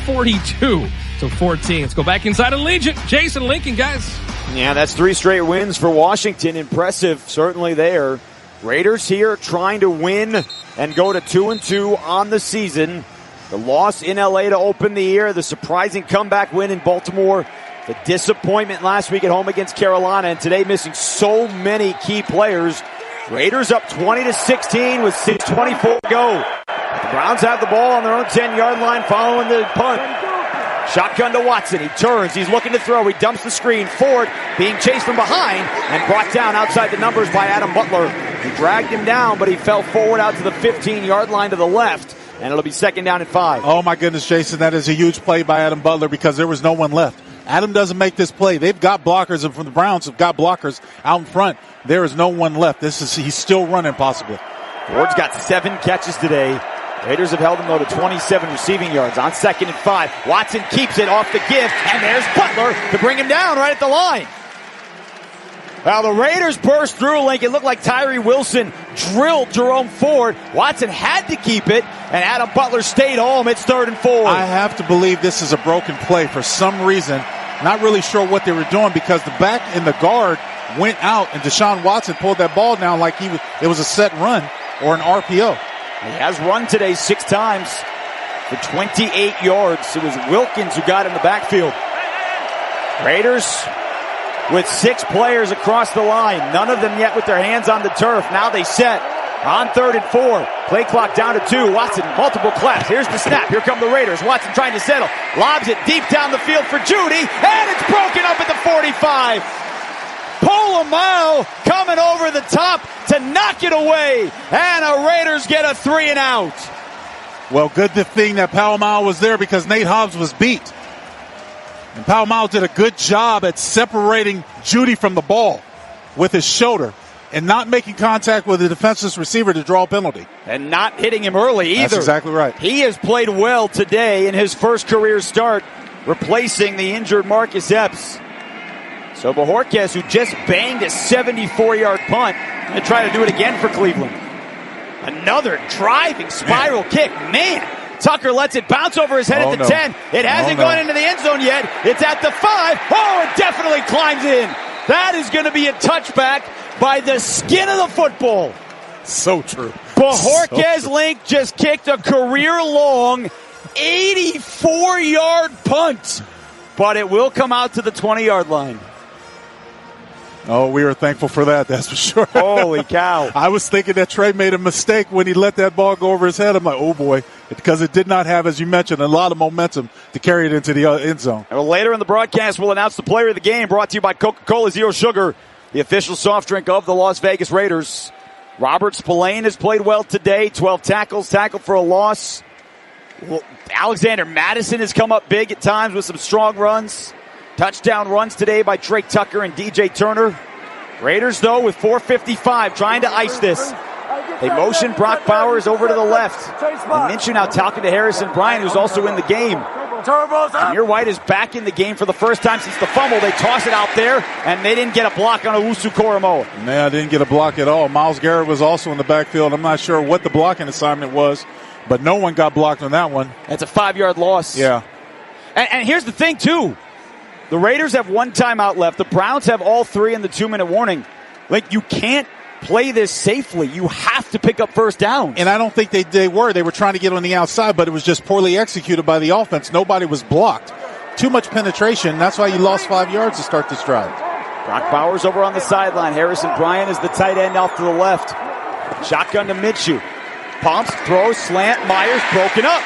42-14. Let's go back inside Allegiant. Jason Lincoln, guys. Yeah, that's 3 straight wins for Washington. Impressive, certainly there. Raiders here trying to win and go to 2-2 on the season. The loss in LA to open the year, the surprising comeback win in Baltimore, the disappointment last week at home against Carolina, and today missing so many key players. Raiders up 20-16 with 6:24 to go. The Browns have the ball on their own 10-yard line following the punt. Shotgun to Watson. He turns. He's looking to throw. He dumps the screen. Ford being chased from behind and brought down outside the numbers by Adam Butler. He dragged him down, but he fell forward out to the 15-yard line to the left, and it'll be 2nd down and 5. Oh, my goodness, Jason. That is a huge play by Adam Butler because there was no one left. Adam doesn't make this play. They've got blockers, and from the Browns have got blockers out in front. There is no one left. He's still running possibly. Ford's got 7 catches today. Raiders have held him, though, to 27 receiving yards on 2nd and 5. Watson keeps it off the give, and there's Butler to bring him down right at the line. Well, the Raiders burst through, Lincoln. It looked like Tyree Wilson drilled Jerome Ford. Watson had to keep it, and Adam Butler stayed home. It's 3rd and 4. I have to believe this is a broken play for some reason. Not really sure what they were doing because the back and the guard went out, and Deshaun Watson pulled that ball down like it was a set run or an RPO. He has run today 6 times for 28 yards. It was Wilkins who got in the backfield. Raiders with 6 players across the line. None of them yet with their hands on the turf. Now they set on 3rd and 4. Play clock down to 2. Watson, multiple claps. Here's the snap. Here come the Raiders. Watson trying to settle. Lobs it deep down the field for Jeudy, and it's broken up at the 45. Polamalu coming over the top to knock it away, and the Raiders get a 3 and out. Well, good thing that Polamalu was there because Nate Hobbs was beat. And Polamalu did a good job at separating Jeudy from the ball with his shoulder and not making contact with the defenseless receiver to draw a penalty. And not hitting him early either. That's exactly right. He has played well today in his first career start, replacing the injured Marcus Epps. So Bojorquez, who just banged a 74-yard punt, going to try to do it again for Cleveland. Another driving spiral kick. Man, Tucker lets it bounce over his head at the 10. It hasn't gone into the end zone yet. It's at the 5. Oh, it definitely climbs in. That is going to be a touchback by the skin of the football. So true. Bojorquez Link just kicked a career-long 84-yard punt. But it will come out to the 20-yard line. Oh, we were thankful for that, that's for sure. Holy cow. I was thinking that Trey made a mistake when he let that ball go over his head. I'm like, oh boy, because it did not have, as you mentioned, a lot of momentum to carry it into the end zone. And later in the broadcast, we'll announce the player of the game, brought to you by Coca-Cola Zero Sugar, the official soft drink of the Las Vegas Raiders. Robert Spillane has played well today, 12 tackles, tackled for a loss. Alexander Madison has come up big at times with some strong runs. Touchdown runs today by Drake Tucker and DJ Turner. Raiders, though, with 4:55, trying to ice this. They motion Brock Bowers over to the left. And Minshew now talking to Harrison Bryant, who's also in the game. Zamir White is back in the game for the first time since the fumble. They toss it out there, and they didn't get a block on Owusu Koromoa. Man, I didn't get a block at all. Myles Garrett was also in the backfield. I'm not sure what the blocking assignment was, but no one got blocked on that one. That's a 5-yard loss. Yeah. And here's the thing, too. The Raiders have 1 timeout left. The Browns have all 3 in the 2-minute warning. Like, you can't play this safely. You have to pick up first downs. And I don't think they were. They were trying to get on the outside, but it was just poorly executed by the offense. Nobody was blocked. Too much penetration. That's why you lost 5 yards to start this drive. Brock Bowers over on the sideline. Harrison Bryant is the tight end off to the left. Shotgun to Minshew. Pumps, throws, slant, Meyers broken up.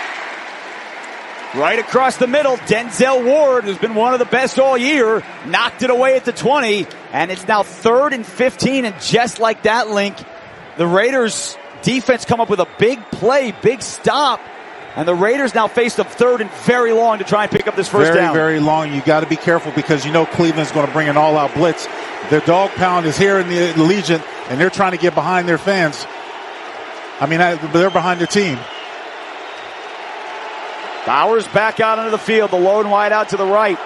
Right across the middle, Denzel Ward, who's been one of the best all year, knocked it away at the 20, and it's now 3rd and 15, and just like that, Link, the Raiders defense come up with a big play, big stop, and the Raiders now face them 3rd and very long to try and pick up this first down. Very, very long. You got to be careful because you know Cleveland's going to bring an all-out blitz. Their dog pound is here in the Allegiant, and they're trying to get behind their fans. They're behind their team. Bowers back out onto the field, the lone wide out to the right.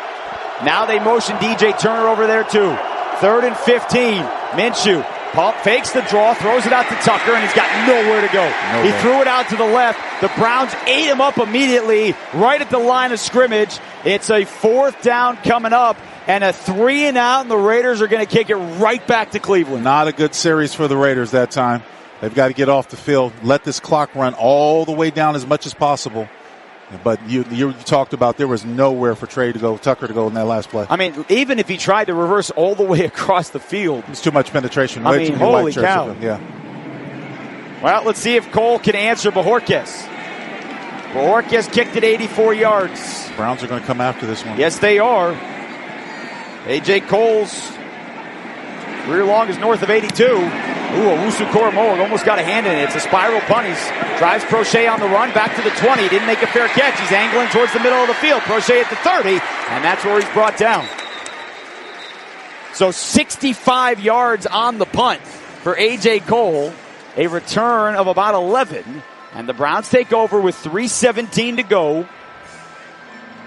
Now they motion DJ Turner over there too. 3rd and 15. Minshew fakes the draw, throws it out to Tucker, and he's got nowhere to go. He threw it out to the left. The Browns ate him up immediately right at the line of scrimmage. It's a 4th down coming up and a 3 and out, and the Raiders are going to kick it right back to Cleveland. Not a good series for the Raiders that time. They've got to get off the field, let this clock run all the way down as much as possible. But you talked about there was nowhere for Tucker to go in that last play. Even if he tried to reverse all the way across the field. It's too much penetration. Holy cow. Yeah. Well, let's see if Cole can answer Bojorquez. Bojorquez kicked it 84 yards. Browns are going to come after this one. Yes, they are. A.J. Cole's career long is north of 82. Owusu Koromoa almost got a hand in it. It's a spiral punt. He drives Prochet on the run, back to the 20. Didn't make a fair catch. He's angling towards the middle of the field. Prochet at the 30, and that's where he's brought down. So 65 yards on the punt for A.J. Cole. A return of about 11, and the Browns take over with 3:17 to go.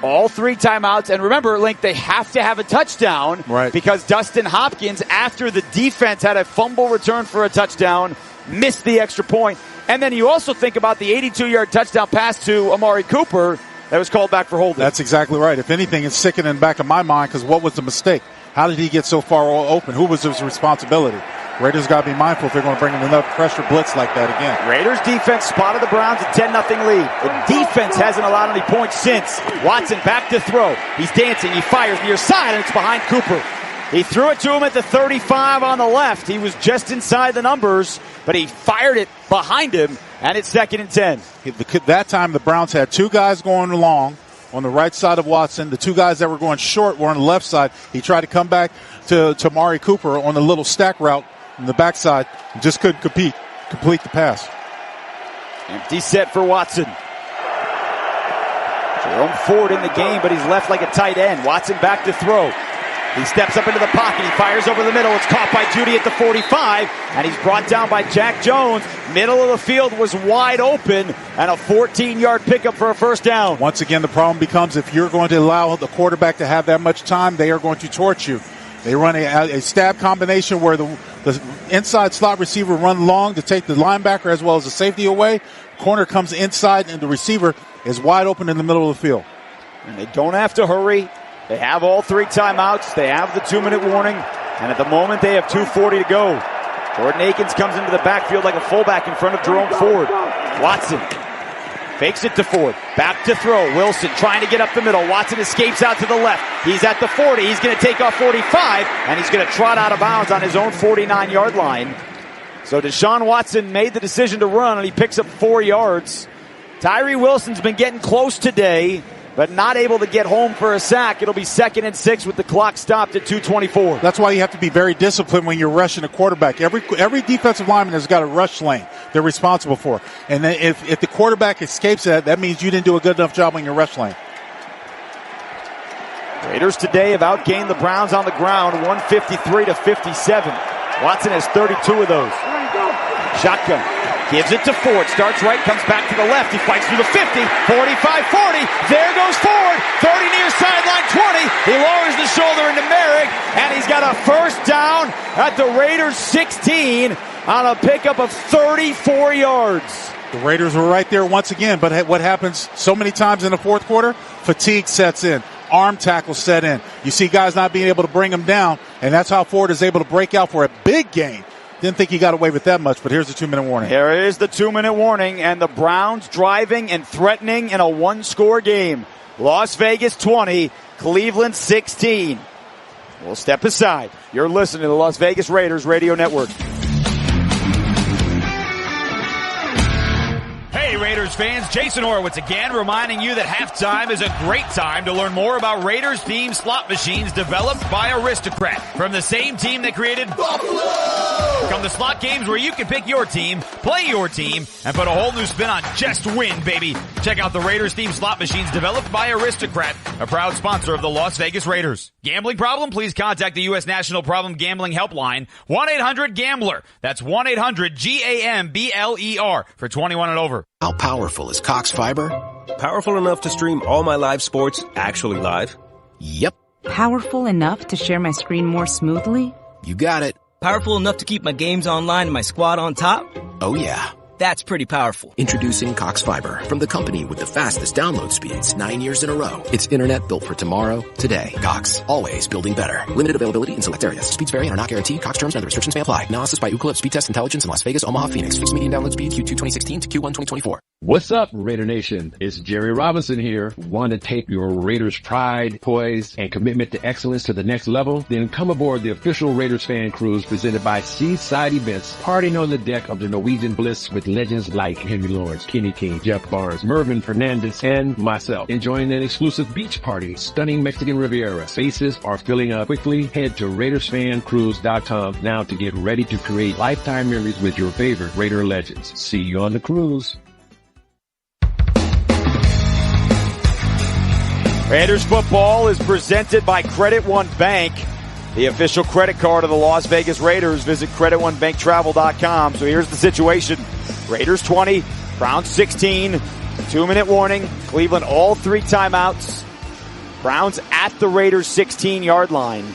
All 3 timeouts, and remember, Link, they have to have a touchdown, right? Because Dustin Hopkins, after the defense had a fumble return for a touchdown, missed the extra point. And then you also think about the 82-yard touchdown pass to Amari Cooper that was called back for holding. That's exactly right. If anything, it's sickening in the back of my mind because what was the mistake? How did he get so far open? Who was his responsibility? Raiders got to be mindful if they're going to bring in another pressure blitz like that again. Raiders defense spotted the Browns a 10-0 lead. The defense hasn't allowed any points since. Watson back to throw. He's dancing. He fires near side, and it's behind Cooper. He threw it to him at the 35 on the left. He was just inside the numbers, but he fired it behind him, and it's 2nd and 10. That time, the Browns had 2 guys going long on the right side of Watson. The 2 guys that were going short were on the left side. He tried to come back to Amari Cooper on the little stack route on the backside and just couldn't complete the pass. Empty set for Watson. Jerome Ford in the game, but he's left like a tight end. Watson back to throw. He steps up into the pocket. He fires over the middle. It's caught by Jeudy at the 45, and he's brought down by Jack Jones. Middle of the field was wide open, and a 14-yard pickup for a first down. Once again, the problem becomes if you're going to allow the quarterback to have that much time, they are going to torch you. They run a stab combination where the inside slot receiver run long to take the linebacker as well as the safety away. Corner comes inside, and the receiver is wide open in the middle of the field. And they don't have to hurry. They have all 3 timeouts. They have the 2-minute warning. And at the moment, they have 2:40 to go. Jordan Akins comes into the backfield like a fullback in front of Jerome Ford. Watson fakes it to Ford. Back to throw. Wilson trying to get up the middle. Watson escapes out to the left. He's at the 40. He's going to take off 45, and he's going to trot out of bounds on his own 49-yard line. So Deshaun Watson made the decision to run, and he picks up 4 yards. Tyree Wilson's been getting close today, but not able to get home for a sack. It'll be 2nd and 6 with the clock stopped at 2:24. That's why you have to be very disciplined when you're rushing a quarterback. Every defensive lineman has got a rush lane they're responsible for. And then if the quarterback escapes that means you didn't do a good enough job on your rush lane. Raiders today have outgained the Browns on the ground, 153-57. Watson has 32 of those. Shotgun. Gives it to Ford. Starts right, comes back to the left. He fights through the 50, 45, 40. There goes Ford. 30 near sideline 20. He lowers the shoulder into Merrick, and he's got a first down at the Raiders 16 on a pickup of 34 yards. The Raiders were right there once again, but what happens so many times in the fourth quarter? Fatigue sets in. Arm tackles set in. You see guys not being able to bring them down, and that's how Ford is able to break out for a big gain Didn't think he got away with that much, but here's the 2-minute warning. Here is the 2-minute warning, and the Browns driving and threatening in a one-score game. Las Vegas 20, Cleveland 16. We'll step aside. You're listening to the Las Vegas Raiders Radio Network. Hey Raiders fans, Jason Horowitz again, reminding you that halftime is a great time to learn more about Raiders-themed slot machines developed by Aristocrat, from the same team that created Buffalo. Come to slot games where you can pick your team, play your team, and put a whole new spin on just win, baby. Check out the Raiders-themed slot machines developed by Aristocrat, a proud sponsor of the Las Vegas Raiders. Gambling problem? Please contact the U.S. National Problem Gambling Helpline, 1-800-GAMBLER. That's 1-800-GAMBLER for 21 and over. How powerful is Cox Fiber? Powerful enough to stream all my live sports actually live? Yep. Powerful enough to share my screen more smoothly? You got it. Powerful enough to keep my games online and my squad on top? Oh yeah. That's pretty powerful. Introducing Cox Fiber, from the company with the fastest download speeds 9 years in a row. It's internet built for tomorrow, today. Cox, always building better. Limited availability in select areas. Speeds vary and are not guaranteed. Cox terms and other restrictions may apply. Analysis by Ookla Speed Test Intelligence in Las Vegas, Omaha, Phoenix. Fixed median download speed Q2 2016 to Q1 2024. What's up, Raider Nation? It's Jerry Robinson here. Want to take your Raiders pride, poise, and commitment to excellence to the next level? Then come aboard the official Raiders fan cruise presented by Seaside Events, partying on the deck of the Norwegian Bliss with legends like Henry Lawrence, Kenny King, Jeff Barnes, Mervyn Fernandez, and myself. Enjoying an exclusive beach party, stunning Mexican Riviera. Spaces are filling up quickly. Head to RaidersFanCruise.com now to get ready to create lifetime memories with your favorite Raider legends. See you on the cruise. Raiders football is presented by Credit One Bank, the official credit card of the Las Vegas Raiders. Visit CreditOneBankTravel.com. So here's the situation. Raiders 20, Browns 16, 2-minute warning. Cleveland all 3 timeouts. Browns at the Raiders 16-yard line.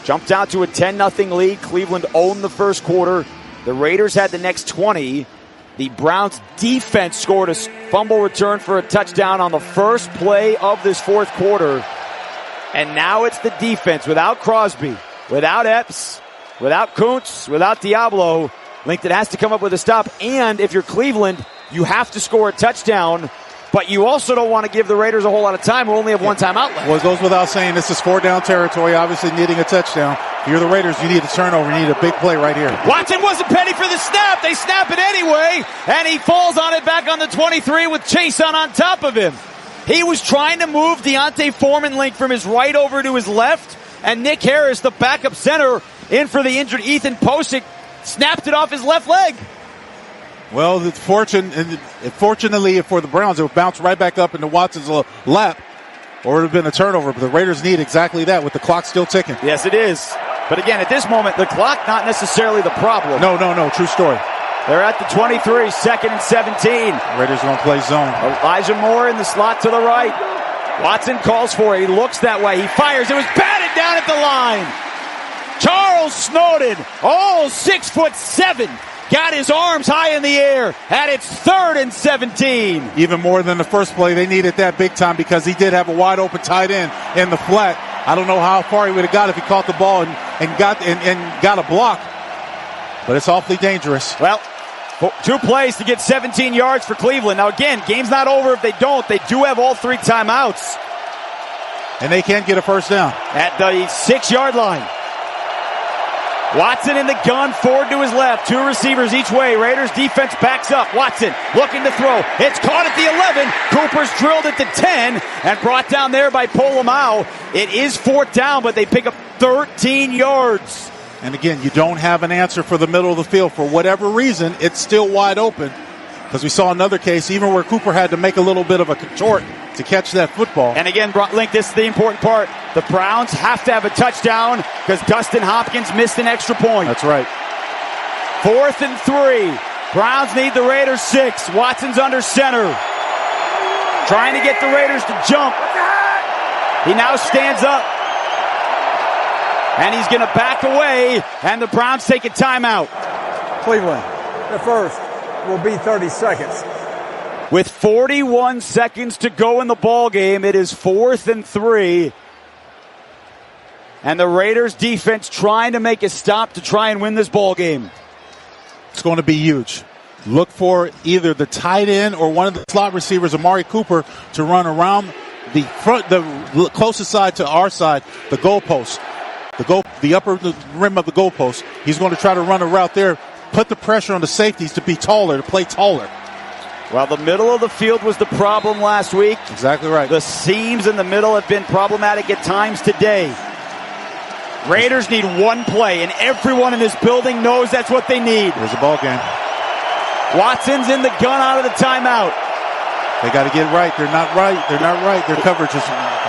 Jumped out to a 10-0 lead. Cleveland owned the first quarter. The Raiders had the next 20. The Browns defense scored a fumble return for a touchdown on the first play of this fourth quarter. And now it's the defense without Crosby, without Epps, without Kuntz, without Diablo. Lincoln has to come up with a stop. And if you're Cleveland, you have to score a touchdown. But you also don't want to give the Raiders a whole lot of time. We only have one timeout left. Well, it goes without saying, this is 4-down territory, obviously needing a touchdown. If you're the Raiders, you need a turnover. You need a big play right here. Watson wasn't ready for the snap. They snap it anyway, and he falls on it back on the 23 with Chase on top of him. He was trying to move Deontay Foreman-Link from his right over to his left, and Nick Harris, the backup center, in for the injured Ethan Posick, snapped it off his left leg. Well, fortunately for the Browns, it would bounce right back up into Watson's lap, or it would have been a turnover. But the Raiders need exactly that with the clock still ticking. Yes, it is. But again, at this moment, the clock not necessarily the problem. No. True story. They're at the 23, 2nd and 17. Raiders going to play zone. Elijah Moore in the slot to the right. Watson calls for it. He looks that way. He fires. It was batted down at the line. Charles Snowden, 6'7", got his arms high in the air, and it's 3rd and 17. Even more than the first play, they needed that big time because he did have a wide open tight end in the flat. I don't know how far he would have got if he caught the ball and got a block, but it's awfully dangerous. Well, 2 plays to get 17 yards for Cleveland. Now again, game's not over if they don't. They do have all 3 timeouts. And they can get a first down. At the 6-yard line. Watson in the gun, forward to his left. 2 receivers each way. Raiders defense backs up. Watson looking to throw. It's caught at the 11. Cooper's drilled at the 10 and brought down there by Polamalu. It is 4th down, but they pick up 13 yards. And again, you don't have an answer for the middle of the field. For whatever reason, it's still wide open. Because we saw another case, even where Cooper had to make a little bit of a contort to catch that football. And again, Link, this is the important part. The Browns have to have a touchdown because Dustin Hopkins missed an extra point. That's right. 4th and 3. Browns need the Raiders 6. Watson's under center. Trying to get the Raiders to jump. He now stands up. And he's going to back away. And the Browns take a timeout. Cleveland, the first will be 30 seconds. With 41 seconds to go in the ball game, it is 4th and 3. And the Raiders defense trying to make a stop to try and win this ball game. It's going to be huge. Look for either the tight end or one of the slot receivers, Amari Cooper, to run around the front, the closest side to our side, the goalpost, the upper rim of the goalpost. He's going to try to run a route there, put the pressure on the safeties to be taller, to play taller. Well, the middle of the field was the problem last week. Exactly right. The seams in the middle have been problematic at times today. Raiders need one play, and everyone in this building knows that's what they need. There's a ball game. Watson's in the gun out of the timeout. They got to get right. They're not right. Their coverage is,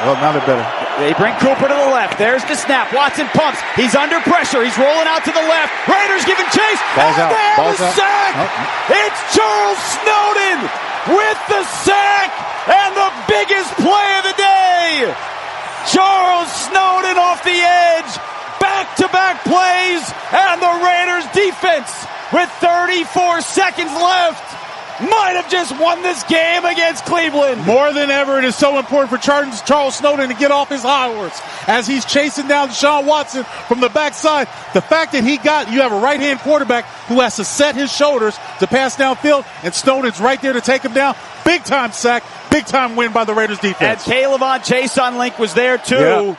well, now they're better. They bring Cooper to the left. There's the snap. Watson pumps. He's under pressure. He's rolling out to the left. Raiders giving chase. Ball's out. Ball's out. Sack. Oh. It's Charles Snowden with the sack and the biggest play of the day. Charles Snowden off the edge. Back-to-back plays. And the Raiders defense, with 34 seconds left, might have just won this game against Cleveland. More than ever, it is so important for Charles Snowden to get off his high horse as he's chasing down Deshaun Watson from the backside. The fact that you have a right-hand quarterback who has to set his shoulders to pass downfield, and Snowden's right there to take him down. Big-time sack, big-time win by the Raiders defense. And Kayvon Chason Link was there, too. Yeah.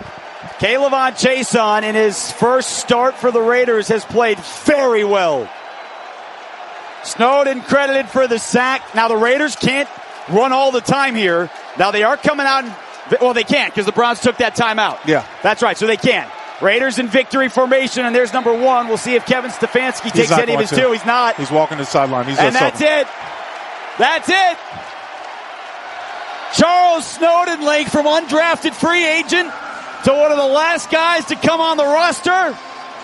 Kayvon Chason, in his first start for the Raiders, has played very well. Snowden credited for the sack. Now, the Raiders can't run all the time here. Now, they are coming out, they can't because the Browns took that timeout. Yeah. That's right, so they can. Raiders in victory formation, and there's number one. We'll see if Kevin Stefanski takes any of his two. He's not. He's walking the sideline. And that's it. That's it. Charles Snowden Lake, from undrafted free agent to one of the last guys to come on the roster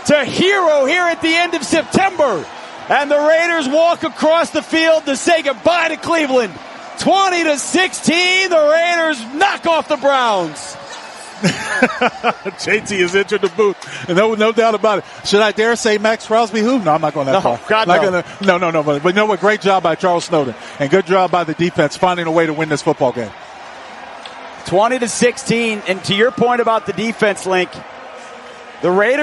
to hero here at the end of September. And the Raiders walk across the field to say goodbye to Cleveland. 20-16, the Raiders knock off the Browns. JT has entered the booth. No doubt about it. Should I dare say Max Crosby who? No, I'm not going that far. God, no. No. But you know what? Great job by Charles Snowden. And good job by the defense finding a way to win this football game. 20-16. And to your point about the defense, Link, the Raiders